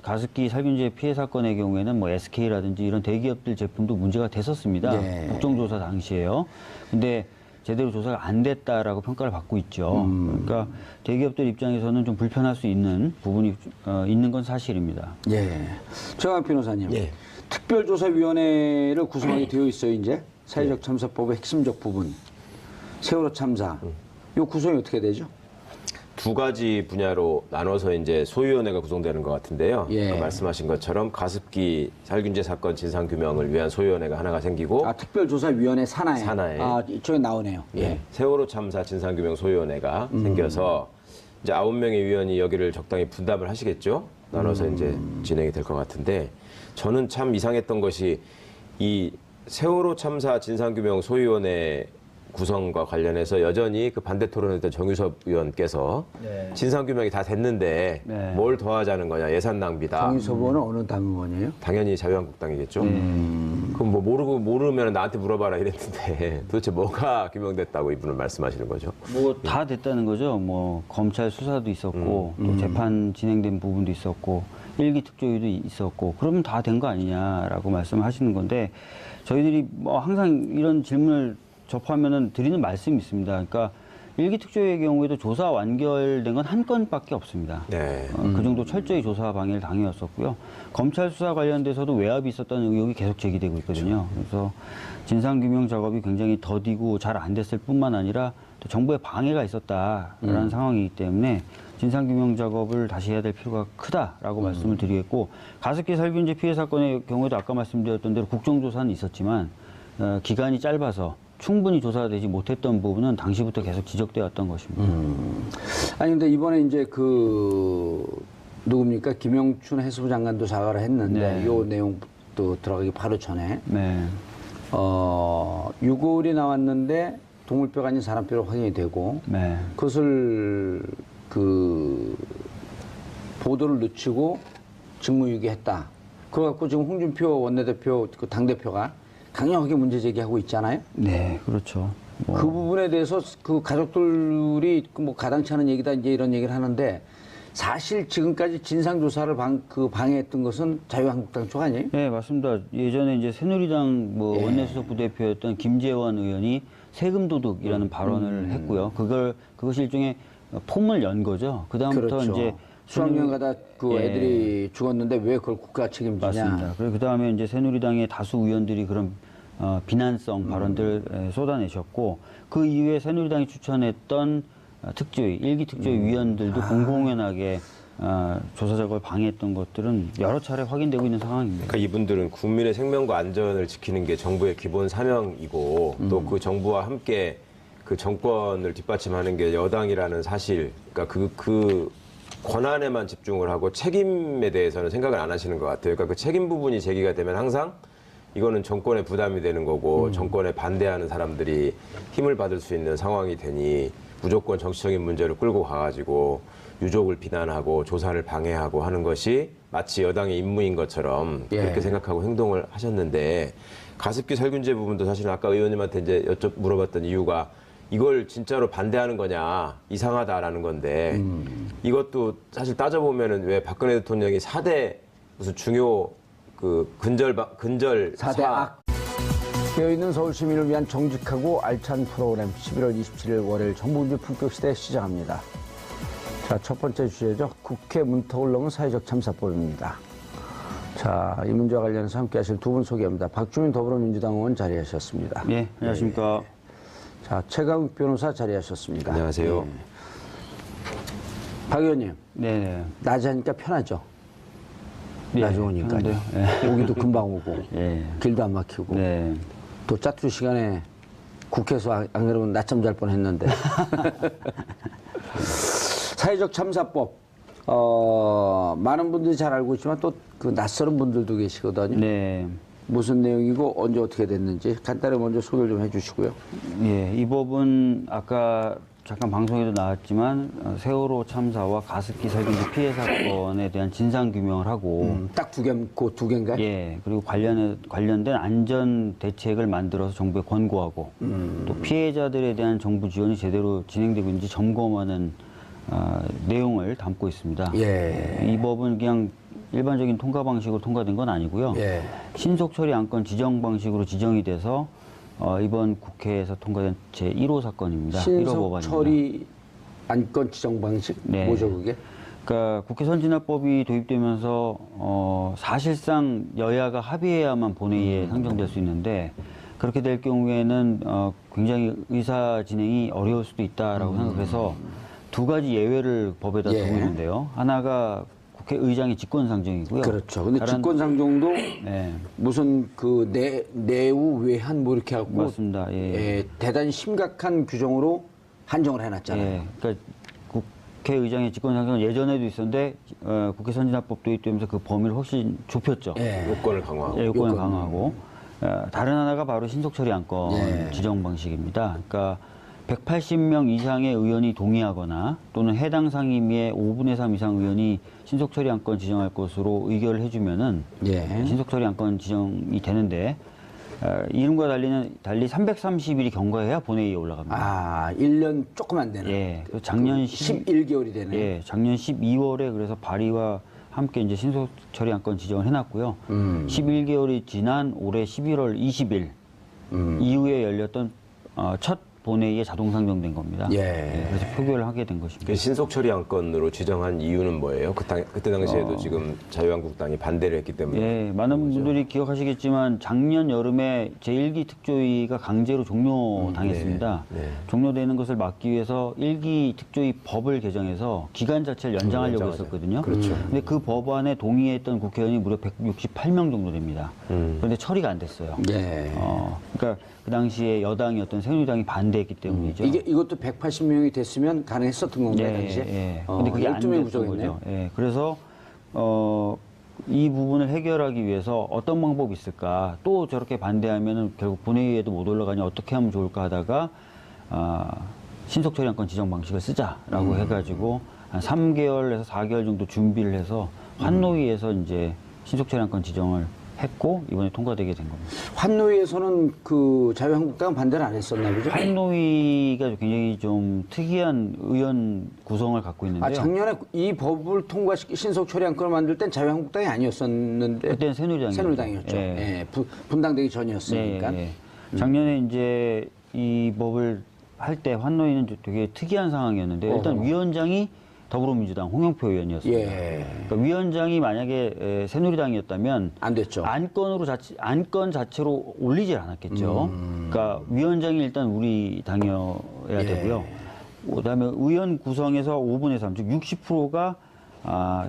가습기 살균제 피해 사건의 경우에는 뭐 SK라든지 이런 대기업들 제품도 문제가 됐었습니다. 국정조사 당시에요. 근데 제대로 조사가 안 됐다라고 평가를 받고 있죠. 그러니까 대기업들 입장에서는 좀 불편할 수 있는 부분이 있는 건 사실입니다. 예. 최강욱 변호사님. 예. 특별조사위원회를 구성하게 되어 있어요, 이제. 사회적 참사법의 핵심적 부분. 세월호 참사. 요 구성이 어떻게 되죠? 두 가지 분야로 나눠서 이제 소위원회가 구성되는 것 같은데요. 예. 아까 말씀하신 것처럼 가습기 살균제 사건 진상규명을 위한 소위원회가 하나가 생기고 특별조사위원회 산하에. 산하에. 이쪽에 나오네요. 예. 세월호 참사 진상규명 소위원회가 생겨서 이제 9명의 위원이 여기를 적당히 분담을 하시겠죠. 나눠서 이제 진행이 될 것 같은데 저는 참 이상했던 것이 이 세월호 참사 진상규명 소위원회 구성과 관련해서 여전히 그 반대 토론했던 정유섭 의원께서 진상규명이 다 됐는데 뭘 더 하자는 거냐, 예산 낭비다. 정유섭 의원은 어느 당 의원이에요? 당연히 자유한국당이겠죠. 그럼 뭐 모르면 나한테 물어봐라 이랬는데 도대체 뭐가 규명됐다고 이분은 말씀하시는 거죠? 뭐 다 됐다는 거죠. 뭐 검찰 수사도 있었고 또 재판 진행된 부분도 있었고 일기 특조위도 있었고 그러면 다 된 거 아니냐라고 말씀하시는 건데 저희들이 뭐 항상 이런 질문을 접하면은 드리는 말씀이 있습니다. 그러니까 일기 특조위의 경우에도 조사 완결된 건 한 건밖에 없습니다. 네. 그 정도 철저히 조사 방해를 당해왔었고요. 검찰 수사 관련돼서도 외압이 있었다는 의혹이 계속 제기되고 있거든요. 그래서 진상규명 작업이 굉장히 더디고 잘 안 됐을 뿐만 아니라 또 정부의 방해가 있었다라는 상황이기 때문에 진상규명 작업을 다시 해야 될 필요가 크다라고 말씀을 드리겠고 가습기 살균제 피해 사건의 경우에도 아까 말씀드렸던 대로 국정조사는 있었지만 기간이 짧아서 충분히 조사되지 못했던 부분은 당시부터 계속 지적되었던 것입니다. 아니 근데 이번에 이제 누굽니까 김영춘 해수부 장관도 사과를 했는데 요 내용도 들어가기 바로 전에 6월이 나왔는데 동물뼈가 아닌 사람뼈로 확인이 되고 네. 그것을 그 보도를 늦추고 직무유기했다. 그래갖고 지금 홍준표 원내대표, 그 당대표가 강력하게 문제 제기하고 있잖아요. 네, 그렇죠. 뭐. 그 부분에 대해서 그 가족들이 뭐 가당치 않은 얘기다 이제 이런 얘기를 하는데 사실 지금까지 진상조사를 방해했던 것은 자유한국당 쪽 아니에요? 네, 맞습니다. 예전에 이제 새누리당 뭐 예. 원내수석 부대표였던 김재원 의원이 세금 도둑이라는 발언을 했고요. 그것이 일종의 폼을 연 거죠. 그다음부터 그렇죠. 이제 수학여행 가다 그 예. 애들이 죽었는데 왜 그걸 국가 책임지냐? 맞습니다. 그리고 그다음에 이제 새누리당의 다수 의원들이 그런 비난성 발언들 쏟아내셨고 그 이후에 새누리당이 추천했던 특조위, 일기 특조위 위원들도 공공연하게 조사 작업을 방해했던 것들은 여러 차례 확인되고 있는 상황입니다. 그러니까 이분들은 국민의 생명과 안전을 지키는 게 정부의 기본 사명이고 또 그 정부와 함께 그 정권을 뒷받침하는 게 여당이라는 사실, 그러니까 그 권한에만 집중을 하고 책임에 대해서는 생각을 안 하시는 것 같아요. 그러니까 그 책임 부분이 제기가 되면 항상 이거는 정권의 부담이 되는 거고 정권에 반대하는 사람들이 힘을 받을 수 있는 상황이 되니 무조건 정치적인 문제를 끌고 가가지고 유족을 비난하고 조사를 방해하고 하는 것이 마치 여당의 임무인 것처럼 예. 그렇게 생각하고 행동을 하셨는데 가습기 살균제 부분도 사실 아까 의원님한테 이제 물어봤던 이유가 이걸 진짜로 반대하는 거냐 이상하다라는 건데 이것도 사실 따져보면은 왜 박근혜 대통령이 4대 무슨 중요 그 근절 4대 악. 깨어있는 서울 시민을 위한 정직하고 알찬 프로그램 11월 27일 월요일 정부준비 품격시대 시작합니다. 자, 첫 번째 주제죠. 국회 문턱을 넘은 사회적 참사법입니다. 자, 이 문제와 관련해서 함께 하실 두 분 소개합니다. 박주민 더불어민주당 의원 자리하셨습니다. 네, 안녕하십니까. 자, 최강욱 변호사 자리하셨습니다. 안녕하세요. 네. 박 의원님, 네, 낮에 하니까 편하죠? 네. 낮에 오니까요. 편한데요? 네. 오기도 금방 오고, 네. 길도 안 막히고. 네. 또 짜투리 시간에 국회에서 안 그러면 낮잠 잘 뻔했는데. 사회적 참사법. 많은 분들이 잘 알고 있지만 또 그 낯설은 분들도 계시거든요. 네. 무슨 내용이고 언제 어떻게 됐는지 간단히 먼저 소개를 좀 해주시고요. 예, 이 법은 아까 잠깐 방송에도 나왔지만 세월호 참사와 가습기 살균제 피해 사건에 대한 진상 규명을 하고 딱 그 두 개인가요? 예, 그리고 관련된 안전 대책을 만들어서 정부에 권고하고 또 피해자들에 대한 정부 지원이 제대로 진행되고 있는지 점검하는 내용을 담고 있습니다. 예. 이 법은 그냥 일반적인 통과 방식으로 통과된 건 아니고요. 예. 신속 처리 안건 지정 방식으로 지정이 돼서 이번 국회에서 통과된 제1호 사건입니다. 1호 신속 법안입니다. 처리 안건 지정 방식? 네. 뭐죠 그게? 그러니까 국회 선진화법이 도입되면서 사실상 여야가 합의해야만 본회의에 상정될 수 있는데 그렇게 될 경우에는 굉장히 의사 진행이 어려울 수도 있다라고 생각해서 두 가지 예외를 법에다 예. 두고 있는데요. 하나가 국회의장의 직권상정이고요. 그렇죠. 근데 다른- 직권상정도 네, 무슨 그 내우 외한 뭐 이렇게 하고 맞습니다. 예. 대단히 심각한 규정으로 한정을 해놨잖아요. 예, 그러니까 국회의장의 직권상정은 예전에도 있었는데 국회 선진화법 도입되면서 그 범위를 훨씬 좁혔죠. 예. 요건을 강화하고 예, 요건을 요건. 강화하고 다른 하나가 바로 신속처리 안건 예. 지정 방식입니다. 그러니까 180명 이상의 의원이 동의하거나 또는 해당 상임위의 5분의 3 이상 의원이 신속처리 안건 지정할 것으로 의결을 해주면은 예. 신속처리 안건 지정이 되는데 이름과 달리 330일이 경과해야 본회의에 올라갑니다. 아, 1년 조금 안 되는. 예, 그 작년 11개월이 되네. 예, 작년 12월에 그래서 발의와 함께 이제 신속 처리 안건 지정을 해놨고요. 11개월이 지난 올해 11월 20일 이후에 열렸던 첫 본회의에 자동 상정된 겁니다. 예. 그래서 표결을 하게 된 것입니다. 그 신속 처리 안건으로 지정한 이유는 뭐예요? 그때 당시에도 지금 자유한국당이 반대를 했기 때문에. 예, 많은 분들이 기억하시겠지만 작년 여름에 제1기 특조위가 강제로 종료당했습니다. 네. 종료되는 것을 막기 위해서 1기 특조위 법을 개정해서 기간 자체를 연장하려고 연장하자. 했었거든요. 그렇죠. 근데 그 법안에 동의했던 국회의원이 무려 168명 정도 됩니다. 그런데 처리가 안 됐어요. 예. 그러니까 그 당시에 여당이었던 새누리당이 반대했기 때문이죠. 이것도 180명이 됐으면 가능했었던 건가요, 당시에? 예. 근데 그게 안 12명 됐던 부족했네요. 거죠. 예. 그래서 이 부분을 해결하기 위해서 어떤 방법이 있을까? 또 저렇게 반대하면은 결국 본회의에도 못 올라가니 어떻게 하면 좋을까 하다가 신속처리안건 지정 방식을 쓰자라고 해가지고 한 3개월에서 4개월 정도 준비를 해서 환노위에서 이제 신속처리안건 지정을 했고 이번에 통과되게 된 겁니다. 환노위에서는 그 자유한국당은 반대를 안 했었나 보죠? 환노위가 굉장히 좀 특이한 의원 구성을 갖고 있는데요. 아, 작년에 이 법을 통과시키 신속처리안건을 만들 땐 자유한국당이 아니었었는데 그때는 새누리당이었죠. 예. 예, 분당되기 전이었으니까. 예, 예. 작년에 이제 이 법을 할 때 환노위는 되게 특이한 상황이었는데 일단 위원장이 더불어민주당 홍영표 의원이었습니다. 예. 그러니까 위원장이 만약에 새누리당이었다면 안 됐죠. 안건 자체로 올리질 않았겠죠. 그러니까 위원장이 일단 우리 당이어야 예. 되고요. 그다음에 의원 구성에서 5분의 3, 즉 60%가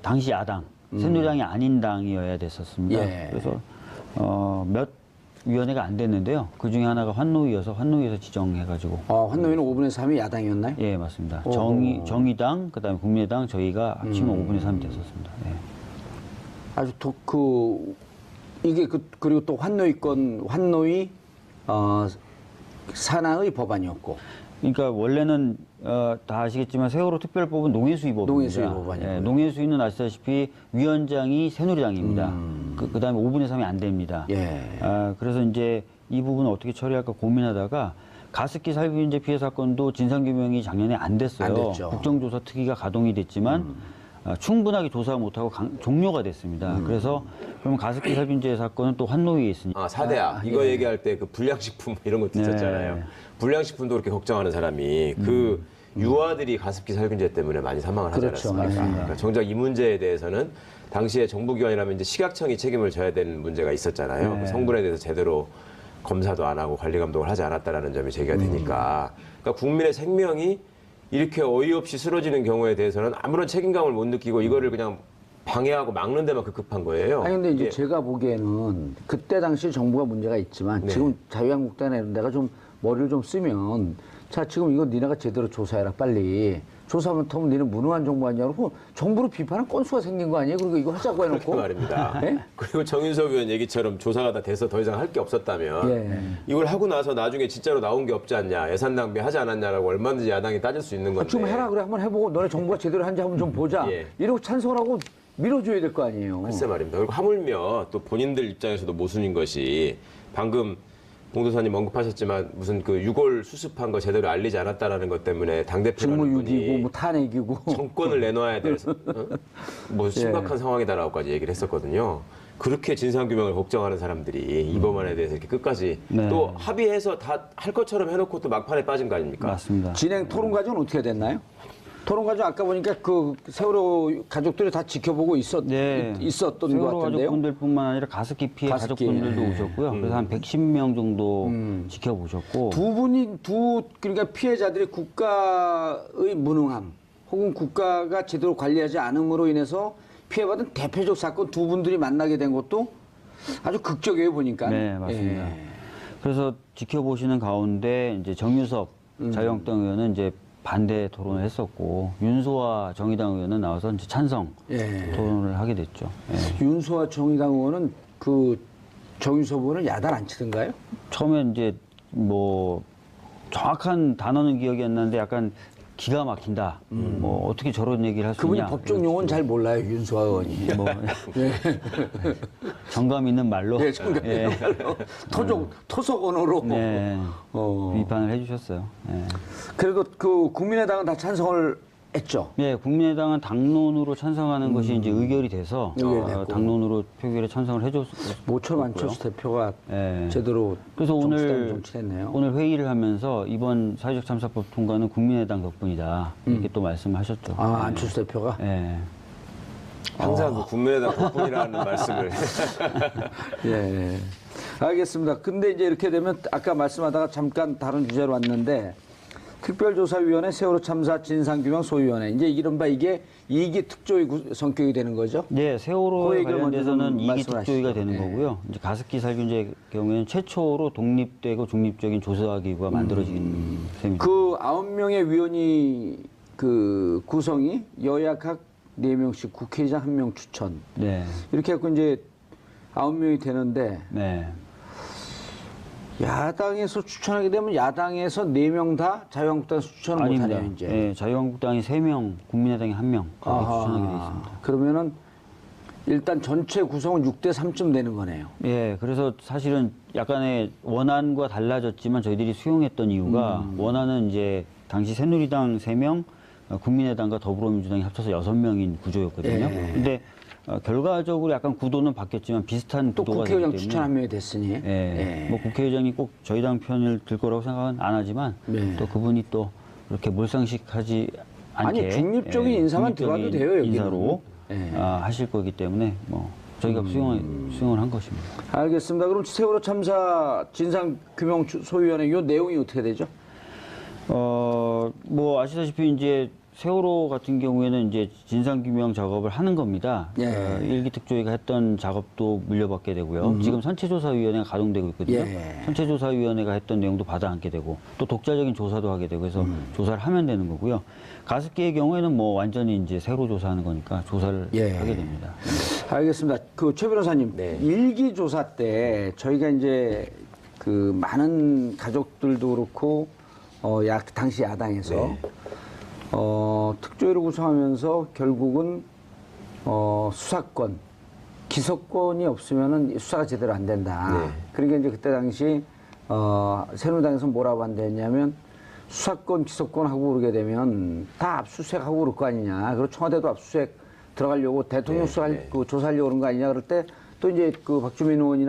당시 야당, 새누리당이 아닌 당이어야 됐었습니다. 예. 그래서 몇 위원회가 안 됐는데요. 그 중에 하나가 환노위여서 환노위에서 지정해가지고. 환노위는 5분의 3이 야당이었나요? 예, 맞습니다. 오호. 정의당, 그다음에 국민의당 저희가 합치면 5분의 3이 됐었습니다. 예. 아주 이게 그리고 또 환노위 산하의 법안이었고. 그러니까 원래는 다 아시겠지만 세월호 특별법은 농해수위법입니다. 농해수위 법안이고요. 예, 농해수위는 아시다시피 위원장이 새누리당입니다. 그다음에 5분의 3이 안 됩니다. 예. 그래서 이제 이 부분을 어떻게 처리할까 고민하다가 가습기 살균제 피해 사건도 진상규명이 작년에 안 됐어요. 안 됐죠. 국정조사 특위가 가동이 됐지만 충분하게 조사 못하고 종료가 됐습니다. 그래서 그러면 가습기 살균제 사건은 또 환노위에 있으니까. 4대야. 이거 얘기할 때 그 불량식품 이런 것도 있었잖아요. 불량식품도 그렇게 걱정하는 사람이 그 유아들이 가습기 살균제 때문에 많이 사망을 하지 그렇죠. 않았습니까? 그러니까 정작 이 문제에 대해서는 당시에 정부기관이라면 이제 식약청이 책임을 져야 되는 문제가 있었잖아요. 그 성분에 대해서 제대로 검사도 안 하고 관리 감독을 하지 않았다라는 점이 제기가 되니까. 그러니까 국민의 생명이 이렇게 어이없이 쓰러지는 경우에 대해서는 아무런 책임감을 못 느끼고 이거를 그냥 방해하고 막는 데만 급급한 거예요. 아니 근데 이제 이게 제가 보기에는 그때 당시 정부가 문제가 있지만 네. 지금 자유한국당에 내가 좀 머리를 좀 쓰면 자 지금 이거 니네가 제대로 조사해라 빨리 조사하면 터면 니네 무능한 정부 아니냐고 정부를 비판한 건수가 생긴 거 아니에요? 그리고 이거 하자고 그렇게 해놓고 말입니다. 예? 그리고 정윤석 의원 얘기처럼 조사가 다 돼서 더 이상 할 게 없었다면 예. 이걸 하고 나서 나중에 진짜로 나온 게 없지 않냐, 예산 낭비하지 않았냐라고 얼마든지 야당이 따질 수 있는 건데. 지금 해라 그래 한번 해보고 너네 정부가 제대로 하는지 한번 좀 보자 예. 이러고 찬성을 하고 밀어줘야 될 거 아니에요. 글쎄 말입니다. 그리고 하물며 또 본인들 입장에서도 모순인 것이 방금 봉도사님 언급하셨지만 무슨 그 유골 수습한 거 제대로 알리지 않았다라는 것 때문에 당대표라는 직무유기고 분이 뭐 탄핵이고 정권을 내놔야 돼서 뭐 심각한 상황이다라고까지 얘기를 했었거든요. 그렇게 진상규명을 걱정하는 사람들이 이 법안에 대해서 이렇게 끝까지 네. 또 합의해서 다 할 것처럼 해놓고 또 막판에 빠진 거 아닙니까? 맞습니다. 진행 토론 과정은 어떻게 됐나요? 토론 과정 아까 보니까 그 세월호 가족들이 다 지켜보고 있었던 것 세월호 같은데요. 가족분들뿐만 아니라 가습기 피해 가습기, 가족분들도 예. 오셨고요. 그래서 한 110명 정도 지켜보셨고. 그러니까 피해자들이 국가의 무능함 혹은 국가가 제대로 관리하지 않음으로 인해서 피해받은 대표적 사건 두 분들이 만나게 된 것도 아주 극적이에요 보니까. 네, 맞습니다. 예. 그래서 지켜보시는 가운데 이제 정유섭 자유한국당 의원은 이제 반대 토론을 했었고 윤소아 정의당 의원은 나와서 이제 찬성 예. 토론을 하게 됐죠. 예. 윤소아 정의당 의원은 그 정유섭 의원은 야단 안 치던가요? 처음에 이제 뭐 정확한 단어는 기억이 안 나는데 약간 기가 막힌다. 뭐 어떻게 저런 얘기를 할 수 그분이 있냐. 법적 용어는 잘 몰라요 윤소아 의원이. 뭐 정감 있는 말로 네, 정답 예. 토속 언어로. 네. 어. 비판을 해주셨어요. 예. 그래도 그 국민의당은 다 찬성을 했죠. 네, 국민의당은 당론으로 찬성하는 것이 이제 의결이 돼서 의결됐고. 당론으로 표결에 찬성을 해줬고요. 모철 만철수 대표가 예. 제대로 그래서 정치단 정치했네요. 오늘 회의를 하면서 이번 사회적 참사법 통과는 국민의당 덕분이다 이렇게 또 말씀하셨죠. 안철수 대표가. 예. 항상 그 국민의당 덕분이라는 말씀을. 예. 알겠습니다. 근데 이제 이렇게 되면 아까 말씀하다가 잠깐 다른 주제로 왔는데 특별조사위원회 세월호 참사 진상규명 소위원회 이제 이른바 이게 이기 특조위 성격이 되는 거죠? 네, 세월호 그 얘기를 관련돼서는 먼저 좀 이기 특조위가 말씀하시죠. 되는 예. 거고요. 이제 가습기 살균제 경우에는 최초로 독립되고 중립적인 조사기구가 만들어진 셈입니다. 그 9명의 위원이 그 구성이 여야 각 4명씩 국회의장 1명 추천 네, 네. 이렇게 해갖고 이제 9명이 되는데 네. 9명이 야당에서 추천하게 되면 야당에서 4명 다 자유한국당에서 추천을 못하네요, 이제. 네, 자유한국당이 3명, 국민의당이 1명 추천하게 돼 있습니다. 그러면은 일단 전체 구성은 6대 3쯤 되는 거네요. 예, 그래서 사실은 약간의 원안과 달라졌지만 저희들이 수용했던 이유가 원안은 이제 당시 새누리당 3명, 국민의당과 더불어민주당이 합쳐서 6명인 구조였거든요. 예. 근데 결과적으로 약간 구도는 바뀌었지만 비슷한 또 구도가 되기 국회의장 때문에 추천 한 명이 됐으니. 예, 뭐 국회의장이 꼭 저희 당 편을 들 거라고 생각은 안 하지만 네. 또 그분이 또 그렇게 몰상식하지 않게 아니, 중립적인 인사만 들어가도 돼요, 여기는. 인사로 예. 하실 거기 때문에 뭐 저희가 수용을 한 것입니다. 알겠습니다. 그럼 세월호 참사 진상규명 소위원회 요 내용이 어떻게 되죠? 뭐 아시다시피 이제 세월호 같은 경우에는 이제 진상규명 작업을 하는 겁니다. 예. 일기 특조위가 했던 작업도 물려받게 되고요. 지금 선체조사위원회가 가동되고 있거든요. 예. 선체조사위원회가 했던 내용도 받아안게 되고 또 독자적인 조사도 하게 되고 해서 조사를 하면 되는 거고요. 가습기의 경우에는 뭐 완전히 이제 새로 조사하는 거니까 조사를 예. 하게 됩니다. 알겠습니다. 그 최 변호사님, 네. 일기 조사 때 저희가 이제 그 많은 가족들도 그렇고 당시 야당에서 네. 특조위를 구성하면서 결국은 수사권, 기소권이 없으면은 수사가 제대로 안 된다. 네. 그러니까 이제 그때 당시 새누리당에서 뭐라고 한댔냐면 수사권, 기소권 하고 그러게 되면 다 압수수색하고 그럴 거 아니냐. 그리고 청와대도 압수수색 들어가려고 대통령 네, 네. 조사하려고 그런 거 아니냐. 그럴 때 또 이제 그 박주민 의원이나